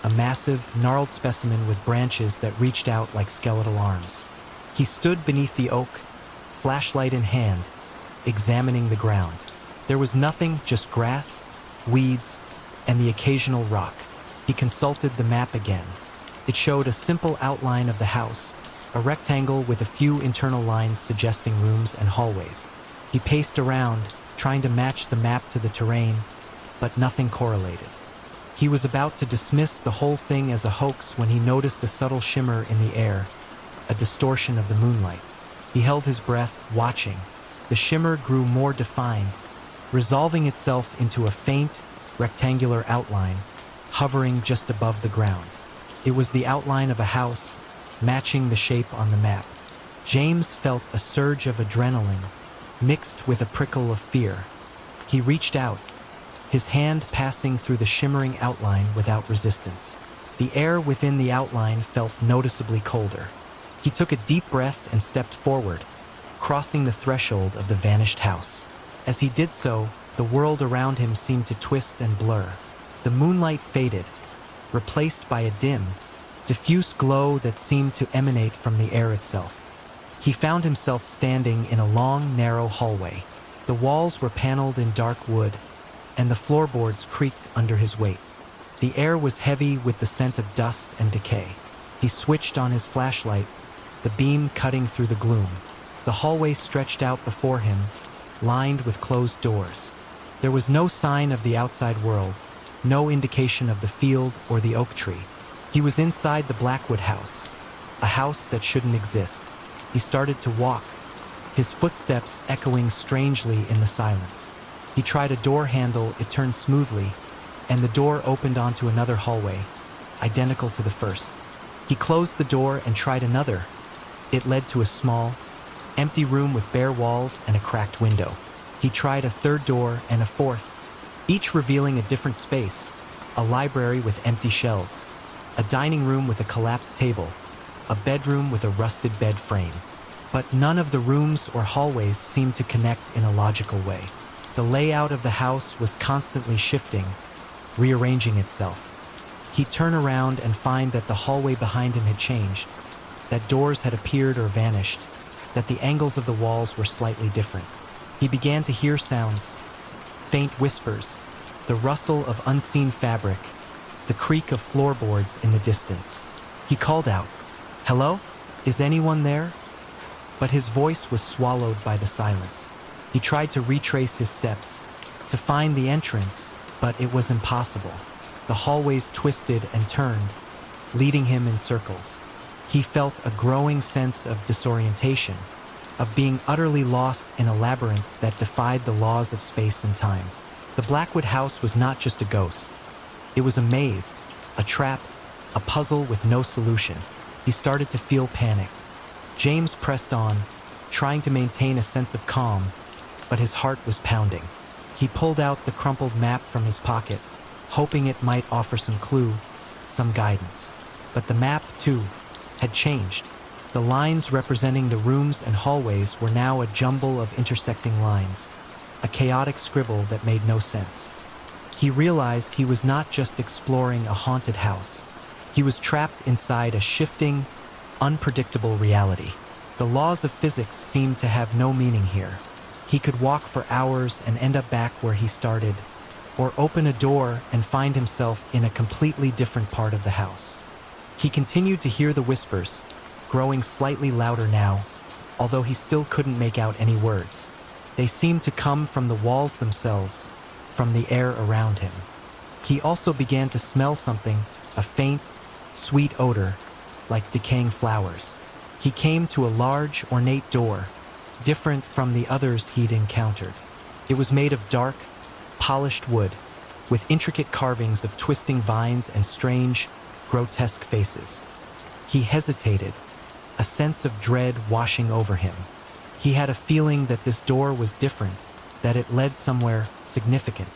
a massive, gnarled specimen with branches that reached out like skeletal arms. He stood beneath the oak, flashlight in hand, examining the ground. There was nothing, just grass, weeds, and the occasional rock. He consulted the map again. It showed a simple outline of the house, a rectangle with a few internal lines suggesting rooms and hallways. He paced around, trying to match the map to the terrain, but nothing correlated. He was about to dismiss the whole thing as a hoax when he noticed a subtle shimmer in the air, a distortion of the moonlight. He held his breath, watching. The shimmer grew more defined, resolving itself into a faint, rectangular outline, hovering just above the ground. It was the outline of a house, matching the shape on the map. James felt a surge of adrenaline, mixed with a prickle of fear. He reached out, his hand passing through the shimmering outline without resistance. The air within the outline felt noticeably colder. He took a deep breath and stepped forward, crossing the threshold of the vanished house. As he did so, the world around him seemed to twist and blur. The moonlight faded, replaced by a dim, diffuse glow that seemed to emanate from the air itself. He found himself standing in a long, narrow hallway. The walls were paneled in dark wood, and the floorboards creaked under his weight. The air was heavy with the scent of dust and decay. He switched on his flashlight, the beam cutting through the gloom. The hallway stretched out before him, lined with closed doors. There was no sign of the outside world, no indication of the field or the oak tree. He was inside the Blackwood house, a house that shouldn't exist. He started to walk, his footsteps echoing strangely in the silence. He tried a door handle, it turned smoothly, and the door opened onto another hallway, identical to the first. He closed the door and tried another. It led to a small, empty room with bare walls and a cracked window. He tried a third door and a fourth, each revealing a different space: a library with empty shelves, a dining room with a collapsed table, a bedroom with a rusted bed frame. But none of the rooms or hallways seemed to connect in a logical way. The layout of the house was constantly shifting, rearranging itself. He'd turn around and find that the hallway behind him had changed, that doors had appeared or vanished, that the angles of the walls were slightly different. He began to hear sounds, faint whispers, the rustle of unseen fabric, the creak of floorboards in the distance. He called out, "Hello? Is anyone there?" But his voice was swallowed by the silence. He tried to retrace his steps, to find the entrance, but it was impossible. The hallways twisted and turned, leading him in circles. He felt a growing sense of disorientation, of being utterly lost in a labyrinth that defied the laws of space and time. The Blackwood house was not just a ghost. It was a maze, a trap, a puzzle with no solution. He started to feel panicked. James pressed on, trying to maintain a sense of calm, but his heart was pounding. He pulled out the crumpled map from his pocket, hoping it might offer some clue, some guidance. But the map, too, had changed. The lines representing the rooms and hallways were now a jumble of intersecting lines, a chaotic scribble that made no sense. He realized he was not just exploring a haunted house. He was trapped inside a shifting, unpredictable reality. The laws of physics seemed to have no meaning here. He could walk for hours and end up back where he started, or open a door and find himself in a completely different part of the house. He continued to hear the whispers, growing slightly louder now, although he still couldn't make out any words. They seemed to come from the walls themselves, from the air around him. He also began to smell something, a faint, sweet odor, like decaying flowers. He came to a large, ornate door, different from the others he'd encountered. It was made of dark, polished wood, with intricate carvings of twisting vines and strange, grotesque faces. He hesitated, a sense of dread washing over him. He had a feeling that this door was different, that it led somewhere significant.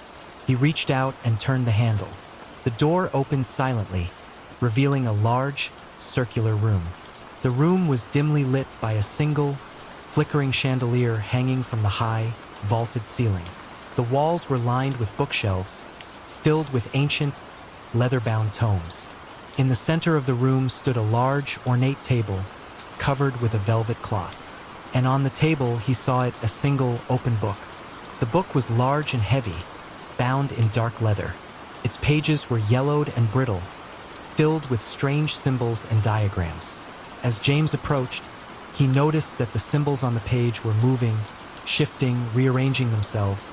He reached out and turned the handle. The door opened silently, revealing a large, circular room. The room was dimly lit by a single, flickering chandelier hanging from the high, vaulted ceiling. The walls were lined with bookshelves, filled with ancient, leather-bound tomes. In the center of the room stood a large, ornate table, covered with a velvet cloth. And on the table he saw it a single, open book. The book was large and heavy, bound in dark leather. Its pages were yellowed and brittle, filled with strange symbols and diagrams. As James approached, he noticed that the symbols on the page were moving, shifting, rearranging themselves,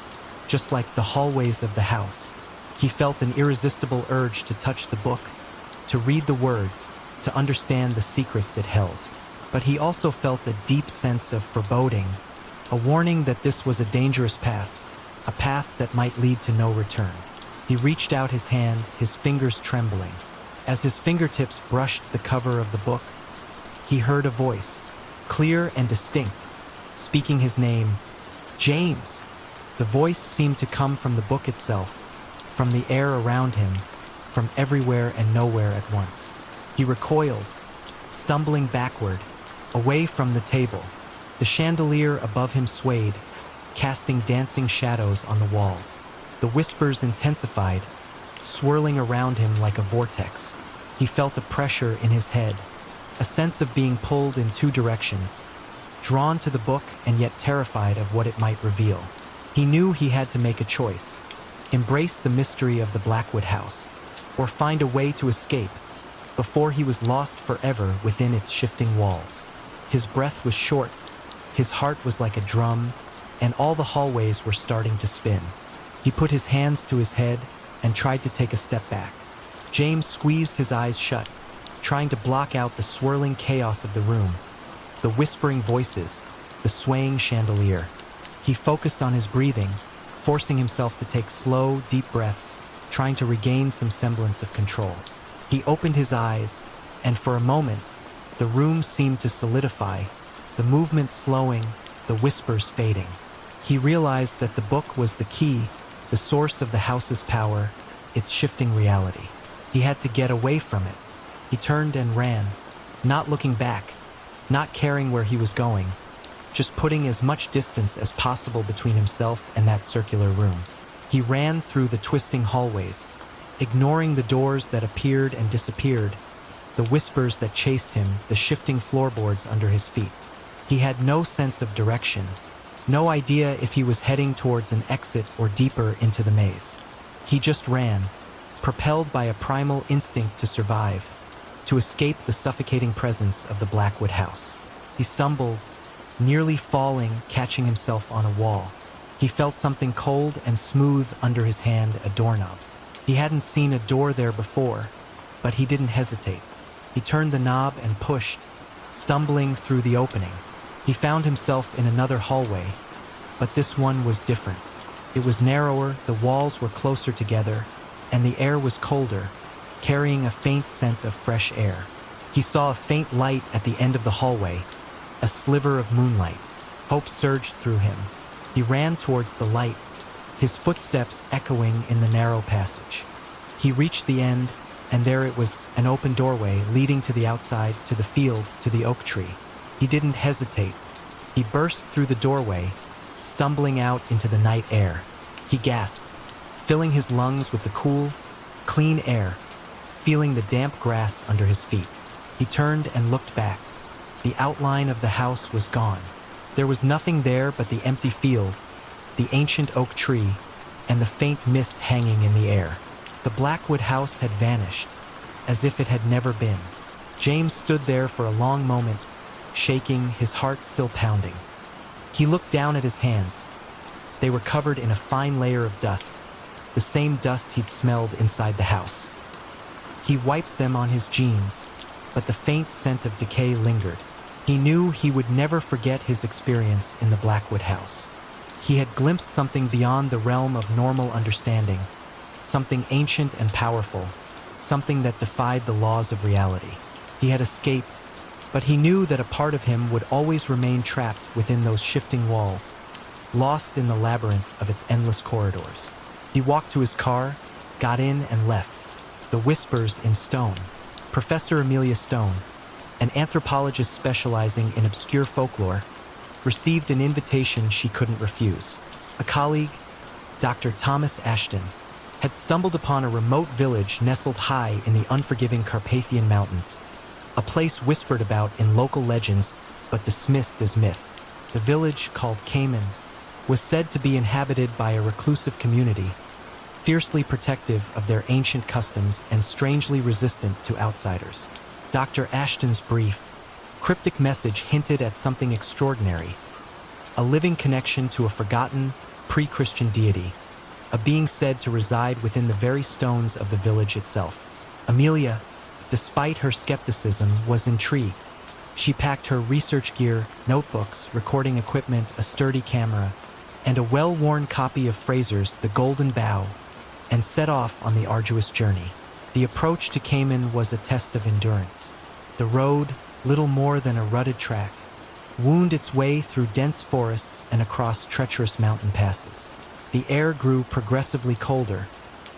just like the hallways of the house. He felt an irresistible urge to touch the book, to read the words, to understand the secrets it held. But he also felt a deep sense of foreboding, a warning that this was a dangerous path, a path that might lead to no return. He reached out his hand, his fingers trembling. As his fingertips brushed the cover of the book, he heard a voice, clear and distinct, speaking his name, James. The voice seemed to come from the book itself, from the air around him, from everywhere and nowhere at once. He recoiled, stumbling backward, away from the table. The chandelier above him swayed, casting dancing shadows on the walls. The whispers intensified, swirling around him like a vortex. He felt a pressure in his head, a sense of being pulled in two directions, drawn to the book and yet terrified of what it might reveal. He knew he had to make a choice: embrace the mystery of the Blackwood house, or find a way to escape, before he was lost forever within its shifting walls. His breath was short, his heart was like a drum, and all the hallways were starting to spin. He put his hands to his head and tried to take a step back. James squeezed his eyes shut, trying to block out the swirling chaos of the room, the whispering voices, the swaying chandelier. He focused on his breathing, forcing himself to take slow, deep breaths, trying to regain some semblance of control. He opened his eyes, and for a moment, the room seemed to solidify, the movement slowing, the whispers fading. He realized that the book was the key, the source of the house's power, its shifting reality. He had to get away from it. He turned and ran, not looking back, not caring where he was going, just putting as much distance as possible between himself and that circular room. He ran through the twisting hallways, ignoring the doors that appeared and disappeared, the whispers that chased him, the shifting floorboards under his feet. He had no sense of direction, no idea if he was heading towards an exit or deeper into the maze. He just ran, propelled by a primal instinct to survive, to escape the suffocating presence of the Blackwood house. He stumbled, nearly falling, catching himself on a wall. He felt something cold and smooth under his hand, a doorknob. He hadn't seen a door there before, but he didn't hesitate. He turned the knob and pushed, stumbling through the opening. He found himself in another hallway, but this one was different. It was narrower, the walls were closer together, and the air was colder, carrying a faint scent of fresh air. He saw a faint light at the end of the hallway, a sliver of moonlight. Hope surged through him. He ran towards the light, his footsteps echoing in the narrow passage. He reached the end, and there it was, an open doorway leading to the outside, to the field, to the oak tree. He didn't hesitate. He burst through the doorway, stumbling out into the night air. He gasped, filling his lungs with the cool, clean air, feeling the damp grass under his feet. He turned and looked back. The outline of the house was gone. There was nothing there but the empty field, the ancient oak tree, and the faint mist hanging in the air. The Blackwood house had vanished, as if it had never been. James stood there for a long moment, shaking, his heart still pounding. He looked down at his hands. They were covered in a fine layer of dust, the same dust he'd smelled inside the house. He wiped them on his jeans, but the faint scent of decay lingered. He knew he would never forget his experience in the Blackwood house. He had glimpsed something beyond the realm of normal understanding, something ancient and powerful, something that defied the laws of reality. He had escaped, but he knew that a part of him would always remain trapped within those shifting walls, lost in the labyrinth of its endless corridors. He walked to his car, got in and left. The whispers in Stone. Professor Amelia Stone, an anthropologist specializing in obscure folklore, received an invitation she couldn't refuse. A colleague, Dr. Thomas Ashton, had stumbled upon a remote village nestled high in the unforgiving Carpathian Mountains, a place whispered about in local legends but dismissed as myth. The village, called Cayman, was said to be inhabited by a reclusive community, fiercely protective of their ancient customs and strangely resistant to outsiders. Dr. Ashton's brief, cryptic message hinted at something extraordinary, a living connection to a forgotten, pre-Christian deity, a being said to reside within the very stones of the village itself. Amelia, despite her skepticism, was intrigued. She packed her research gear, notebooks, recording equipment, a sturdy camera, and a well-worn copy of Fraser's The Golden Bough, and set off on the arduous journey. The approach to Cayman was a test of endurance. The road, little more than a rutted track, wound its way through dense forests and across treacherous mountain passes. The air grew progressively colder,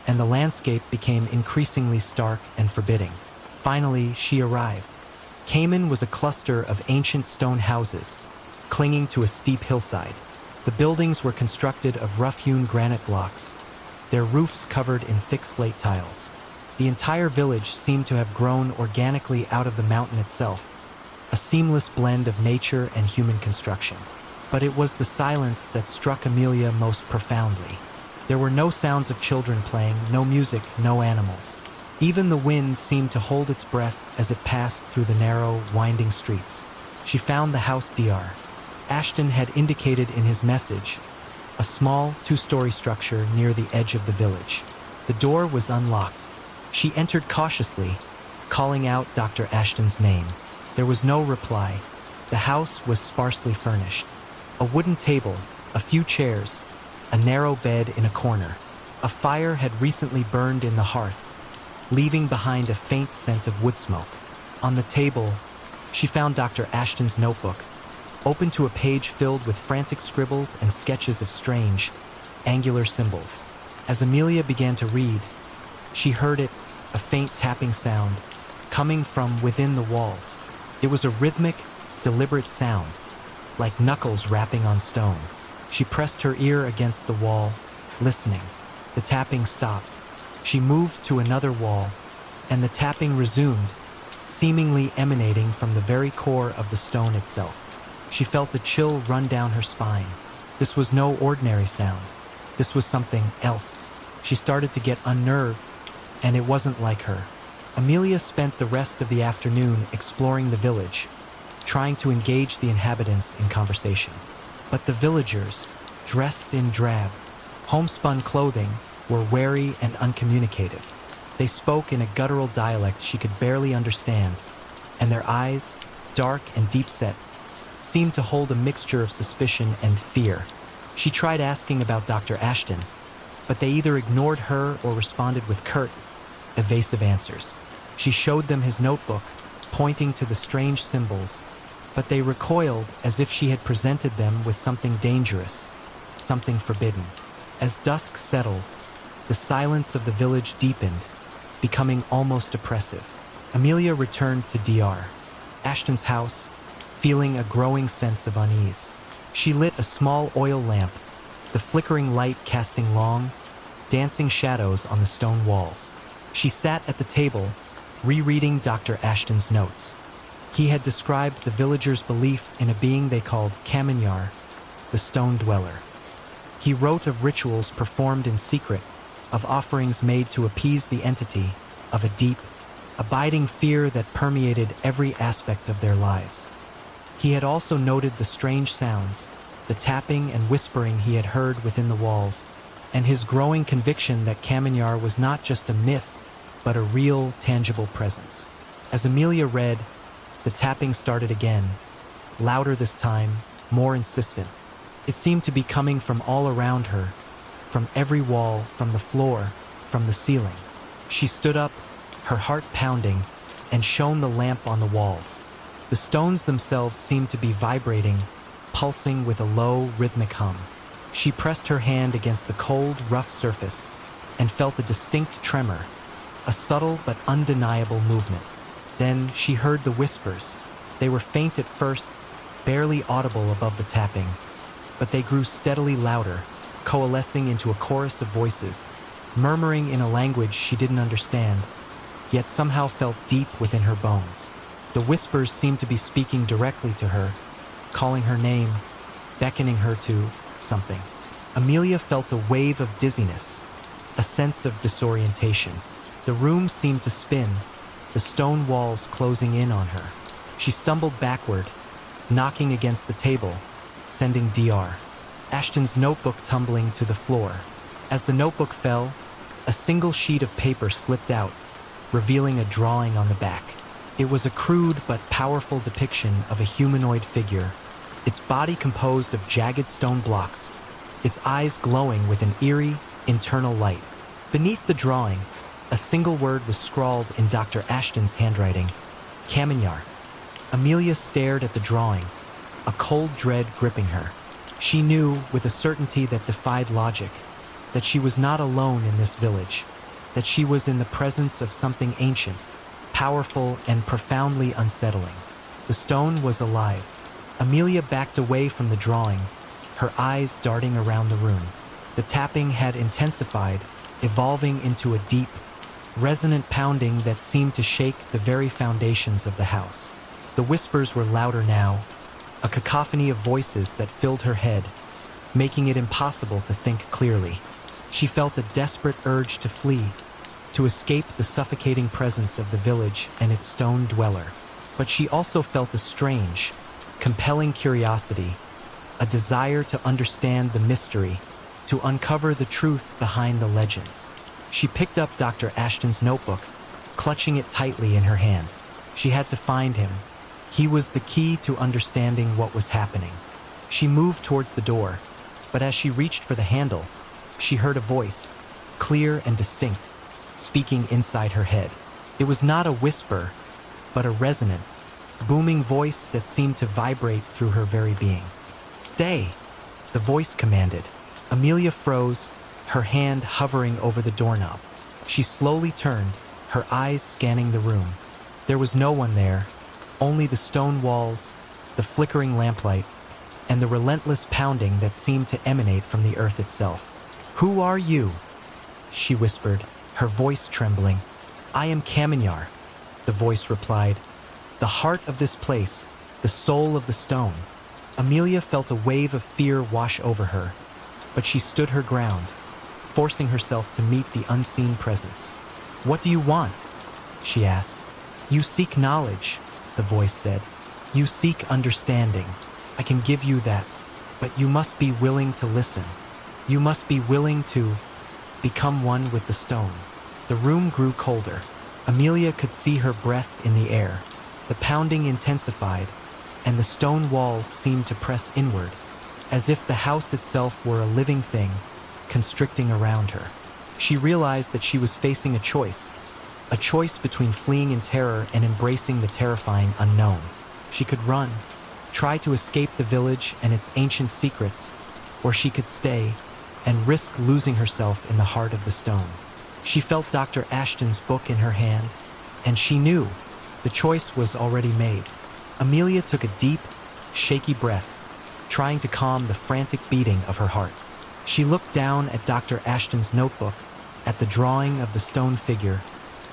and the landscape became increasingly stark and forbidding. Finally, she arrived. Cayman was a cluster of ancient stone houses, clinging to a steep hillside. The buildings were constructed of rough-hewn granite blocks, their roofs covered in thick slate tiles. The entire village seemed to have grown organically out of the mountain itself, a seamless blend of nature and human construction. But it was the silence that struck Amelia most profoundly. There were no sounds of children playing, no music, no animals. Even the wind seemed to hold its breath as it passed through the narrow, winding streets. She found the house Dr. Ashton had indicated in his message, a small, two-story structure near the edge of the village. The door was unlocked. She entered cautiously, calling out Dr. Ashton's name. There was no reply. The house was sparsely furnished. A wooden table, a few chairs, a narrow bed in a corner. A fire had recently burned in the hearth, leaving behind a faint scent of wood smoke. On the table, she found Dr. Ashton's notebook, open to a page filled with frantic scribbles and sketches of strange, angular symbols. As Amelia began to read, she heard it, a faint tapping sound, coming from within the walls. It was a rhythmic, deliberate sound, like knuckles rapping on stone. She pressed her ear against the wall, listening. The tapping stopped. She moved to another wall, and the tapping resumed, seemingly emanating from the very core of the stone itself. She felt a chill run down her spine. This was no ordinary sound. This was something else. She started to get unnerved, and it wasn't like her. Amelia spent the rest of the afternoon exploring the village, trying to engage the inhabitants in conversation. But the villagers, dressed in drab, homespun clothing, were wary and uncommunicative. They spoke in a guttural dialect she could barely understand, and their eyes, dark and deep-set, seemed to hold a mixture of suspicion and fear. She tried asking about Dr. Ashton, but they either ignored her or responded with curt, evasive answers. She showed them his notebook, pointing to the strange symbols, but they recoiled as if she had presented them with something dangerous, something forbidden. As dusk settled, the silence of the village deepened, becoming almost oppressive. Amelia returned to Dr. Ashton's house, feeling a growing sense of unease. She lit a small oil lamp, the flickering light casting long, dancing shadows on the stone walls. She sat at the table, rereading Dr. Ashton's notes. He had described the villagers' belief in a being they called Kaminyar, the stone dweller. He wrote of rituals performed in secret, of offerings made to appease the entity, of a deep, abiding fear that permeated every aspect of their lives. He had also noted the strange sounds, the tapping and whispering he had heard within the walls, and his growing conviction that Kaminyar was not just a myth, but a real, tangible presence. As Amelia read, the tapping started again, louder this time, more insistent. It seemed to be coming from all around her, from every wall, from the floor, from the ceiling. She stood up, her heart pounding, and shone the lamp on the walls. The stones themselves seemed to be vibrating, pulsing with a low, rhythmic hum. She pressed her hand against the cold, rough surface and felt a distinct tremor, a subtle but undeniable movement. Then she heard the whispers. They were faint at first, barely audible above the tapping, but they grew steadily louder, coalescing into a chorus of voices, murmuring in a language she didn't understand, yet somehow felt deep within her bones. The whispers seemed to be speaking directly to her, calling her name, beckoning her to something. Amelia felt a wave of dizziness, a sense of disorientation. The room seemed to spin, the stone walls closing in on her. She stumbled backward, knocking against the table, sending Dr. Ashton's notebook tumbling to the floor. As the notebook fell, a single sheet of paper slipped out, revealing a drawing on the back. It was a crude but powerful depiction of a humanoid figure, its body composed of jagged stone blocks, its eyes glowing with an eerie, internal light. Beneath the drawing, a single word was scrawled in Dr. Ashton's handwriting, Kaminyar. Amelia stared at the drawing, a cold dread gripping her. She knew, with a certainty that defied logic, that she was not alone in this village, that she was in the presence of something ancient, powerful and profoundly unsettling. The stone was alive. Amelia backed away from the drawing, her eyes darting around the room. The tapping had intensified, evolving into a deep, resonant pounding that seemed to shake the very foundations of the house. The whispers were louder now, a cacophony of voices that filled her head, making it impossible to think clearly. She felt a desperate urge to flee, to escape the suffocating presence of the village and its stone dweller. But she also felt a strange, compelling curiosity, a desire to understand the mystery, to uncover the truth behind the legends. She picked up Dr. Ashton's notebook, clutching it tightly in her hand. She had to find him. He was the key to understanding what was happening. She moved towards the door, but as she reached for the handle, she heard a voice, clear and distinct, speaking inside her head. It was not a whisper, but a resonant, booming voice that seemed to vibrate through her very being. "Stay," the voice commanded. Amelia froze, her hand hovering over the doorknob. She slowly turned, her eyes scanning the room. There was no one there, only the stone walls, the flickering lamplight, and the relentless pounding that seemed to emanate from the earth itself. "Who are you?" she whispered, her voice trembling. "I am Kamenyar," the voice replied. "The heart of this place, the soul of the stone." Amelia felt a wave of fear wash over her, but she stood her ground, forcing herself to meet the unseen presence. "What do you want?" she asked. "You seek knowledge," the voice said. "You seek understanding. I can give you that, but you must be willing to listen. You must be willing to become one with the stone." The room grew colder. Amelia could see her breath in the air. The pounding intensified, and the stone walls seemed to press inward, as if the house itself were a living thing, constricting around her. She realized that she was facing a choice between fleeing in terror and embracing the terrifying unknown. She could run, try to escape the village and its ancient secrets, or she could stay and risk losing herself in the heart of the stone. She felt Dr. Ashton's book in her hand, and she knew the choice was already made. Amelia took a deep, shaky breath, trying to calm the frantic beating of her heart. She looked down at Dr. Ashton's notebook, at the drawing of the stone figure,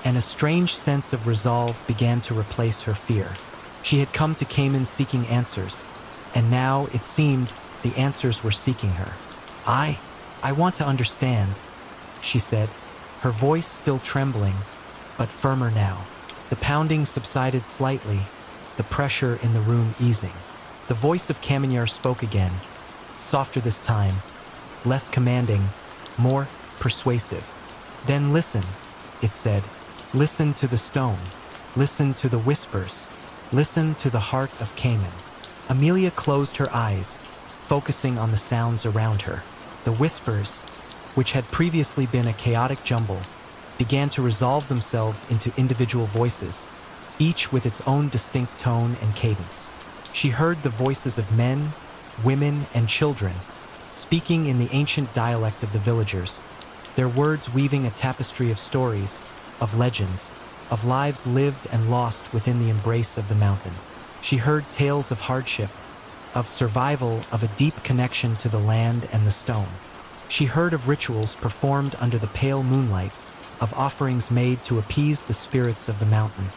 and a strange sense of resolve began to replace her fear. She had come to Cayman seeking answers, and now it seemed the answers were seeking her. I want to understand," she said, her voice still trembling, but firmer now. The pounding subsided slightly, the pressure in the room easing. The voice of Kamenyar spoke again, softer this time, less commanding, more persuasive. "Then listen," it said. "Listen to the stone. Listen to the whispers. Listen to the heart of Cayman." Amelia closed her eyes, focusing on the sounds around her. The whispers, which had previously been a chaotic jumble, began to resolve themselves into individual voices, each with its own distinct tone and cadence. She heard the voices of men, women, and children, speaking in the ancient dialect of the villagers, their words weaving a tapestry of stories, of legends, of lives lived and lost within the embrace of the mountain. She heard tales of hardship, of survival, of a deep connection to the land and the stone. She heard of rituals performed under the pale moonlight, of offerings made to appease the spirits of the mountain,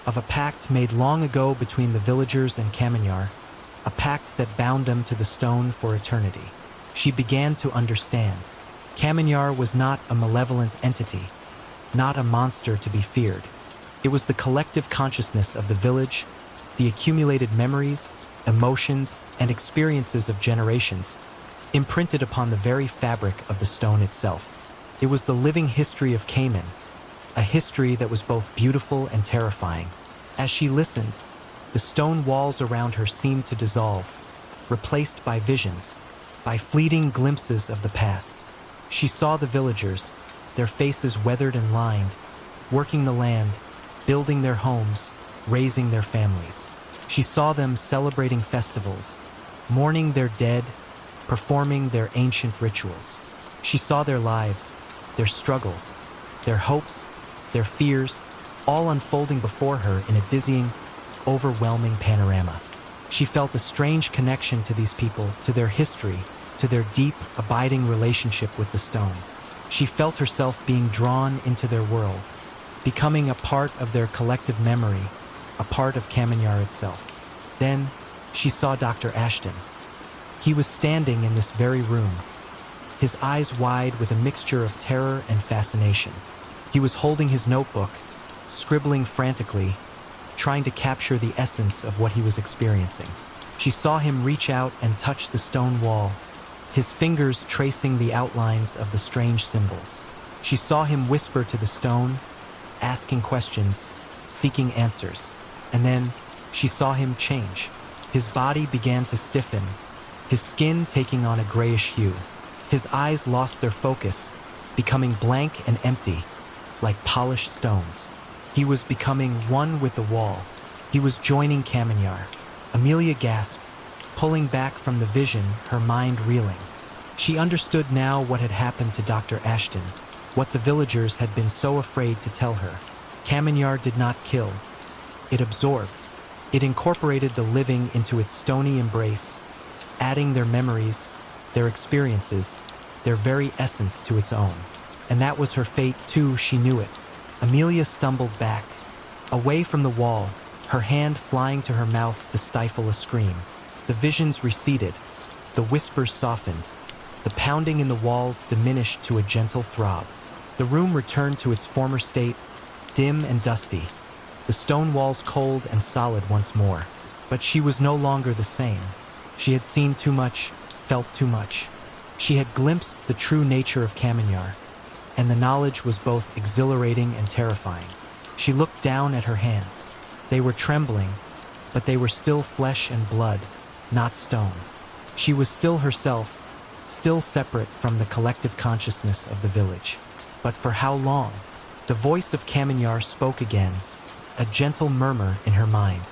of a pact made long ago between the villagers and Kamenyar, a pact that bound them to the stone for eternity. She began to understand. Kamenyar was not a malevolent entity, not a monster to be feared. It was the collective consciousness of the village, the accumulated memories, emotions, and experiences of generations, imprinted upon the very fabric of the stone itself. It was the living history of Cayman, a history that was both beautiful and terrifying. As she listened, the stone walls around her seemed to dissolve, replaced by visions, by fleeting glimpses of the past. She saw the villagers, their faces weathered and lined, working the land, building their homes, raising their families. She saw them celebrating festivals, mourning their dead, performing their ancient rituals. She saw their lives, their struggles, their hopes, their fears, all unfolding before her in a dizzying, overwhelming panorama. She felt a strange connection to these people, to their history, to their deep, abiding relationship with the stone. She felt herself being drawn into their world, becoming a part of their collective memory, a part of Kamenyar itself. Then, she saw Dr. Ashton. He was standing in this very room, his eyes wide with a mixture of terror and fascination. He was holding his notebook, scribbling frantically, trying to capture the essence of what he was experiencing. She saw him reach out and touch the stone wall, his fingers tracing the outlines of the strange symbols. She saw him whisper to the stone, asking questions, seeking answers. And then she saw him change. His body began to stiffen, his skin taking on a grayish hue. His eyes lost their focus, becoming blank and empty, like polished stones. He was becoming one with the wall. He was joining Kamenyar. Amelia gasped, pulling back from the vision, her mind reeling. She understood now what had happened to Dr. Ashton, what the villagers had been so afraid to tell her. Kamenyar did not kill. It absorbed. It incorporated the living into its stony embrace, adding their memories, their experiences, their very essence to its own. And that was her fate too, she knew it. Amelia stumbled back, away from the wall, her hand flying to her mouth to stifle a scream. The visions receded, the whispers softened, the pounding in the walls diminished to a gentle throb. The room returned to its former state, dim and dusty, the stone walls cold and solid once more. But she was no longer the same. She had seen too much, felt too much. She had glimpsed the true nature of Kamenyar, and the knowledge was both exhilarating and terrifying. She looked down at her hands. They were trembling, but they were still flesh and blood, not stone. She was still herself, still separate from the collective consciousness of the village. But for how long? The voice of Kamenyar spoke again, a gentle murmur in her mind.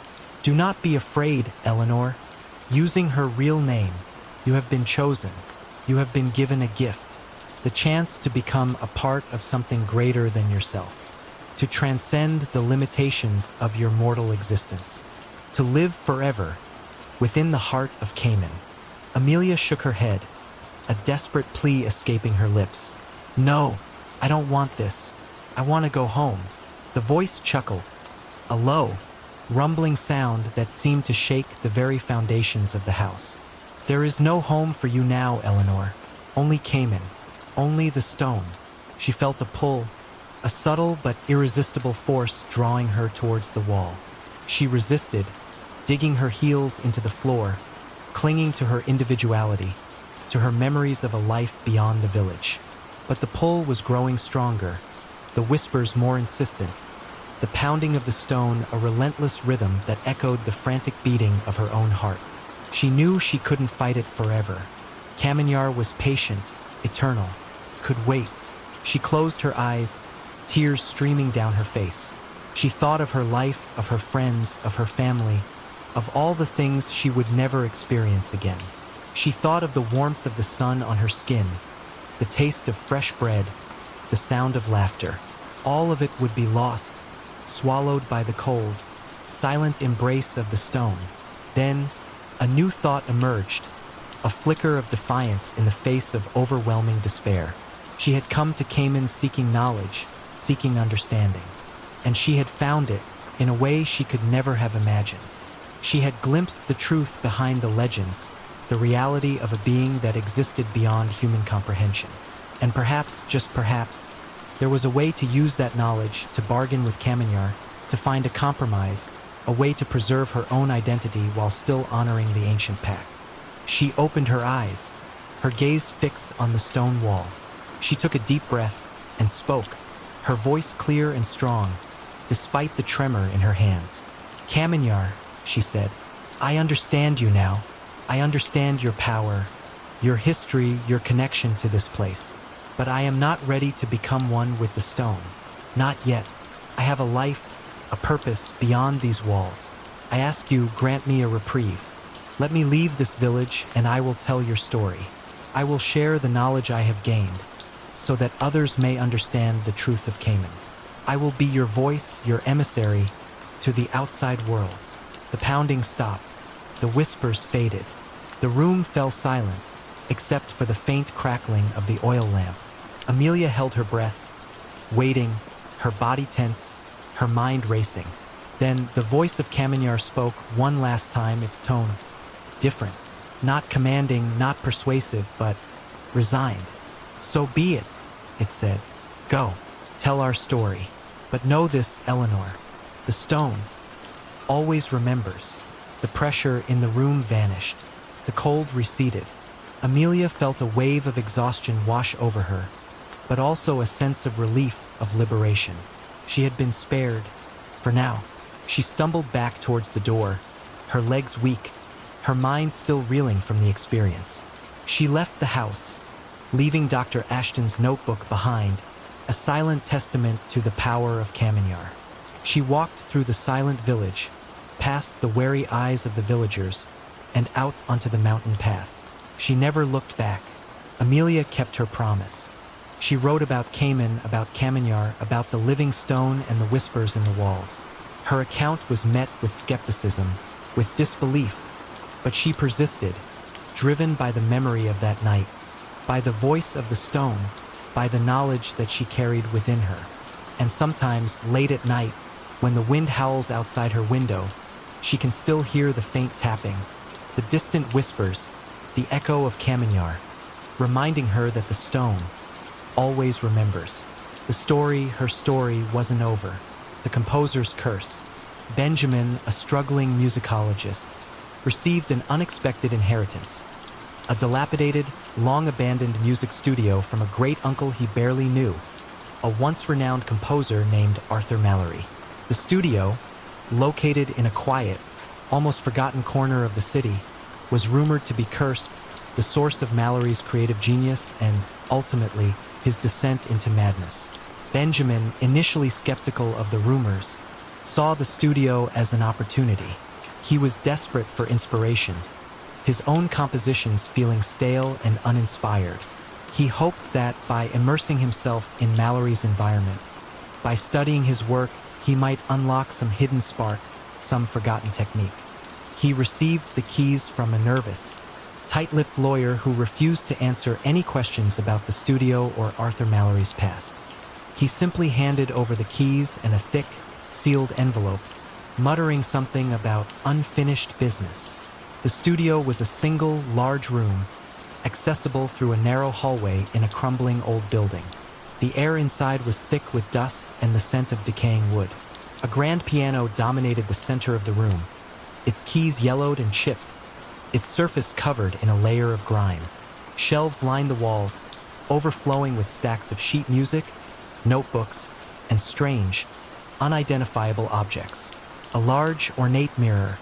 Do not be afraid, Eleanor. Using her real name, you have been chosen. You have been given a gift, the chance to become a part of something greater than yourself, to transcend the limitations of your mortal existence, to live forever within the heart of Cayman. Amelia shook her head, a desperate plea escaping her lips. No, I don't want this. I want to go home. The voice chuckled, a low, rumbling sound that seemed to shake the very foundations of the house. There is no home for you now, Eleanor. Only Cayman. Only the stone. She felt a pull, a subtle but irresistible force drawing her towards the wall. She resisted, digging her heels into the floor, clinging to her individuality, to her memories of a life beyond the village. But the pull was growing stronger, the whispers more insistent, the pounding of the stone a relentless rhythm that echoed the frantic beating of her own heart. She knew she couldn't fight it forever. Kamenyar was patient, eternal, could wait. She closed her eyes, tears streaming down her face. She thought of her life, of her friends, of her family, of all the things she would never experience again. She thought of the warmth of the sun on her skin, the taste of fresh bread, the sound of laughter. All of it would be lost, swallowed by the cold, silent embrace of the stone. Then, a new thought emerged, a flicker of defiance in the face of overwhelming despair. She had come to Cayman seeking knowledge, seeking understanding. And she had found it in a way she could never have imagined. She had glimpsed the truth behind the legends, the reality of a being that existed beyond human comprehension. And perhaps, just perhaps, there was a way to use that knowledge to bargain with Kamenyar, to find a compromise, a way to preserve her own identity while still honoring the ancient pact. She opened her eyes, her gaze fixed on the stone wall. She took a deep breath and spoke, her voice clear and strong, despite the tremor in her hands. Kamenyar, she said, I understand you now. I understand your power, your history, your connection to this place. But I am not ready to become one with the stone. Not yet. I have a life, a purpose beyond these walls. I ask you, grant me a reprieve. Let me leave this village and I will tell your story. I will share the knowledge I have gained, so that others may understand the truth of Cayman. I will be your voice, your emissary, to the outside world. The pounding stopped. The whispers faded. The room fell silent, except for the faint crackling of the oil lamp. Amelia held her breath, waiting, her body tense, her mind racing. Then the voice of Kamenyar spoke one last time, its tone different, not commanding, not persuasive, but resigned. So be it, it said. Go. tell our story. But know this, Eleanor. The stone always remembers. The pressure in the room vanished. The cold receded. Amelia felt a wave of exhaustion wash over her, but also a sense of relief, of liberation. She had been spared. For now. She stumbled back towards the door, her legs weak, her mind still reeling from the experience. She left the house, leaving Dr. Ashton's notebook behind, a silent testament to the power of Kamenyar. She walked through the silent village, past the wary eyes of the villagers, and out onto the mountain path. She never looked back. Amelia kept her promise. She wrote about Cayman, about Kamenyar, about the living stone and the whispers in the walls. Her account was met with skepticism, with disbelief, but she persisted, driven by the memory of that night, by the voice of the stone, by the knowledge that she carried within her. And sometimes, late at night, when the wind howls outside her window, she can still hear the faint tapping, the distant whispers, the echo of Kamenyar, reminding her that the stone always remembers. The story, her story, wasn't over. The composer's curse. Benjamin, a struggling musicologist, received an unexpected inheritance. A dilapidated, long-abandoned music studio from a great-uncle he barely knew, a once-renowned composer named Arthur Mallory. The studio, located in a quiet, almost forgotten corner of the city, was rumored to be cursed, the source of Mallory's creative genius and, ultimately, his descent into madness. Benjamin, initially skeptical of the rumors, saw the studio as an opportunity. He was desperate for inspiration, his own compositions feeling stale and uninspired. He hoped that by immersing himself in Mallory's environment, by studying his work, he might unlock some hidden spark, some forgotten technique. He received the keys from a nervous, tight-lipped lawyer who refused to answer any questions about the studio or Arthur Mallory's past. He simply handed over the keys and a thick, sealed envelope, muttering something about unfinished business. The studio was a single, large room, accessible through a narrow hallway in a crumbling old building. The air inside was thick with dust and the scent of decaying wood. A grand piano dominated the center of the room, its keys yellowed and chipped, its surface covered in a layer of grime. Shelves lined the walls, overflowing with stacks of sheet music, notebooks, and strange, unidentifiable objects. A large, ornate mirror,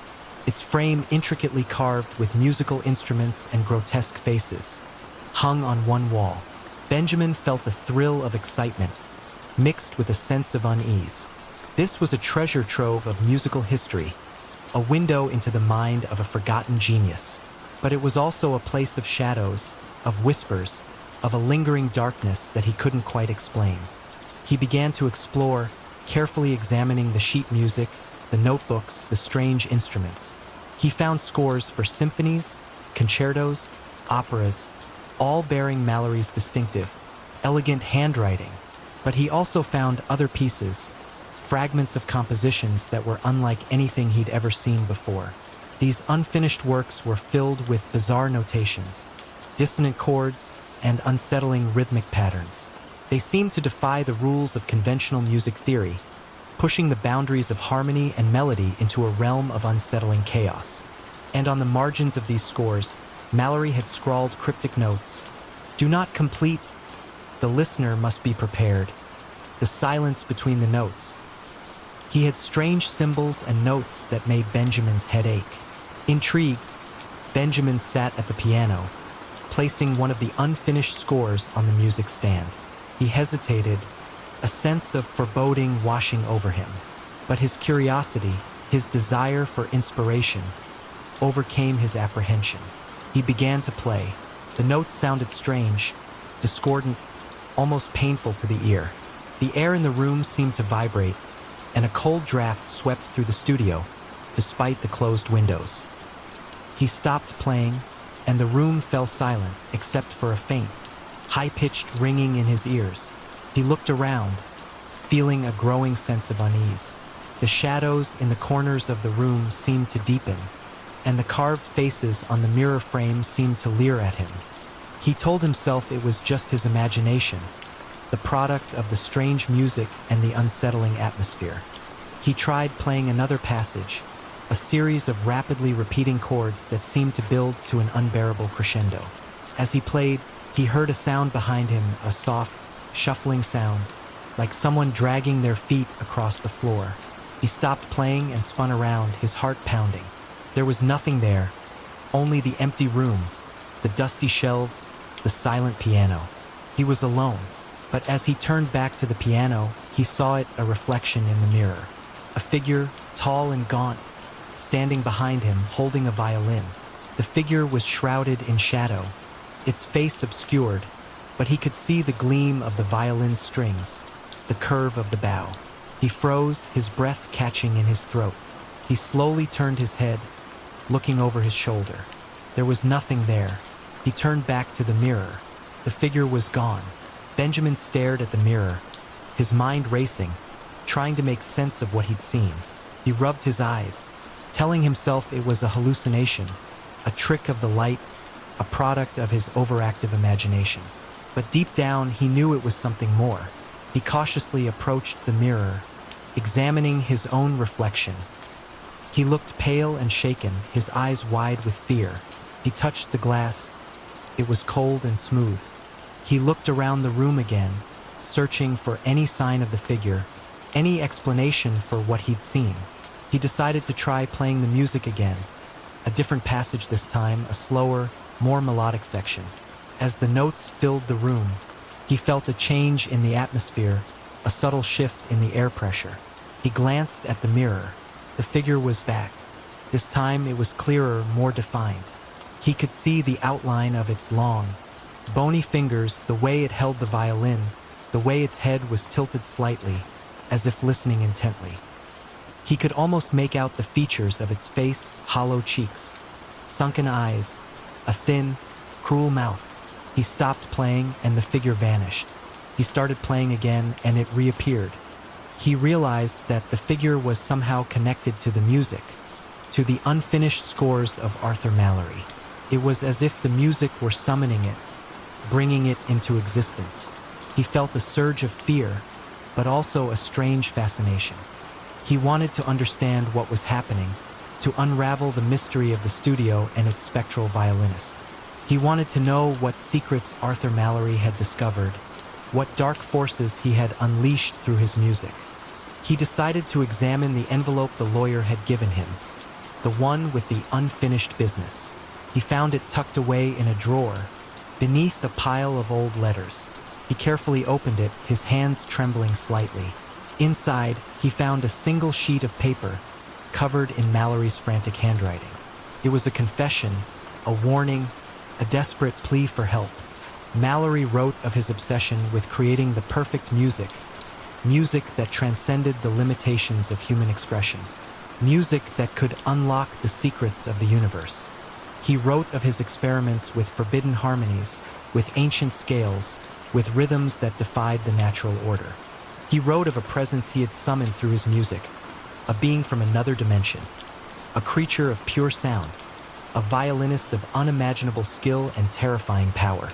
its frame intricately carved with musical instruments and grotesque faces, hung on one wall. Benjamin felt a thrill of excitement, mixed with a sense of unease. This was a treasure trove of musical history, a window into the mind of a forgotten genius. But it was also a place of shadows, of whispers, of a lingering darkness that he couldn't quite explain. He began to explore, carefully examining the sheet music, the notebooks, the strange instruments. He found scores for symphonies, concertos, operas, all bearing Mallory's distinctive, elegant handwriting. But he also found other pieces, fragments of compositions that were unlike anything he'd ever seen before. These unfinished works were filled with bizarre notations, dissonant chords, and unsettling rhythmic patterns. They seemed to defy the rules of conventional music theory, pushing the boundaries of harmony and melody into a realm of unsettling chaos. And on the margins of these scores, Mallory had scrawled cryptic notes. "Do not complete. The listener must be prepared." The silence between the notes. He had strange symbols and notes that made Benjamin's head ache. Intrigued, Benjamin sat at the piano, placing one of the unfinished scores on the music stand. He hesitated, a sense of foreboding washing over him. But his curiosity, his desire for inspiration, overcame his apprehension. He began to play. The notes sounded strange, discordant, almost painful to the ear. The air in the room seemed to vibrate, and a cold draft swept through the studio, despite the closed windows. He stopped playing, and the room fell silent except for a faint, high-pitched ringing in his ears. He looked around, feeling a growing sense of unease. The shadows in the corners of the room seemed to deepen, and the carved faces on the mirror frame seemed to leer at him. He told himself it was just his imagination, the product of the strange music and the unsettling atmosphere. He tried playing another passage, a series of rapidly repeating chords that seemed to build to an unbearable crescendo. As he played, he heard a sound behind him, a soft, shuffling sound, like someone dragging their feet across the floor. He stopped playing and spun around, his heart pounding. There was nothing there, only the empty room, the dusty shelves, the silent piano. He was alone, but as he turned back to the piano, he saw it a reflection in the mirror. A figure, tall and gaunt, standing behind him, holding a violin. The figure was shrouded in shadow, its face obscured, but he could see the gleam of the violin's strings, the curve of the bow. He froze, his breath catching in his throat. He slowly turned his head, looking over his shoulder. There was nothing there. He turned back to the mirror. The figure was gone. Benjamin stared at the mirror, his mind racing, trying to make sense of what he'd seen. He rubbed his eyes, telling himself it was a hallucination, a trick of the light, a product of his overactive imagination. But deep down, he knew it was something more. He cautiously approached the mirror, examining his own reflection. He looked pale and shaken, his eyes wide with fear. He touched the glass. It was cold and smooth. He looked around the room again, searching for any sign of the figure, any explanation for what he'd seen. He decided to try playing the music again, a different passage this time, a slower, more melodic section. As the notes filled the room, he felt a change in the atmosphere, a subtle shift in the air pressure. He glanced at the mirror. The figure was back. This time it was clearer, more defined. He could see the outline of its long, bony fingers, the way it held the violin, the way its head was tilted slightly, as if listening intently. He could almost make out the features of its face, hollow cheeks, sunken eyes, a thin, cruel mouth. He stopped playing and the figure vanished. He started playing again and it reappeared. He realized that the figure was somehow connected to the music, to the unfinished scores of Arthur Mallory. It was as if the music were summoning it, bringing it into existence. He felt a surge of fear, but also a strange fascination. He wanted to understand what was happening, to unravel the mystery of the studio and its spectral violinist. He wanted to know what secrets Arthur Mallory had discovered, what dark forces he had unleashed through his music. He decided to examine the envelope the lawyer had given him, the one with the unfinished business. He found it tucked away in a drawer, beneath a pile of old letters. He carefully opened it, his hands trembling slightly. Inside, he found a single sheet of paper, covered in Mallory's frantic handwriting. It was a confession, a warning, a desperate plea for help. Mallory wrote of his obsession with creating the perfect music, music that transcended the limitations of human expression, music that could unlock the secrets of the universe. He wrote of his experiments with forbidden harmonies, with ancient scales, with rhythms that defied the natural order. He wrote of a presence he had summoned through his music, a being from another dimension, a creature of pure sound, a violinist of unimaginable skill and terrifying power.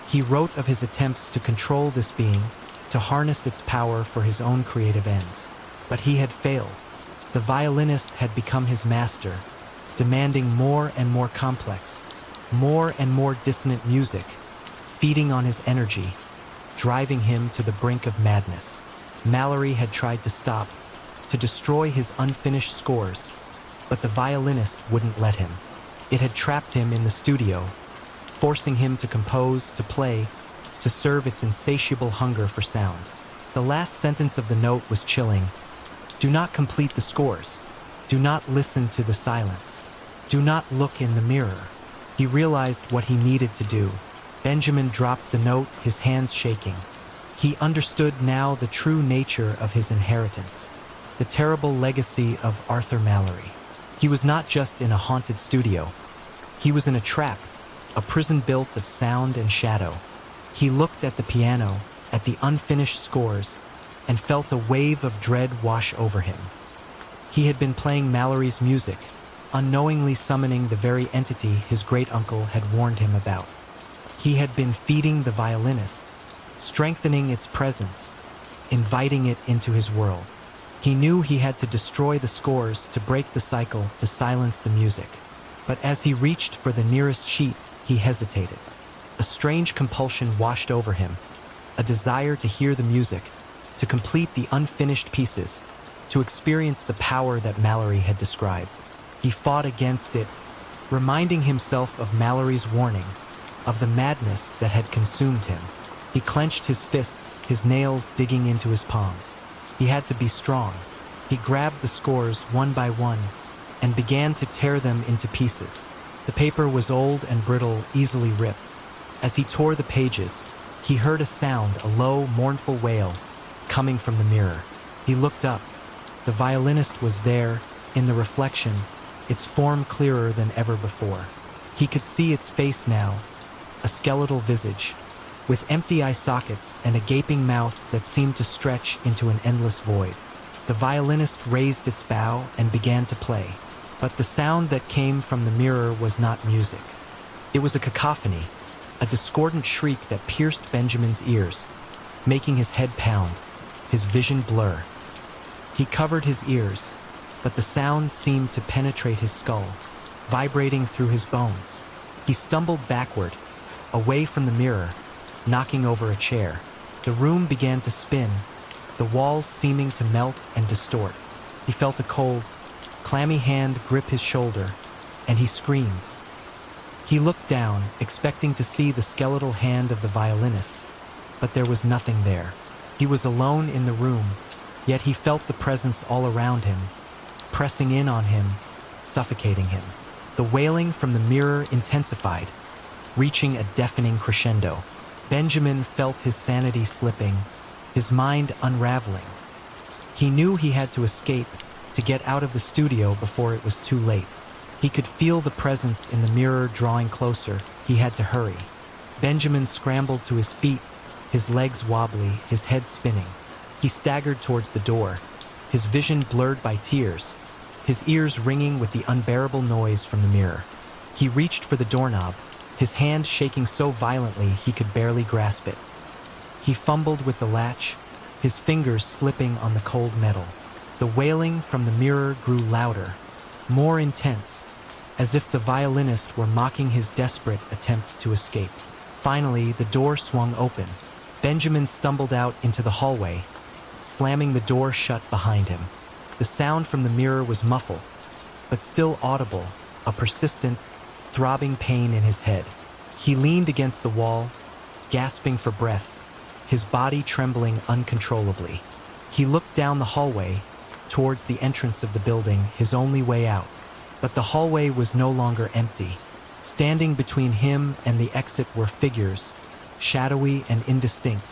He wrote of his attempts to control this being, to harness its power for his own creative ends. But he had failed. The violinist had become his master, demanding more and more complex, more and more dissonant music, feeding on his energy, driving him to the brink of madness. Mallory had tried to stop, to destroy his unfinished scores, but the violinist wouldn't let him. It had trapped him in the studio, forcing him to compose, to play, to serve its insatiable hunger for sound. The last sentence of the note was chilling. Do not complete the scores. Do not listen to the silence. Do not look in the mirror. He realized what he needed to do. Benjamin dropped the note, his hands shaking. He understood now the true nature of his inheritance, the terrible legacy of Arthur Mallory. He was not just in a haunted studio. He was in a trap, a prison built of sound and shadow. He looked at the piano, at the unfinished scores, and felt a wave of dread wash over him. He had been playing Mallory's music, unknowingly summoning the very entity his great-uncle had warned him about. He had been feeding the violinist, strengthening its presence, inviting it into his world. He knew he had to destroy the scores to break the cycle to silence the music. But as he reached for the nearest sheet, he hesitated. A strange compulsion washed over him, a desire to hear the music, to complete the unfinished pieces, to experience the power that Mallory had described. He fought against it, reminding himself of Mallory's warning, of the madness that had consumed him. He clenched his fists, his nails digging into his palms. He had to be strong. He grabbed the scores one by one and began to tear them into pieces. The paper was old and brittle, easily ripped. As he tore the pages, he heard a sound, a low, mournful wail, coming from the mirror. He looked up. The violinist was there, in the reflection, its form clearer than ever before. He could see its face now, a skeletal visage, with empty eye sockets and a gaping mouth that seemed to stretch into an endless void. The violinist raised its bow and began to play, but the sound that came from the mirror was not music. It was a cacophony, a discordant shriek that pierced Benjamin's ears, making his head pound, his vision blur. He covered his ears, but the sound seemed to penetrate his skull, vibrating through his bones. He stumbled backward, away from the mirror, knocking over a chair. The room began to spin, the walls seeming to melt and distort. He felt a cold, clammy hand grip his shoulder, and he screamed. He looked down, expecting to see the skeletal hand of the violinist, but there was nothing there. He was alone in the room, yet he felt the presence all around him, pressing in on him, suffocating him. The wailing from the mirror intensified, reaching a deafening crescendo. Benjamin felt his sanity slipping, his mind unraveling. He knew he had to escape, to get out of the studio before it was too late. He could feel the presence in the mirror drawing closer. He had to hurry. Benjamin scrambled to his feet, his legs wobbly, his head spinning. He staggered towards the door, his vision blurred by tears, his ears ringing with the unbearable noise from the mirror. He reached for the doorknob, his hand shaking so violently he could barely grasp it. He fumbled with the latch, his fingers slipping on the cold metal. The wailing from the mirror grew louder, more intense, as if the violinist were mocking his desperate attempt to escape. Finally, the door swung open. Benjamin stumbled out into the hallway, slamming the door shut behind him. The sound from the mirror was muffled, but still audible, a persistent, throbbing pain in his head. He leaned against the wall, gasping for breath, his body trembling uncontrollably. He looked down the hallway, towards the entrance of the building, his only way out. But the hallway was no longer empty. Standing between him and the exit were figures, shadowy and indistinct,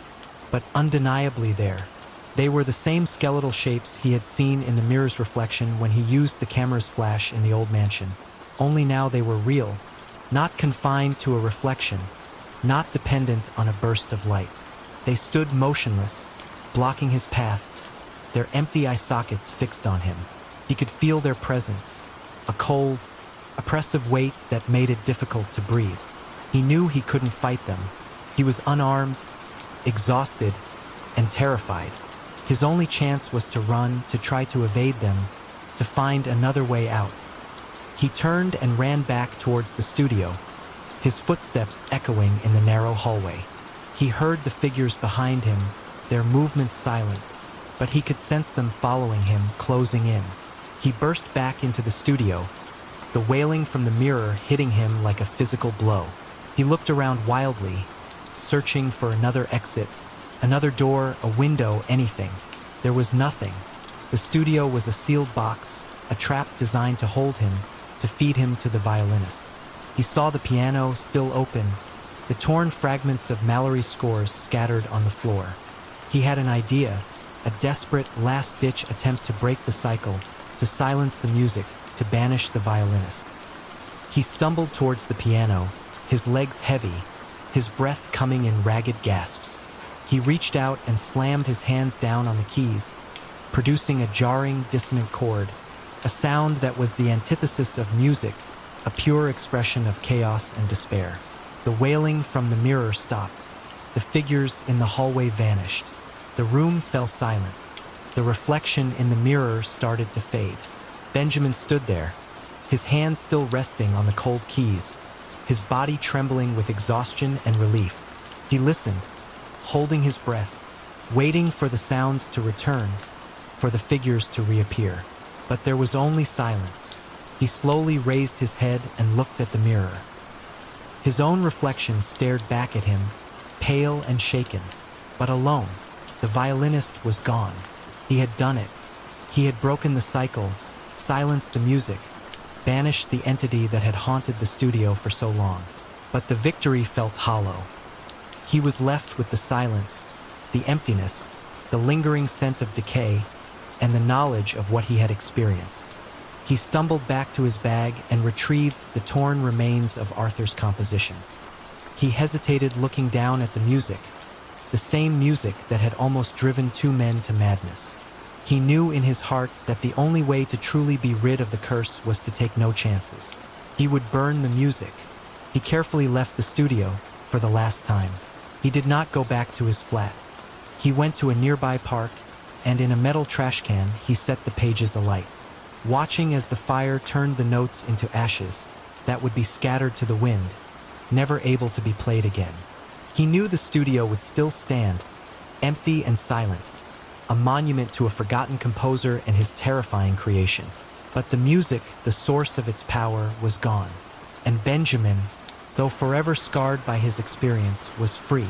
but undeniably there. They were the same skeletal shapes he had seen in the mirror's reflection when he used the camera's flash in the old mansion. Only now they were real, not confined to a reflection, not dependent on a burst of light. They stood motionless, blocking his path, their empty eye sockets fixed on him. He could feel their presence, a cold, oppressive weight that made it difficult to breathe. He knew he couldn't fight them. He was unarmed, exhausted, and terrified. His only chance was to run, to try to evade them, to find another way out. He turned and ran back towards the studio, his footsteps echoing in the narrow hallway. He heard the figures behind him, their movements silent, but he could sense them following him, closing in. He burst back into the studio, the wailing from the mirror hitting him like a physical blow. He looked around wildly, searching for another exit, another door, a window, anything. There was nothing. The studio was a sealed box, a trap designed to hold him, to feed him to the violinist. He saw the piano still open, the torn fragments of Mallory's scores scattered on the floor. He had an idea, a desperate, last-ditch attempt to break the cycle, to silence the music, to banish the violinist. He stumbled towards the piano, his legs heavy, his breath coming in ragged gasps. He reached out and slammed his hands down on the keys, producing a jarring, dissonant chord, a sound that was the antithesis of music, a pure expression of chaos and despair. The wailing from the mirror stopped. The figures in the hallway vanished. The room fell silent. The reflection in the mirror started to fade. Benjamin stood there, his hands still resting on the cold keys, his body trembling with exhaustion and relief. He listened, holding his breath, waiting for the sounds to return, for the figures to reappear. But there was only silence. He slowly raised his head and looked at the mirror. His own reflection stared back at him, pale and shaken, but alone. The violinist was gone. He had done it. He had broken the cycle, silenced the music, banished the entity that had haunted the studio for so long. But the victory felt hollow. He was left with the silence, the emptiness, the lingering scent of decay, and the knowledge of what he had experienced. He stumbled back to his bag and retrieved the torn remains of Arthur's compositions. He hesitated, looking down at the music, the same music that had almost driven two men to madness. He knew in his heart that the only way to truly be rid of the curse was to take no chances. He would burn the music. He carefully left the studio for the last time. He did not go back to his flat. He went to a nearby park, and in a metal trash can, he set the pages alight, watching as the fire turned the notes into ashes that would be scattered to the wind, never able to be played again. He knew the studio would still stand, empty and silent, a monument to a forgotten composer and his terrifying creation. But the music, the source of its power, was gone. And Benjamin, though forever scarred by his experience, was free.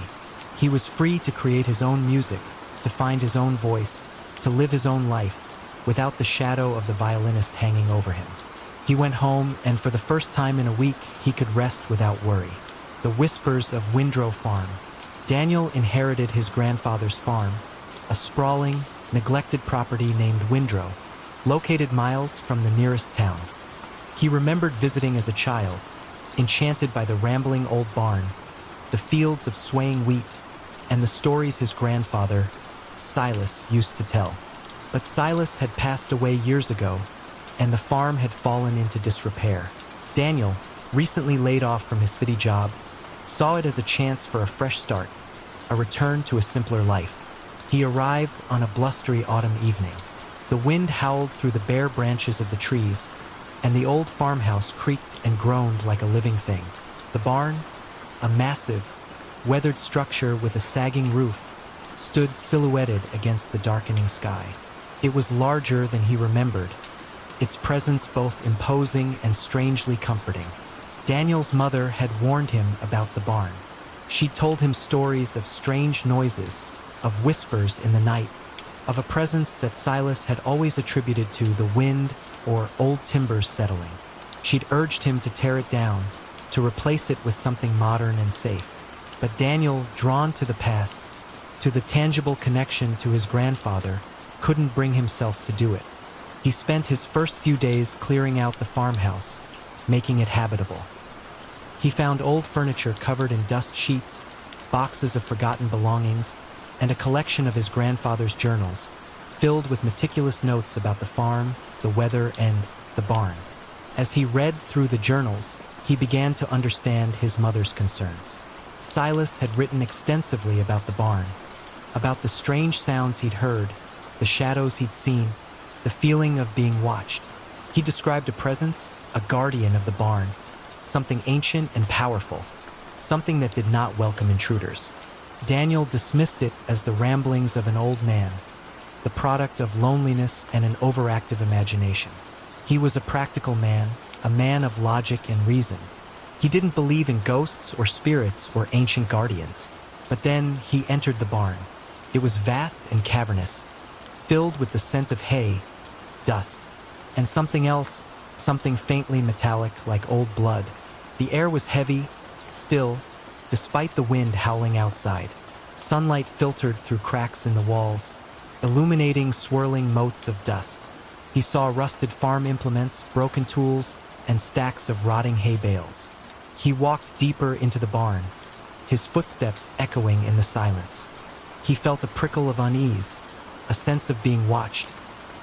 He was free to create his own music, to find his own voice, to live his own life, without the shadow of the violinist hanging over him. He went home, and for the first time in a week, he could rest without worry. The whispers of Windrow Farm. Daniel inherited his grandfather's farm, a sprawling, neglected property named Windrow, located miles from the nearest town. He remembered visiting as a child, enchanted by the rambling old barn, the fields of swaying wheat, and the stories his grandfather, Silas, used to tell. But Silas had passed away years ago, and the farm had fallen into disrepair. Daniel, recently laid off from his city job, saw it as a chance for a fresh start, a return to a simpler life. He arrived on a blustery autumn evening. The wind howled through the bare branches of the trees, and the old farmhouse creaked and groaned like a living thing. The barn, a massive, weathered structure with a sagging roof, stood silhouetted against the darkening sky. It was larger than he remembered, its presence both imposing and strangely comforting. Daniel's mother had warned him about the barn. She told him stories of strange noises, of whispers in the night, of a presence that Silas had always attributed to the wind or old timbers settling. She'd urged him to tear it down, to replace it with something modern and safe. But Daniel, drawn to the past, to the tangible connection to his grandfather, couldn't bring himself to do it. He spent his first few days clearing out the farmhouse, making it habitable. He found old furniture covered in dust sheets, boxes of forgotten belongings, and a collection of his grandfather's journals, filled with meticulous notes about the farm, the weather, and the barn. As he read through the journals, he began to understand his mother's concerns. Silas had written extensively about the barn, about the strange sounds he'd heard, the shadows he'd seen, the feeling of being watched. He described a presence, a guardian of the barn, something ancient and powerful, something that did not welcome intruders. Daniel dismissed it as the ramblings of an old man, the product of loneliness and an overactive imagination. He was a practical man, a man of logic and reason. He didn't believe in ghosts or spirits or ancient guardians. But then he entered the barn. It was vast and cavernous, filled with the scent of hay, dust, and something else, something faintly metallic like old blood. The air was heavy, still, despite the wind howling outside. Sunlight filtered through cracks in the walls, illuminating swirling motes of dust. He saw rusted farm implements, broken tools, and stacks of rotting hay bales. He walked deeper into the barn, his footsteps echoing in the silence. He felt a prickle of unease, a sense of being watched,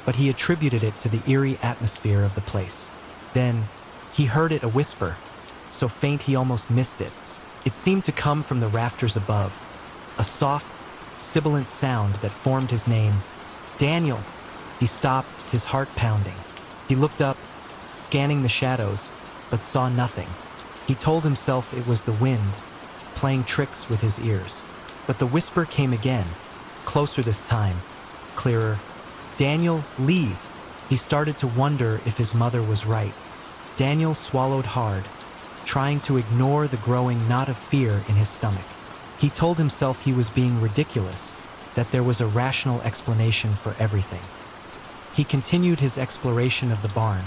but he attributed it to the eerie atmosphere of the place. Then, he heard it, a whisper, so faint he almost missed it. It seemed to come from the rafters above, a soft, sibilant sound that formed his name. Daniel! He stopped, his heart pounding. He looked up, scanning the shadows, but saw nothing. He told himself it was the wind, playing tricks with his ears. But the whisper came again, closer this time, clearer. Daniel, leave! He started to wonder if his mother was right. Daniel swallowed hard, trying to ignore the growing knot of fear in his stomach. He told himself he was being ridiculous, that there was a rational explanation for everything. He continued his exploration of the barn,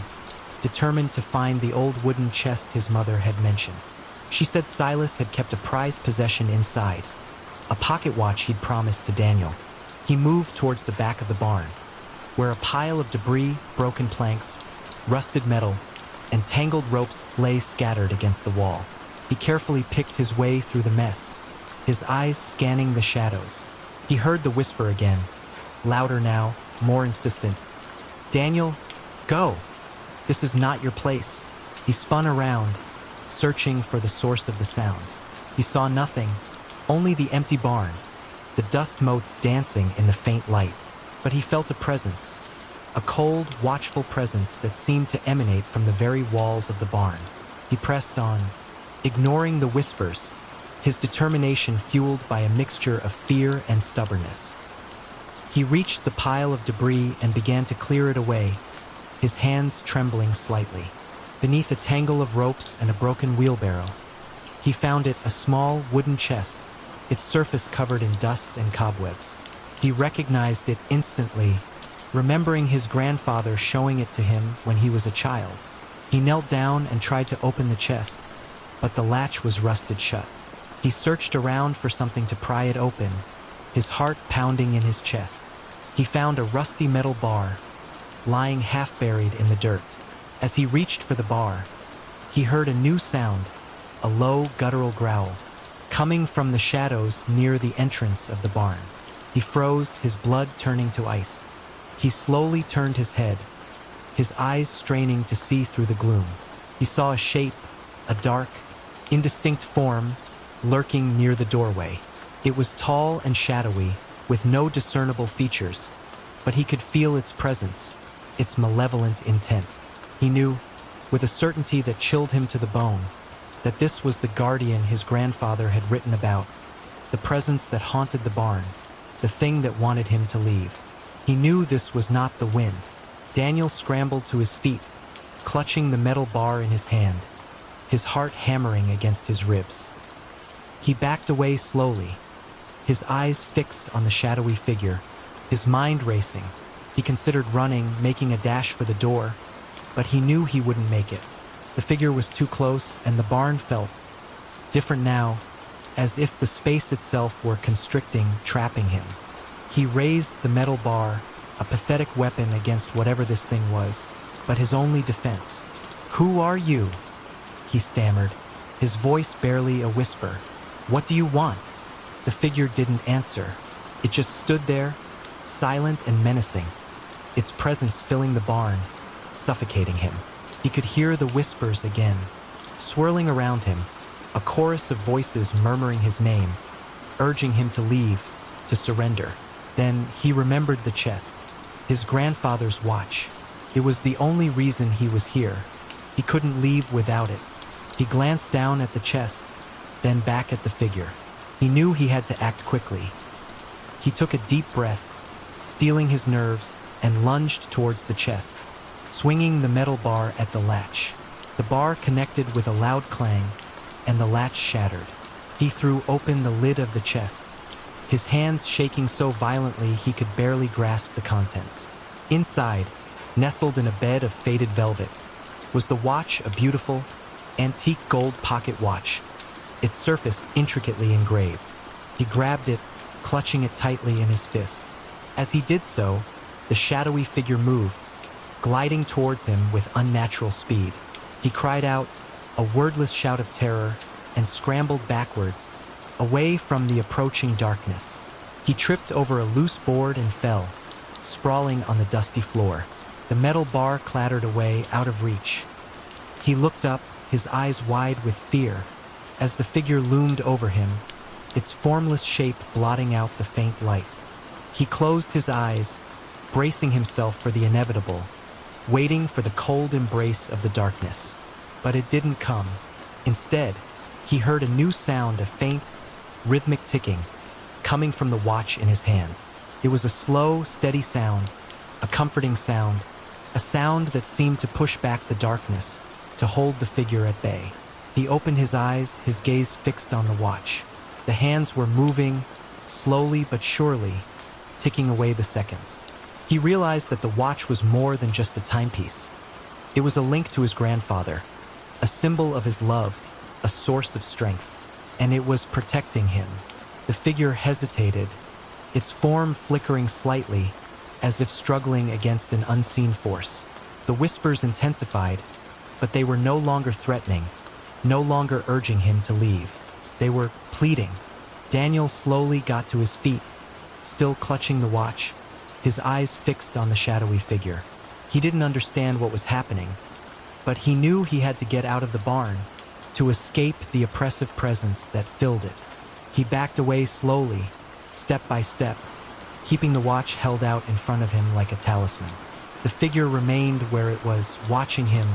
determined to find the old wooden chest his mother had mentioned. She said Silas had kept a prized possession inside, a pocket watch he'd promised to Daniel. He moved towards the back of the barn, where a pile of debris, broken planks, rusted metal, and tangled ropes lay scattered against the wall. He carefully picked his way through the mess, his eyes scanning the shadows. He heard the whisper again, louder now, more insistent. Daniel, go! This is not your place. He spun around, searching for the source of the sound. He saw nothing, only the empty barn, the dust motes dancing in the faint light. But he felt a presence, a cold, watchful presence that seemed to emanate from the very walls of the barn. He pressed on, ignoring the whispers, his determination fueled by a mixture of fear and stubbornness. He reached the pile of debris and began to clear it away, his hands trembling slightly. Beneath a tangle of ropes and a broken wheelbarrow, he found it a small wooden chest, its surface covered in dust and cobwebs. He recognized it instantly, remembering his grandfather showing it to him when he was a child. He knelt down and tried to open the chest, but the latch was rusted shut. He searched around for something to pry it open, his heart pounding in his chest. He found a rusty metal bar, lying half buried in the dirt. As he reached for the bar, he heard a new sound, a low, guttural growl, coming from the shadows near the entrance of the barn. He froze, his blood turning to ice. He slowly turned his head, his eyes straining to see through the gloom. He saw a shape, a dark, indistinct form, lurking near the doorway. It was tall and shadowy, with no discernible features, but he could feel its presence, its malevolent intent. He knew, with a certainty that chilled him to the bone, that this was the guardian his grandfather had written about, the presence that haunted the barn, the thing that wanted him to leave. He knew this was not the wind. Daniel scrambled to his feet, clutching the metal bar in his hand, his heart hammering against his ribs. He backed away slowly, his eyes fixed on the shadowy figure, his mind racing. He considered running, making a dash for the door, but he knew he wouldn't make it. The figure was too close, and the barn felt different now, as if the space itself were constricting, trapping him. He raised the metal bar, a pathetic weapon against whatever this thing was, but his only defense. "Who are you?" he stammered, his voice barely a whisper. "What do you want?" The figure didn't answer. It just stood there, silent and menacing, its presence filling the barn, suffocating him. He could hear the whispers again, swirling around him, a chorus of voices murmuring his name, urging him to leave, to surrender. Then he remembered the chest, his grandfather's watch. It was the only reason he was here. He couldn't leave without it. He glanced down at the chest, then back at the figure. He knew he had to act quickly. He took a deep breath, steeling his nerves, and lunged towards the chest, swinging the metal bar at the latch. The bar connected with a loud clang, and the latch shattered. He threw open the lid of the chest, his hands shaking so violently he could barely grasp the contents. Inside, nestled in a bed of faded velvet, was the watch, a beautiful, antique gold pocket watch, its surface intricately engraved. He grabbed it, clutching it tightly in his fist. As he did so, the shadowy figure moved, gliding towards him with unnatural speed. He cried out, a wordless shout of terror, and scrambled backwards, away from the approaching darkness. He tripped over a loose board and fell, sprawling on the dusty floor. The metal bar clattered away out of reach. He looked up, his eyes wide with fear, as the figure loomed over him, its formless shape blotting out the faint light. He closed his eyes, bracing himself for the inevitable, waiting for the cold embrace of the darkness. But it didn't come. Instead, he heard a new sound, a faint, rhythmic ticking, coming from the watch in his hand. It was a slow, steady sound, a comforting sound, a sound that seemed to push back the darkness, to hold the figure at bay. He opened his eyes, his gaze fixed on the watch. The hands were moving, slowly but surely, ticking away the seconds. He realized that the watch was more than just a timepiece. It was a link to his grandfather, a symbol of his love, a source of strength, and it was protecting him. The figure hesitated, its form flickering slightly, as if struggling against an unseen force. The whispers intensified, but they were no longer threatening, no longer urging him to leave. They were pleading. Daniel slowly got to his feet, still clutching the watch, his eyes fixed on the shadowy figure. He didn't understand what was happening, but he knew he had to get out of the barn to escape the oppressive presence that filled it. He backed away slowly, step by step, keeping the watch held out in front of him like a talisman. The figure remained where it was, watching him,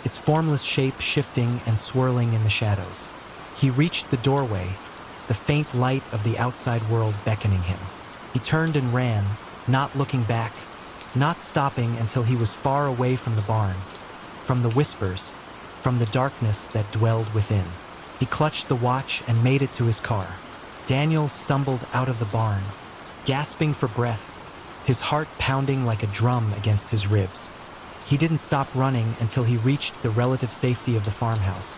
its formless shape shifting and swirling in the shadows. He reached the doorway, the faint light of the outside world beckoning him. He turned and ran, not looking back, not stopping until he was far away from the barn, from the whispers, from the darkness that dwelled within. He clutched the watch and made it to his car. Daniel stumbled out of the barn, gasping for breath, his heart pounding like a drum against his ribs. He didn't stop running until he reached the relative safety of the farmhouse,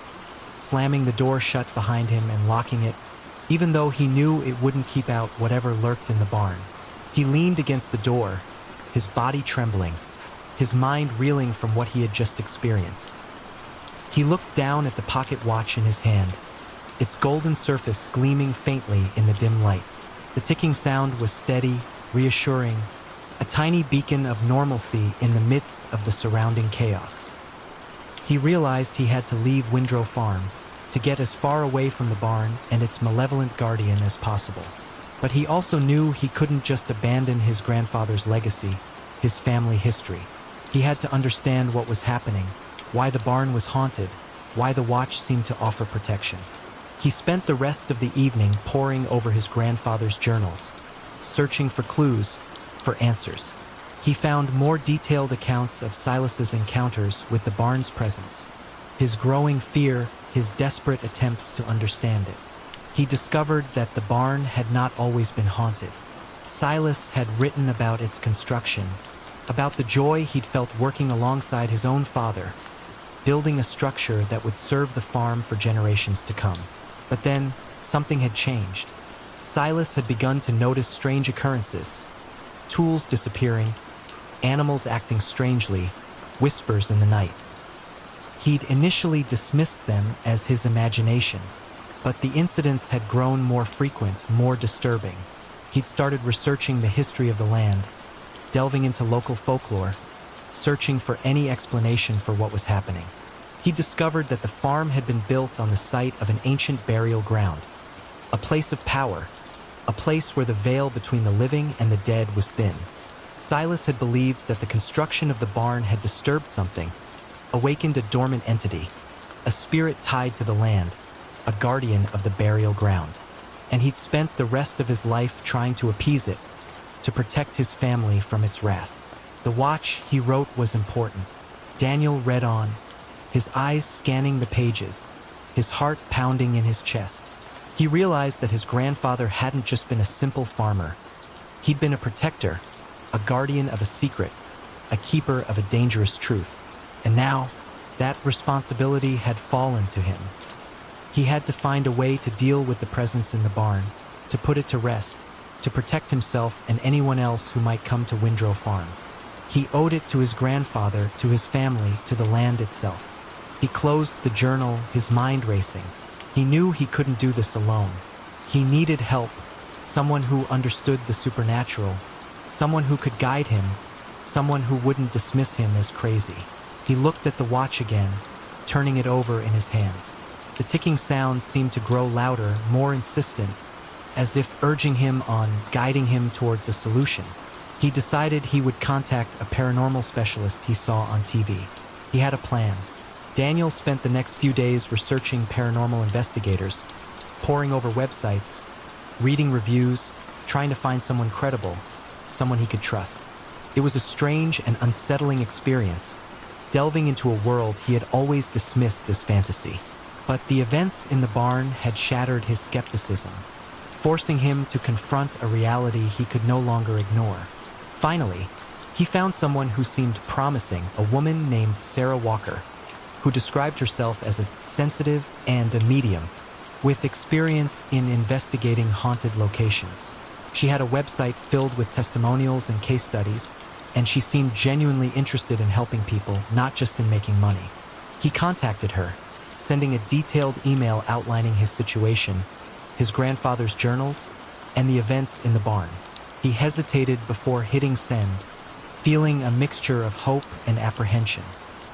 slamming the door shut behind him and locking it, even though he knew it wouldn't keep out whatever lurked in the barn. He leaned against the door, his body trembling, his mind reeling from what he had just experienced. He looked down at the pocket watch in his hand, its golden surface gleaming faintly in the dim light. The ticking sound was steady, reassuring, a tiny beacon of normalcy in the midst of the surrounding chaos. He realized he had to leave Windrow Farm, to get as far away from the barn and its malevolent guardian as possible. But he also knew he couldn't just abandon his grandfather's legacy, his family history. He had to understand what was happening, why the barn was haunted, why the watch seemed to offer protection. He spent the rest of the evening poring over his grandfather's journals, searching for clues, for answers. He found more detailed accounts of Silas's encounters with the barn's presence, his growing fear, his desperate attempts to understand it. He discovered that the barn had not always been haunted. Silas had written about its construction, about the joy he'd felt working alongside his own father, building a structure that would serve the farm for generations to come. But then, something had changed. Silas had begun to notice strange occurrences, tools disappearing, animals acting strangely, whispers in the night. He'd initially dismissed them as his imagination, but the incidents had grown more frequent, more disturbing. He'd started researching the history of the land, delving into local folklore, searching for any explanation for what was happening. He discovered that the farm had been built on the site of an ancient burial ground, a place of power, a place where the veil between the living and the dead was thin. Silas had believed that the construction of the barn had disturbed something, awakened a dormant entity, a spirit tied to the land, a guardian of the burial ground. And he'd spent the rest of his life trying to appease it, to protect his family from its wrath. The watch, he wrote, was important. Daniel read on, his eyes scanning the pages, his heart pounding in his chest. He realized that his grandfather hadn't just been a simple farmer. He'd been a protector, a guardian of a secret, a keeper of a dangerous truth. And now, that responsibility had fallen to him. He had to find a way to deal with the presence in the barn, to put it to rest, to protect himself and anyone else who might come to Windrow Farm. He owed it to his grandfather, to his family, to the land itself. He closed the journal, his mind racing. He knew he couldn't do this alone. He needed help, someone who understood the supernatural, someone who could guide him, someone who wouldn't dismiss him as crazy. He looked at the watch again, turning it over in his hands. The ticking sound seemed to grow louder, more insistent, as if urging him on, guiding him towards a solution. He decided he would contact a paranormal specialist he saw on TV. He had a plan. Daniel spent the next few days researching paranormal investigators, poring over websites, reading reviews, trying to find someone credible, someone he could trust. It was a strange and unsettling experience, delving into a world he had always dismissed as fantasy. But the events in the barn had shattered his skepticism, forcing him to confront a reality he could no longer ignore. Finally, he found someone who seemed promising, a woman named Sarah Walker, who described herself as a sensitive and a medium, with experience in investigating haunted locations. She had a website filled with testimonials and case studies, and she seemed genuinely interested in helping people, not just in making money. He contacted her, sending a detailed email outlining his situation, his grandfather's journals, and the events in the barn. He hesitated before hitting send, feeling a mixture of hope and apprehension.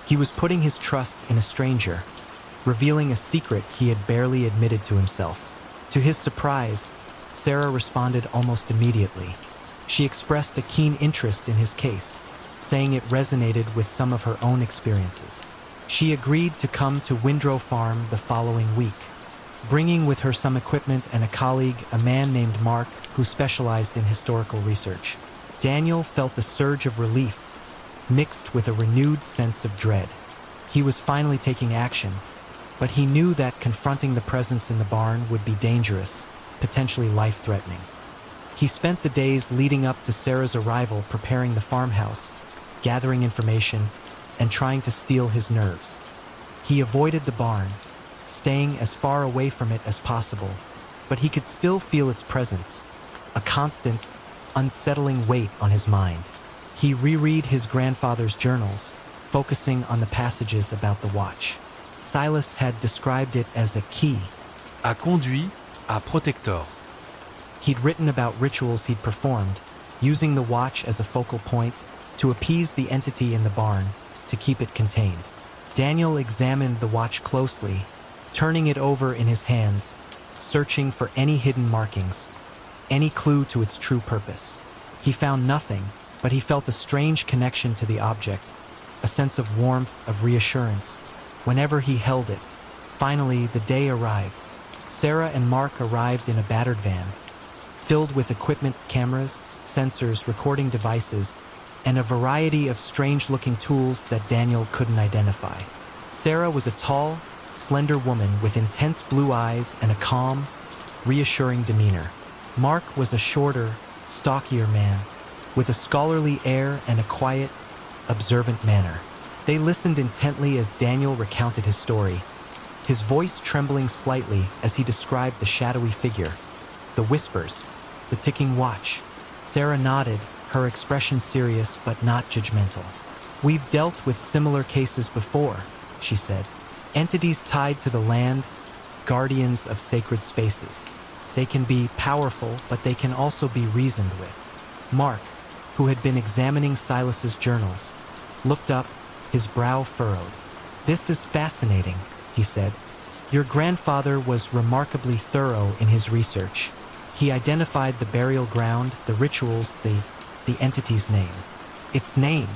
He was putting his trust in a stranger, revealing a secret he had barely admitted to himself. To his surprise, Sarah responded almost immediately. She expressed a keen interest in his case, saying it resonated with some of her own experiences. She agreed to come to Windrow Farm the following week, bringing with her some equipment and a colleague, a man named Mark, who specialized in historical research. Daniel felt a surge of relief, mixed with a renewed sense of dread. He was finally taking action, but he knew that confronting the presence in the barn would be dangerous, potentially life-threatening. He spent the days leading up to Sarah's arrival preparing the farmhouse, gathering information, and trying to steel his nerves. He avoided the barn, staying as far away from it as possible, but he could still feel its presence, a constant, unsettling weight on his mind. He reread his grandfather's journals, focusing on the passages about the watch. Silas had described it as a key. A conduit à protecteur. He'd written about rituals he'd performed, using the watch as a focal point to appease the entity in the barn, to keep it contained. Daniel examined the watch closely, turning it over in his hands, searching for any hidden markings, any clue to its true purpose. He found nothing, but he felt a strange connection to the object, a sense of warmth, of reassurance, whenever he held it. Finally, the day arrived. Sarah and Mark arrived in a battered van, filled with equipment, cameras, sensors, recording devices, and a variety of strange-looking tools that Daniel couldn't identify. Sarah was a tall, slender woman with intense blue eyes and a calm, reassuring demeanor. Mark was a shorter, stockier man, with a scholarly air and a quiet, observant manner. They listened intently as Daniel recounted his story, his voice trembling slightly as he described the shadowy figure, the whispers, the ticking watch. Sarah nodded, her expression serious but not judgmental. "We've dealt with similar cases before," she said. "Entities tied to the land, guardians of sacred spaces. They can be powerful, but they can also be reasoned with." Mark, who had been examining Silas's journals, looked up, his brow furrowed. "This is fascinating," he said. "Your grandfather was remarkably thorough in his research. He identified the burial ground, the rituals, the entity's name." "Its name?"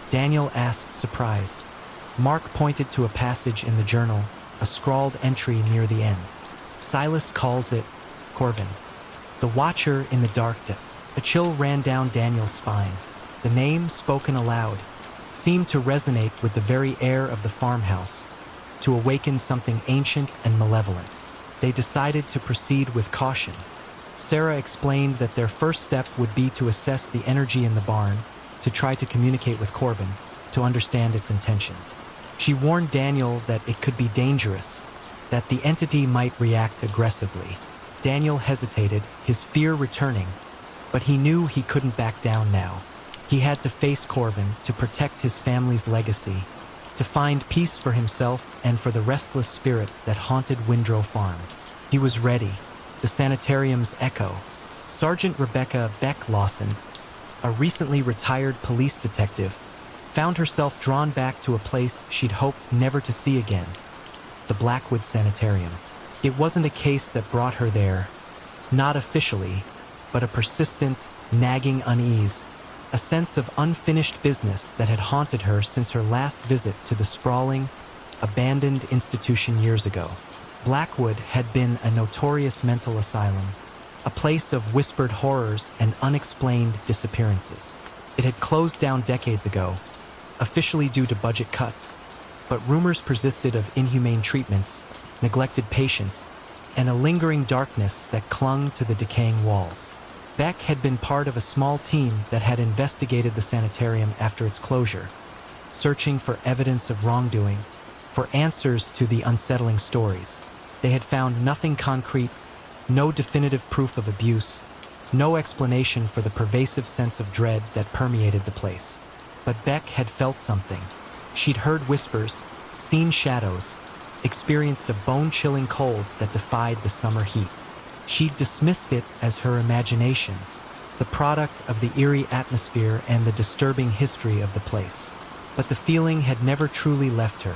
Daniel asked, surprised. Mark pointed to a passage in the journal, a scrawled entry near the end. "Silas calls it Corvin, the Watcher in the Dark." A chill ran down Daniel's spine. The name, spoken aloud, seemed to resonate with the very air of the farmhouse, to awaken something ancient and malevolent. They decided to proceed with caution. Sarah explained that their first step would be to assess the energy in the barn, to try to communicate with Corvin, to understand its intentions. She warned Daniel that it could be dangerous, that the entity might react aggressively. Daniel hesitated, his fear returning, but he knew he couldn't back down now. He had to face Corvin, to protect his family's legacy, to find peace for himself and for the restless spirit that haunted Windrow Farm. He was ready. The sanitarium's echo. Sergeant Rebecca Beck Lawson, a recently retired police detective, found herself drawn back to a place she'd hoped never to see again, the Blackwood Sanitarium. It wasn't a case that brought her there, Not officially, but a persistent, nagging unease, a sense of unfinished business that had haunted her since her last visit to the sprawling, abandoned institution years ago. Blackwood had been a notorious mental asylum, a place of whispered horrors and unexplained disappearances. It had closed down decades ago, officially due to budget cuts, but rumors persisted of inhumane treatments, neglected patients, and a lingering darkness that clung to the decaying walls. Beck had been part of a small team that had investigated the sanitarium after its closure, searching for evidence of wrongdoing, for answers to the unsettling stories. They had found nothing concrete, no definitive proof of abuse, no explanation for the pervasive sense of dread that permeated the place. But Beck had felt something. She'd heard whispers, seen shadows, experienced a bone-chilling cold that defied the summer heat. She'd dismissed it as her imagination, the product of the eerie atmosphere and the disturbing history of the place. But the feeling had never truly left her,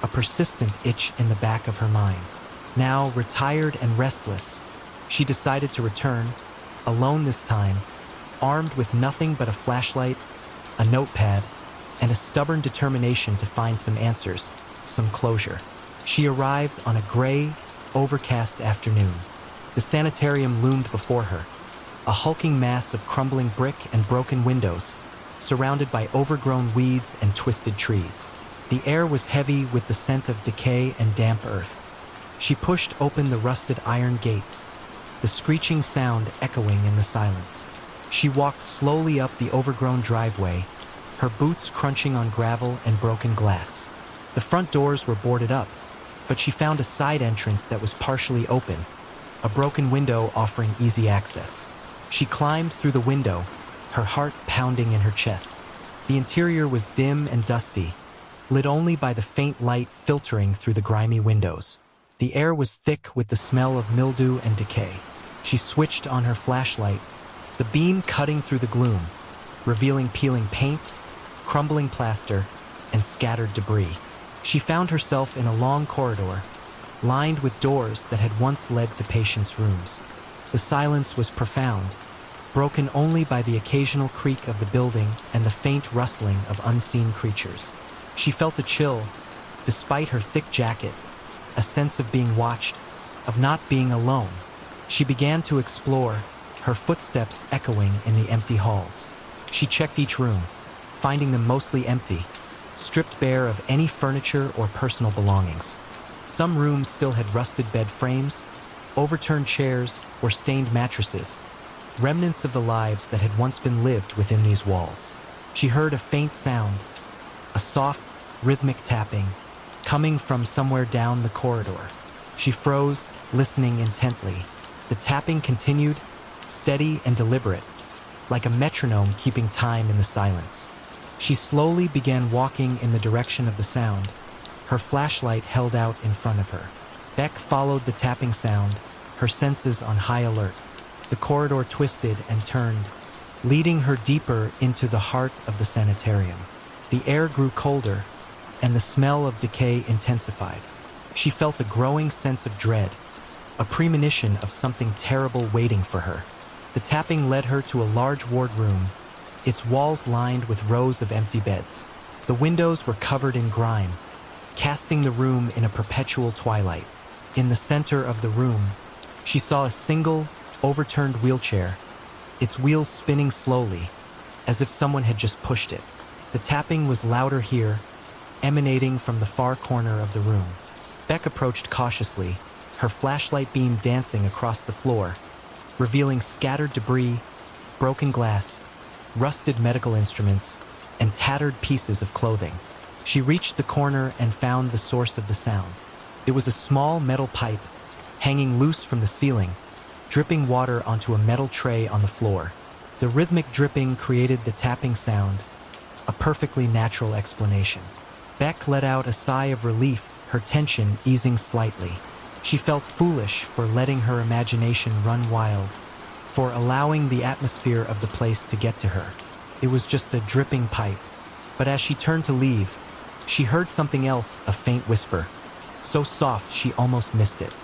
a persistent itch in the back of her mind. Now, retired and restless, she decided to return, alone this time, armed with nothing but a flashlight, a notepad, and a stubborn determination to find some answers, some closure. She arrived on a gray, overcast afternoon. The sanitarium loomed before her, a hulking mass of crumbling brick and broken windows, surrounded by overgrown weeds and twisted trees. The air was heavy with the scent of decay and damp earth. She pushed open the rusted iron gates, the screeching sound echoing in the silence. She walked slowly up the overgrown driveway, her boots crunching on gravel and broken glass. The front doors were boarded up, but she found a side entrance that was partially open, a broken window offering easy access. She climbed through the window, her heart pounding in her chest. The interior was dim and dusty, lit only by the faint light filtering through the grimy windows. The air was thick with the smell of mildew and decay. She switched on her flashlight, the beam cutting through the gloom, revealing peeling paint, crumbling plaster, and scattered debris. She found herself in a long corridor, lined with doors that had once led to patients' rooms. The silence was profound, broken only by the occasional creak of the building and the faint rustling of unseen creatures. She felt a chill, despite her thick jacket, a sense of being watched, of not being alone. She began to explore, her footsteps echoing in the empty halls. She checked each room, finding them mostly empty, stripped bare of any furniture or personal belongings. Some rooms still had rusted bed frames, overturned chairs, or stained mattresses, remnants of the lives that had once been lived within these walls. She heard a faint sound, a soft, rhythmic tapping, coming from somewhere down the corridor. She froze, listening intently. The tapping continued, steady and deliberate, like a metronome keeping time in the silence. She slowly began walking in the direction of the sound, her flashlight held out in front of her. Beck followed the tapping sound, her senses on high alert. The corridor twisted and turned, leading her deeper into the heart of the sanitarium. The air grew colder, and the smell of decay intensified. She felt a growing sense of dread, a premonition of something terrible waiting for her. The tapping led her to a large ward room, its walls lined with rows of empty beds. The windows were covered in grime, casting the room in a perpetual twilight. In the center of the room, she saw a single, overturned wheelchair, its wheels spinning slowly, as if someone had just pushed it. The tapping was louder here, emanating from the far corner of the room. Beck approached cautiously, her flashlight beam dancing across the floor, revealing scattered debris, broken glass, rusted medical instruments, and tattered pieces of clothing. She reached the corner and found the source of the sound. It was a small metal pipe, hanging loose from the ceiling, dripping water onto a metal tray on the floor. The rhythmic dripping created the tapping sound, a perfectly natural explanation. Beck let out a sigh of relief, her tension easing slightly. She felt foolish for letting her imagination run wild, for allowing the atmosphere of the place to get to her. It was just a dripping pipe. But as she turned to leave, she heard something else, a faint whisper, so soft she almost missed it.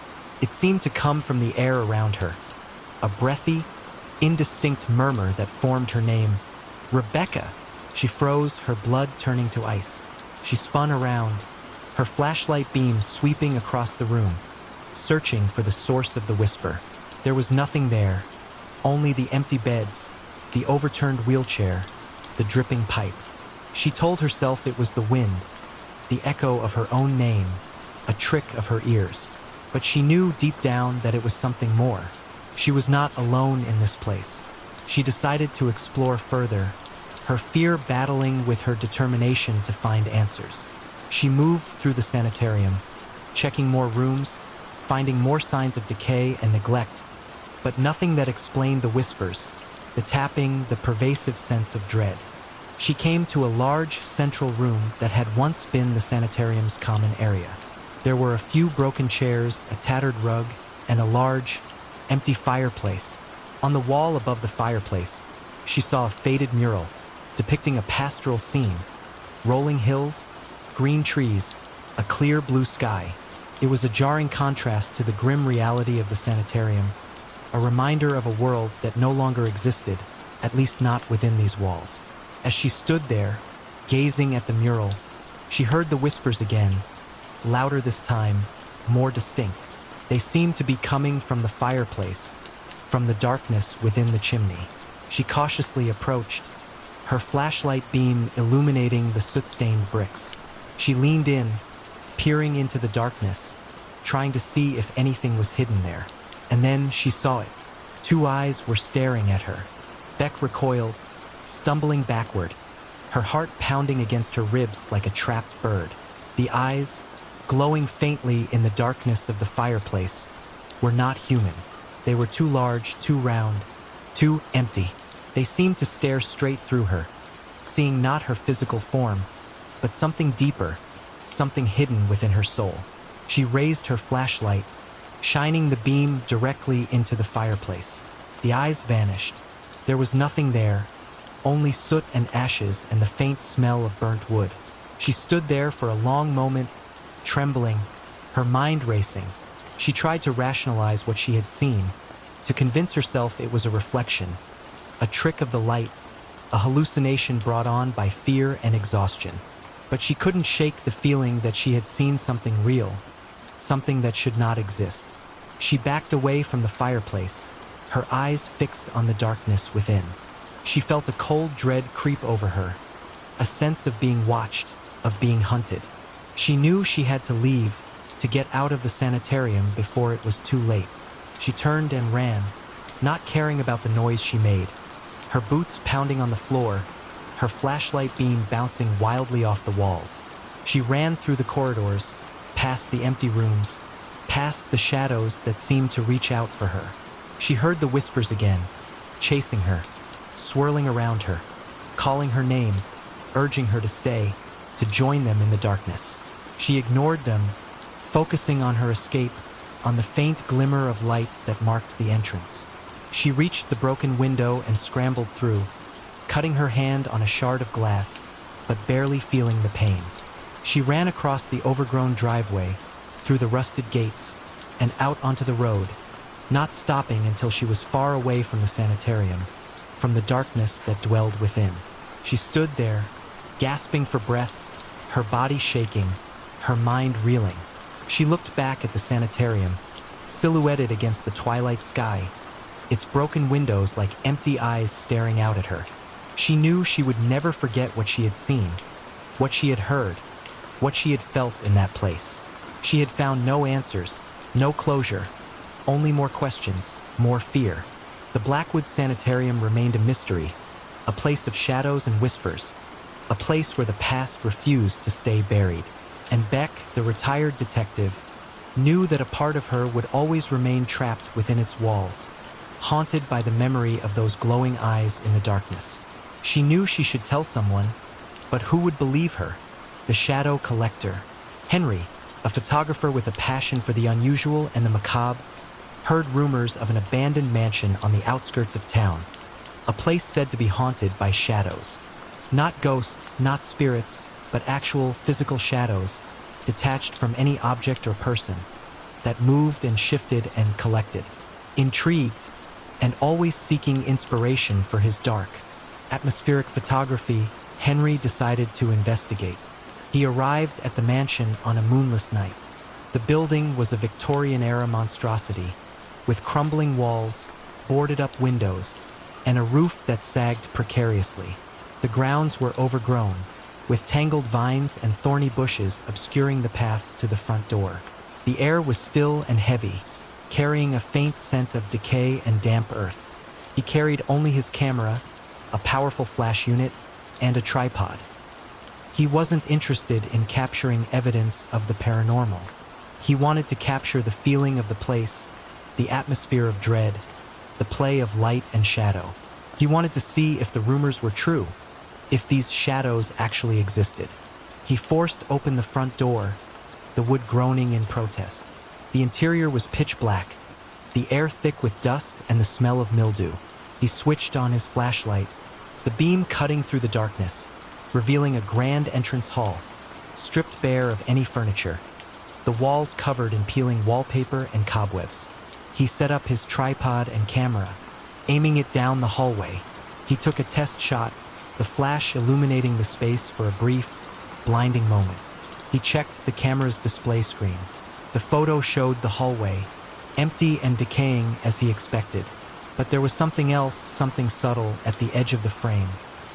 It seemed to come from the air around her, a breathy, indistinct murmur that formed her name. Rebecca! She froze, her blood turning to ice. She spun around, her flashlight beam sweeping across the room, searching for the source of the whisper. There was nothing there, only the empty beds, the overturned wheelchair, the dripping pipe. She told herself it was the wind, the echo of her own name, a trick of her ears. But she knew deep down that it was something more. She was not alone in this place. She decided to explore further, her fear battling with her determination to find answers. She moved through the sanitarium, checking more rooms, finding more signs of decay and neglect, but nothing that explained the whispers, the tapping, the pervasive sense of dread. She came to a large central room that had once been the sanitarium's common area. There were a few broken chairs, a tattered rug, and a large, empty fireplace. On the wall above the fireplace, she saw a faded mural depicting a pastoral scene: rolling hills, green trees, a clear blue sky. It was a jarring contrast to the grim reality of the sanitarium, a reminder of a world that no longer existed, at least not within these walls. As she stood there, gazing at the mural, she heard the whispers again, louder this time, more distinct. They seemed to be coming from the fireplace, from the darkness within the chimney. She cautiously approached, her flashlight beam illuminating the soot-stained bricks. She leaned in, peering into the darkness, trying to see if anything was hidden there. And then she saw it. Two eyes were staring at her. Beck recoiled, stumbling backward, her heart pounding against her ribs like a trapped bird. The eyes, glowing faintly in the darkness of the fireplace, were not human. They were too large, too round, too empty. They seemed to stare straight through her, seeing not her physical form, but something deeper, something hidden within her soul. She raised her flashlight, shining the beam directly into the fireplace. The eyes vanished. There was nothing there, only soot and ashes and the faint smell of burnt wood. She stood there for a long moment, trembling, her mind racing. She tried to rationalize what she had seen, to convince herself it was a reflection, a trick of the light, a hallucination brought on by fear and exhaustion. But she couldn't shake the feeling that she had seen something real, something that should not exist. She backed away from the fireplace, her eyes fixed on the darkness within. She felt a cold dread creep over her, a sense of being watched, of being hunted. She knew she had to leave, to get out of the sanitarium before it was too late. She turned and ran, not caring about the noise she made, her boots pounding on the floor, her flashlight beam bouncing wildly off the walls. She ran through the corridors, past the empty rooms, past the shadows that seemed to reach out for her. She heard the whispers again, chasing her, swirling around her, calling her name, urging her to stay, to join them in the darkness. She ignored them, focusing on her escape, on the faint glimmer of light that marked the entrance. She reached the broken window and scrambled through, cutting her hand on a shard of glass, but barely feeling the pain. She ran across the overgrown driveway, through the rusted gates, and out onto the road, not stopping until she was far away from the sanitarium, from the darkness that dwelled within. She stood there, gasping for breath, her body shaking, her mind reeling. She looked back at the sanitarium, silhouetted against the twilight sky, its broken windows like empty eyes staring out at her. She knew she would never forget what she had seen, what she had heard, what she had felt in that place. She had found no answers, no closure, only more questions, more fear. The Blackwood Sanitarium remained a mystery, a place of shadows and whispers, a place where the past refused to stay buried. And Beck, the retired detective, knew that a part of her would always remain trapped within its walls, haunted by the memory of those glowing eyes in the darkness. She knew she should tell someone, but who would believe her? The shadow collector, Henry, a photographer with a passion for the unusual and the macabre, heard rumors of an abandoned mansion on the outskirts of town, a place said to be haunted by shadows. Not ghosts, not spirits, but actual physical shadows, detached from any object or person, that moved and shifted and collected. Intrigued, and always seeking inspiration for his dark, atmospheric photography, Henry decided to investigate. He arrived at the mansion on a moonless night. The building was a Victorian-era monstrosity, with crumbling walls, boarded-up windows, and a roof that sagged precariously. The grounds were overgrown, with tangled vines and thorny bushes obscuring the path to the front door. The air was still and heavy, carrying a faint scent of decay and damp earth. He carried only his camera, a powerful flash unit, and a tripod. He wasn't interested in capturing evidence of the paranormal. He wanted to capture the feeling of the place, the atmosphere of dread, the play of light and shadow. He wanted to see if the rumors were true, if these shadows actually existed. He forced open the front door, the wood groaning in protest. The interior was pitch black, the air thick with dust and the smell of mildew. He switched on his flashlight, the beam cutting through the darkness, revealing a grand entrance hall, stripped bare of any furniture, the walls covered in peeling wallpaper and cobwebs. He set up his tripod and camera, aiming it down the hallway. He took a test shot, the flash illuminating the space for a brief, blinding moment. He checked the camera's display screen. The photo showed the hallway, empty and decaying as he expected. But there was something else, something subtle at the edge of the frame.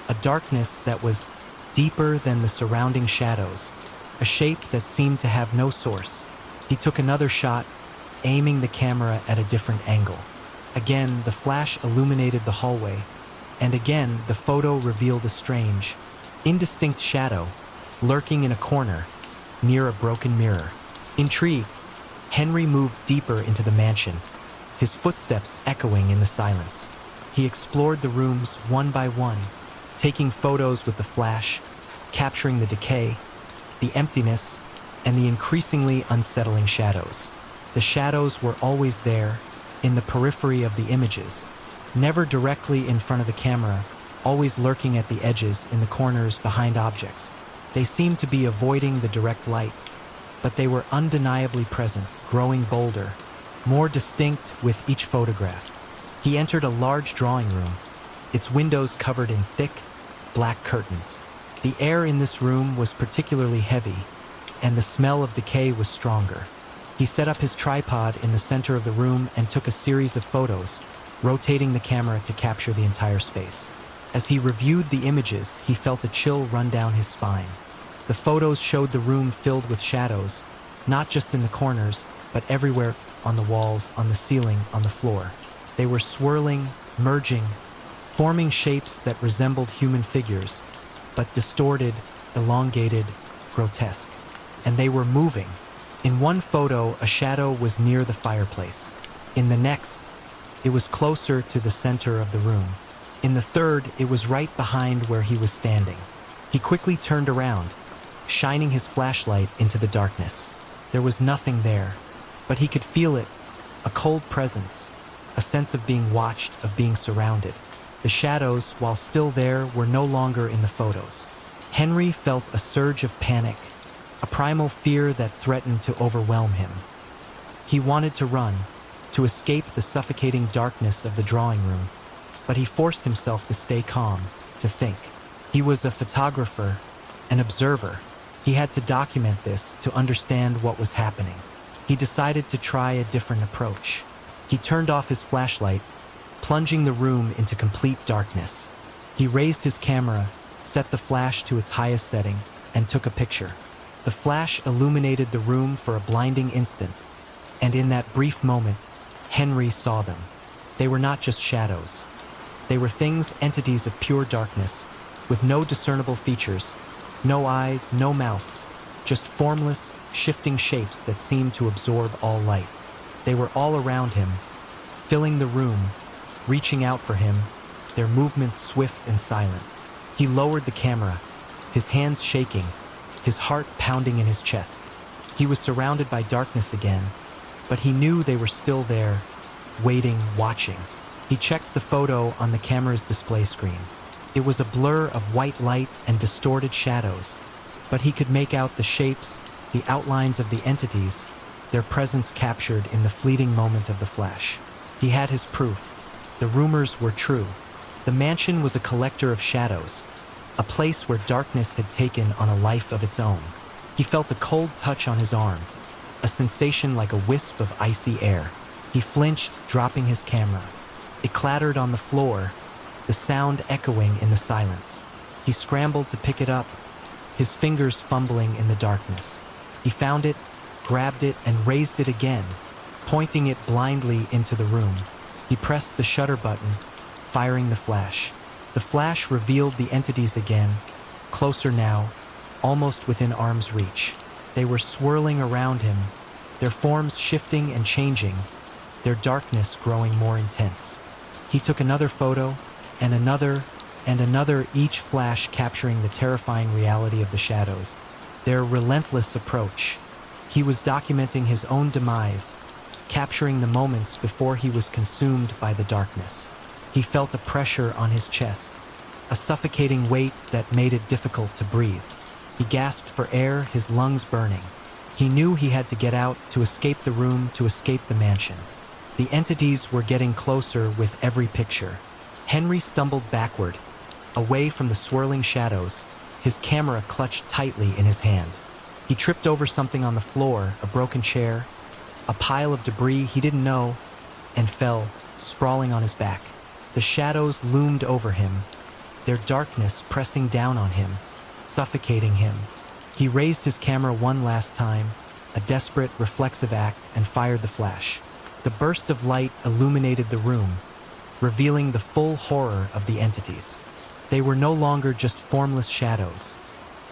A darkness that was deeper than the surrounding shadows, a shape that seemed to have no source. He took another shot, aiming the camera at a different angle. Again, the flash illuminated the hallway, and again, the photo revealed a strange, indistinct shadow lurking in a corner near a broken mirror. Intrigued, Henry moved deeper into the mansion, his footsteps echoing in the silence. He explored the rooms one by one, taking photos with the flash, capturing the decay, the emptiness, and the increasingly unsettling shadows. The shadows were always there, in the periphery of the images, never directly in front of the camera, always lurking at the edges, in the corners, behind objects. They seemed to be avoiding the direct light, but they were undeniably present, growing bolder, more distinct with each photograph. He entered a large drawing room, its windows covered in thick, black curtains. The air in this room was particularly heavy, and the smell of decay was stronger. He set up his tripod in the center of the room and took a series of photos, rotating the camera to capture the entire space. As he reviewed the images, he felt a chill run down his spine. The photos showed the room filled with shadows, not just in the corners, but everywhere, on the walls, on the ceiling, on the floor. They were swirling, merging, forming shapes that resembled human figures, but distorted, elongated, grotesque. And they were moving. In one photo, a shadow was near the fireplace. In the next, it was closer to the center of the room. In the third, it was right behind where he was standing. He quickly turned around, shining his flashlight into the darkness. There was nothing there, but he could feel it, a cold presence, a sense of being watched, of being surrounded. The shadows, while still there, were no longer in the photos. Henry felt a surge of panic, a primal fear that threatened to overwhelm him. He wanted to run, to escape the suffocating darkness of the drawing room, but he forced himself to stay calm, to think. He was a photographer, an observer. He had to document this to understand what was happening. He decided to try a different approach. He turned off his flashlight, plunging the room into complete darkness. He raised his camera, set the flash to its highest setting, and took a picture. The flash illuminated the room for a blinding instant, and in that brief moment, Henry saw them. They were not just shadows. They were things, entities of pure darkness, with no discernible features, no eyes, no mouths, just formless, shifting shapes that seemed to absorb all light. They were all around him, filling the room, reaching out for him, their movements swift and silent. He lowered the camera, his hands shaking, his heart pounding in his chest. He was surrounded by darkness again, but he knew they were still there, waiting, watching. He checked the photo on the camera's display screen. It was a blur of white light and distorted shadows, but he could make out the shapes, the outlines of the entities, their presence captured in the fleeting moment of the flash. He had his proof. The rumors were true. The mansion was a collector of shadows, a place where darkness had taken on a life of its own. He felt a cold touch on his arm, a sensation like a wisp of icy air. He flinched, dropping his camera. It clattered on the floor, the sound echoing in the silence. He scrambled to pick it up, his fingers fumbling in the darkness. He found it, grabbed it, and raised it again, pointing it blindly into the room. He pressed the shutter button, firing the flash. The flash revealed the entities again, closer now, almost within arm's reach. They were swirling around him, their forms shifting and changing, their darkness growing more intense. He took another photo, and another, each flash capturing the terrifying reality of the shadows, their relentless approach. He was documenting his own demise, capturing the moments before he was consumed by the darkness. He felt a pressure on his chest, a suffocating weight that made it difficult to breathe. He gasped for air, his lungs burning. He knew he had to get out, to escape the room, to escape the mansion. The entities were getting closer with every picture. Henry stumbled backward, away from the swirling shadows, his camera clutched tightly in his hand. He tripped over something on the floor, a broken chair, a pile of debris he didn't know, and fell, sprawling on his back. The shadows loomed over him, their darkness pressing down on him, suffocating him. He raised his camera one last time, a desperate, reflexive act, and fired the flash. The burst of light illuminated the room, revealing the full horror of the entities. They were no longer just formless shadows.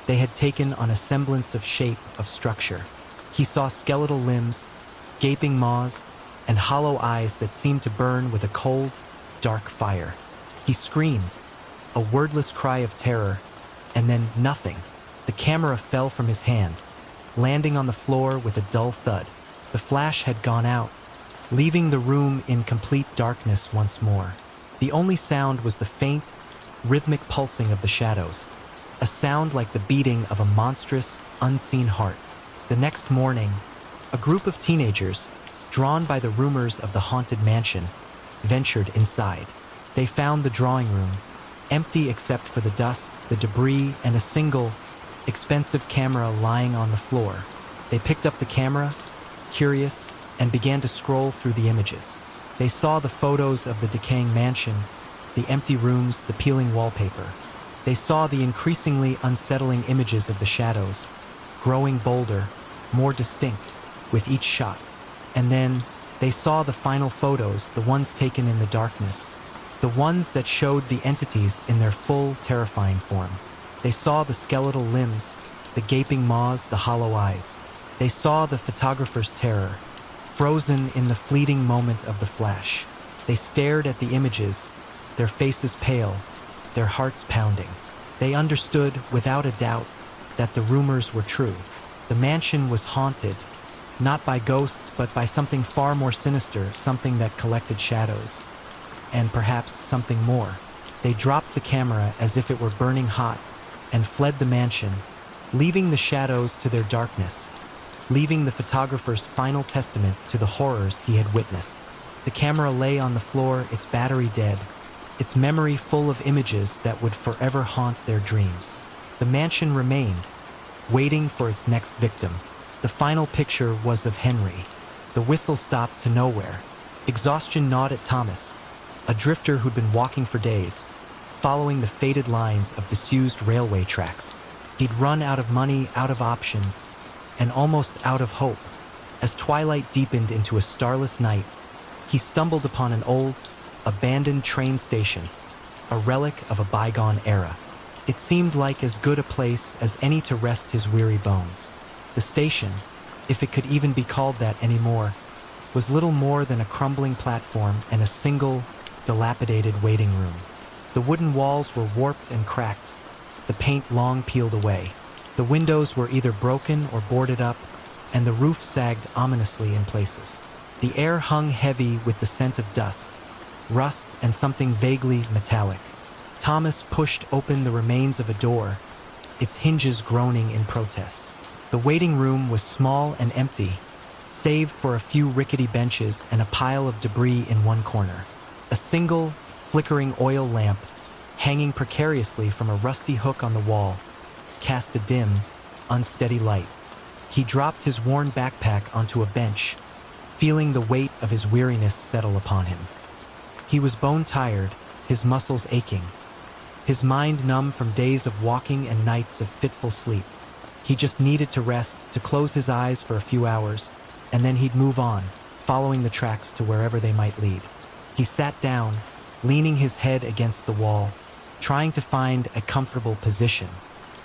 They had taken on a semblance of shape, of structure. He saw skeletal limbs, gaping maws, and hollow eyes that seemed to burn with a cold, dark fire. He screamed, a wordless cry of terror, and then nothing. The camera fell from his hand, landing on the floor with a dull thud. The flash had gone out, leaving the room in complete darkness once more. The only sound was the faint, rhythmic pulsing of the shadows, a sound like the beating of a monstrous, unseen heart. The next morning, a group of teenagers, drawn by the rumors of the haunted mansion, ventured inside. They found the drawing room, empty except for the dust, the debris, and a single, expensive camera lying on the floor. They picked up the camera, curious, and began to scroll through the images. They saw the photos of the decaying mansion, the empty rooms, the peeling wallpaper. They saw the increasingly unsettling images of the shadows, growing bolder, more distinct, with each shot. And then, they saw the final photos, the ones taken in the darkness, the ones that showed the entities in their full, terrifying form. They saw the skeletal limbs, the gaping maws, the hollow eyes. They saw the photographer's terror, frozen in the fleeting moment of the flash. They stared at the images, their faces pale, their hearts pounding. They understood, without a doubt, that the rumors were true. The mansion was haunted, not by ghosts, but by something far more sinister, something that collected shadows, and perhaps something more. They dropped the camera as if it were burning hot and fled the mansion, leaving the shadows to their darkness, leaving the photographer's final testament to the horrors he had witnessed. The camera lay on the floor, its battery dead, its memory full of images that would forever haunt their dreams. The mansion remained, waiting for its next victim. The final picture was of Henry. The whistle stopped to nowhere. Exhaustion gnawed at Thomas, a drifter who'd been walking for days, following the faded lines of disused railway tracks. He'd run out of money, out of options, and almost out of hope. As twilight deepened into a starless night, he stumbled upon an old, abandoned train station, a relic of a bygone era. It seemed like as good a place as any to rest his weary bones. The station, if it could even be called that anymore, was little more than a crumbling platform and a single, dilapidated waiting room. The wooden walls were warped and cracked, the paint long peeled away. The windows were either broken or boarded up, and the roof sagged ominously in places. The air hung heavy with the scent of dust, rust, and something vaguely metallic. Thomas pushed open the remains of a door, its hinges groaning in protest. The waiting room was small and empty, save for a few rickety benches and a pile of debris in one corner. A single, flickering oil lamp, hanging precariously from a rusty hook on the wall, cast a dim, unsteady light. He dropped his worn backpack onto a bench, feeling the weight of his weariness settle upon him. He was bone-tired, his muscles aching, his mind numb from days of walking and nights of fitful sleep. He just needed to rest, to close his eyes for a few hours, and then he'd move on, following the tracks to wherever they might lead. He sat down, leaning his head against the wall, trying to find a comfortable position.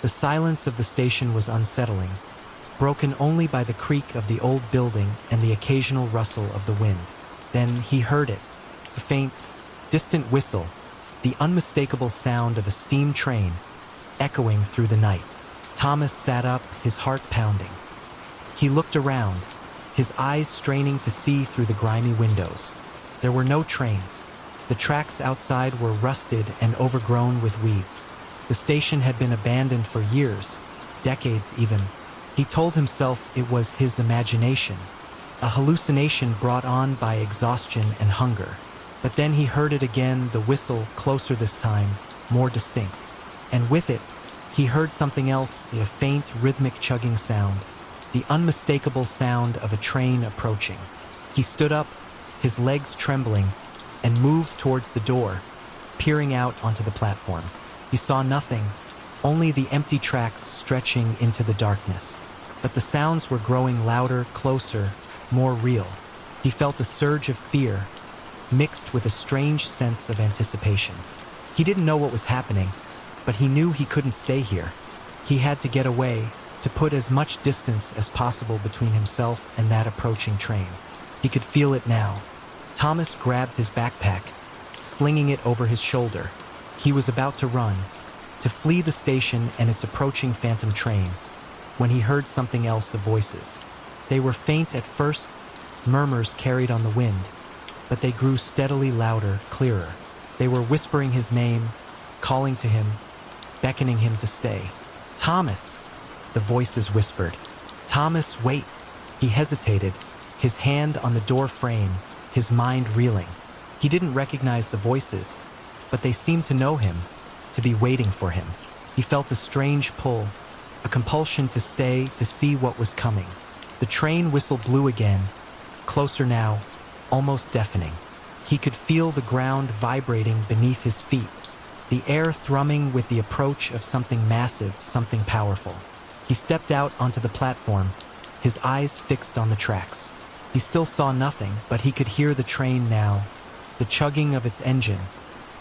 The silence of the station was unsettling, broken only by the creak of the old building and the occasional rustle of the wind. Then he heard it, the faint, distant whistle, the unmistakable sound of a steam train echoing through the night. Thomas sat up, his heart pounding. He looked around, his eyes straining to see through the grimy windows. There were no trains. The tracks outside were rusted and overgrown with weeds. The station had been abandoned for years, decades even. He told himself it was his imagination, a hallucination brought on by exhaustion and hunger. But then he heard it again, the whistle, closer this time, more distinct. And with it, he heard something else, a faint, rhythmic chugging sound, the unmistakable sound of a train approaching. He stood up, his legs trembling, and moved towards the door, peering out onto the platform. He saw nothing, only the empty tracks stretching into the darkness. But the sounds were growing louder, closer, more real. He felt a surge of fear, mixed with a strange sense of anticipation. He didn't know what was happening, but he knew he couldn't stay here. He had to get away, to put as much distance as possible between himself and that approaching train. He could feel it now. Thomas grabbed his backpack, slinging it over his shoulder. He was about to run, to flee the station and its approaching phantom train, when he heard something else of voices. They were faint at first, murmurs carried on the wind, but they grew steadily louder, clearer. They were whispering his name, calling to him, beckoning him to stay. "Thomas!" the voices whispered. "Thomas, wait!" He hesitated, his hand on the door frame, his mind reeling. He didn't recognize the voices, but they seemed to know him, to be waiting for him. He felt a strange pull, a compulsion to stay, to see what was coming. The train whistle blew again, closer now, almost deafening. He could feel the ground vibrating beneath his feet, the air thrumming with the approach of something massive, something powerful. He stepped out onto the platform, his eyes fixed on the tracks. He still saw nothing, but he could hear the train now, the chugging of its engine,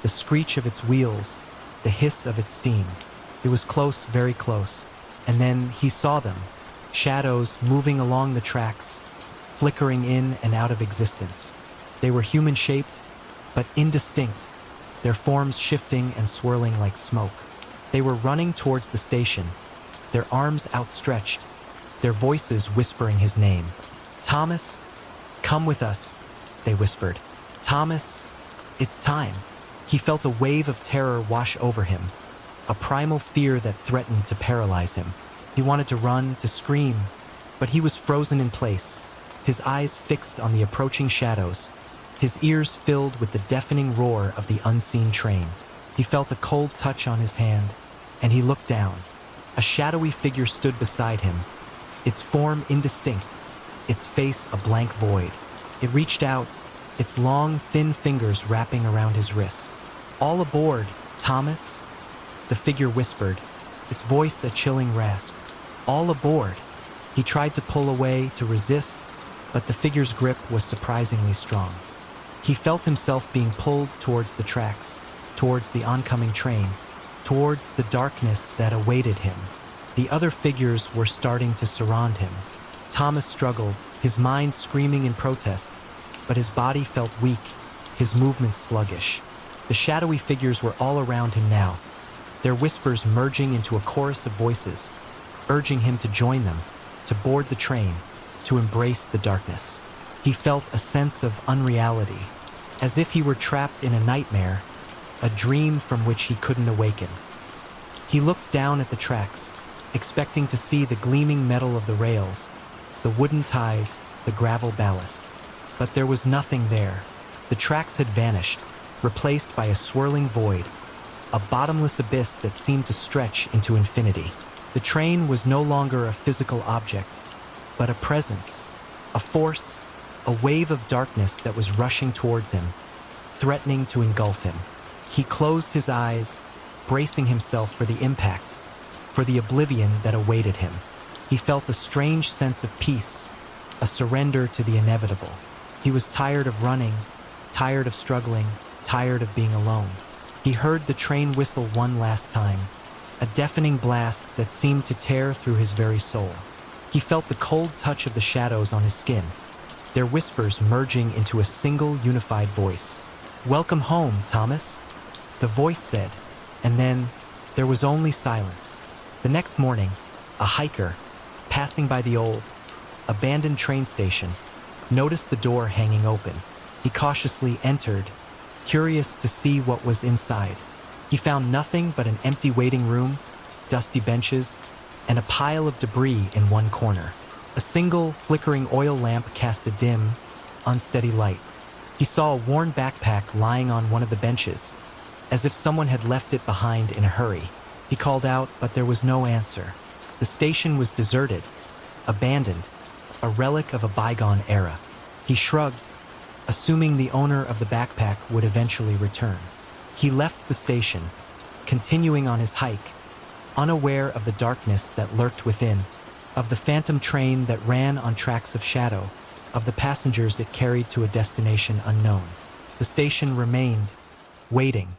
the screech of its wheels, the hiss of its steam. It was close, very close, and then he saw them, shadows moving along the tracks, flickering in and out of existence. They were human-shaped, but indistinct, their forms shifting and swirling like smoke. They were running towards the station, their arms outstretched, their voices whispering his name. "Thomas, come with us," they whispered. "Thomas, it's time." He felt a wave of terror wash over him, a primal fear that threatened to paralyze him. He wanted to run, to scream, but he was frozen in place, his eyes fixed on the approaching shadows, his ears filled with the deafening roar of the unseen train. He felt a cold touch on his hand, and he looked down. A shadowy figure stood beside him, its form indistinct, its face a blank void. It reached out, its long, thin fingers wrapping around his wrist. "All aboard, Thomas," the figure whispered, its voice a chilling rasp. "All aboard." He tried to pull away, to resist, but the figure's grip was surprisingly strong. He felt himself being pulled towards the tracks, towards the oncoming train, towards the darkness that awaited him. The other figures were starting to surround him. Thomas struggled, his mind screaming in protest, but his body felt weak, his movements sluggish. The shadowy figures were all around him now, their whispers merging into a chorus of voices, urging him to join them, to board the train, to embrace the darkness. He felt a sense of unreality, as if he were trapped in a nightmare, a dream from which he couldn't awaken. He looked down at the tracks, expecting to see the gleaming metal of the rails, the wooden ties, the gravel ballast. But there was nothing there. The tracks had vanished, replaced by a swirling void, a bottomless abyss that seemed to stretch into infinity. The train was no longer a physical object, but a presence, a force, a wave of darkness that was rushing towards him, threatening to engulf him. He closed his eyes, bracing himself for the impact, for the oblivion that awaited him. He felt a strange sense of peace, a surrender to the inevitable. He was tired of running, tired of struggling, tired of being alone. He heard the train whistle one last time, a deafening blast that seemed to tear through his very soul. He felt the cold touch of the shadows on his skin, their whispers merging into a single unified voice. "Welcome home, Thomas," the voice said, and then there was only silence. The next morning, a hiker, passing by the old, abandoned train station, noticed the door hanging open. He cautiously entered, curious to see what was inside. He found nothing but an empty waiting room, dusty benches, and a pile of debris in one corner. A single, flickering oil lamp cast a dim, unsteady light. He saw a worn backpack lying on one of the benches, as if someone had left it behind in a hurry. He called out, but there was no answer. The station was deserted, abandoned, a relic of a bygone era. He shrugged, assuming the owner of the backpack would eventually return. He left the station, continuing on his hike, unaware of the darkness that lurked within, of the phantom train that ran on tracks of shadow, of the passengers it carried to a destination unknown. The station remained, waiting,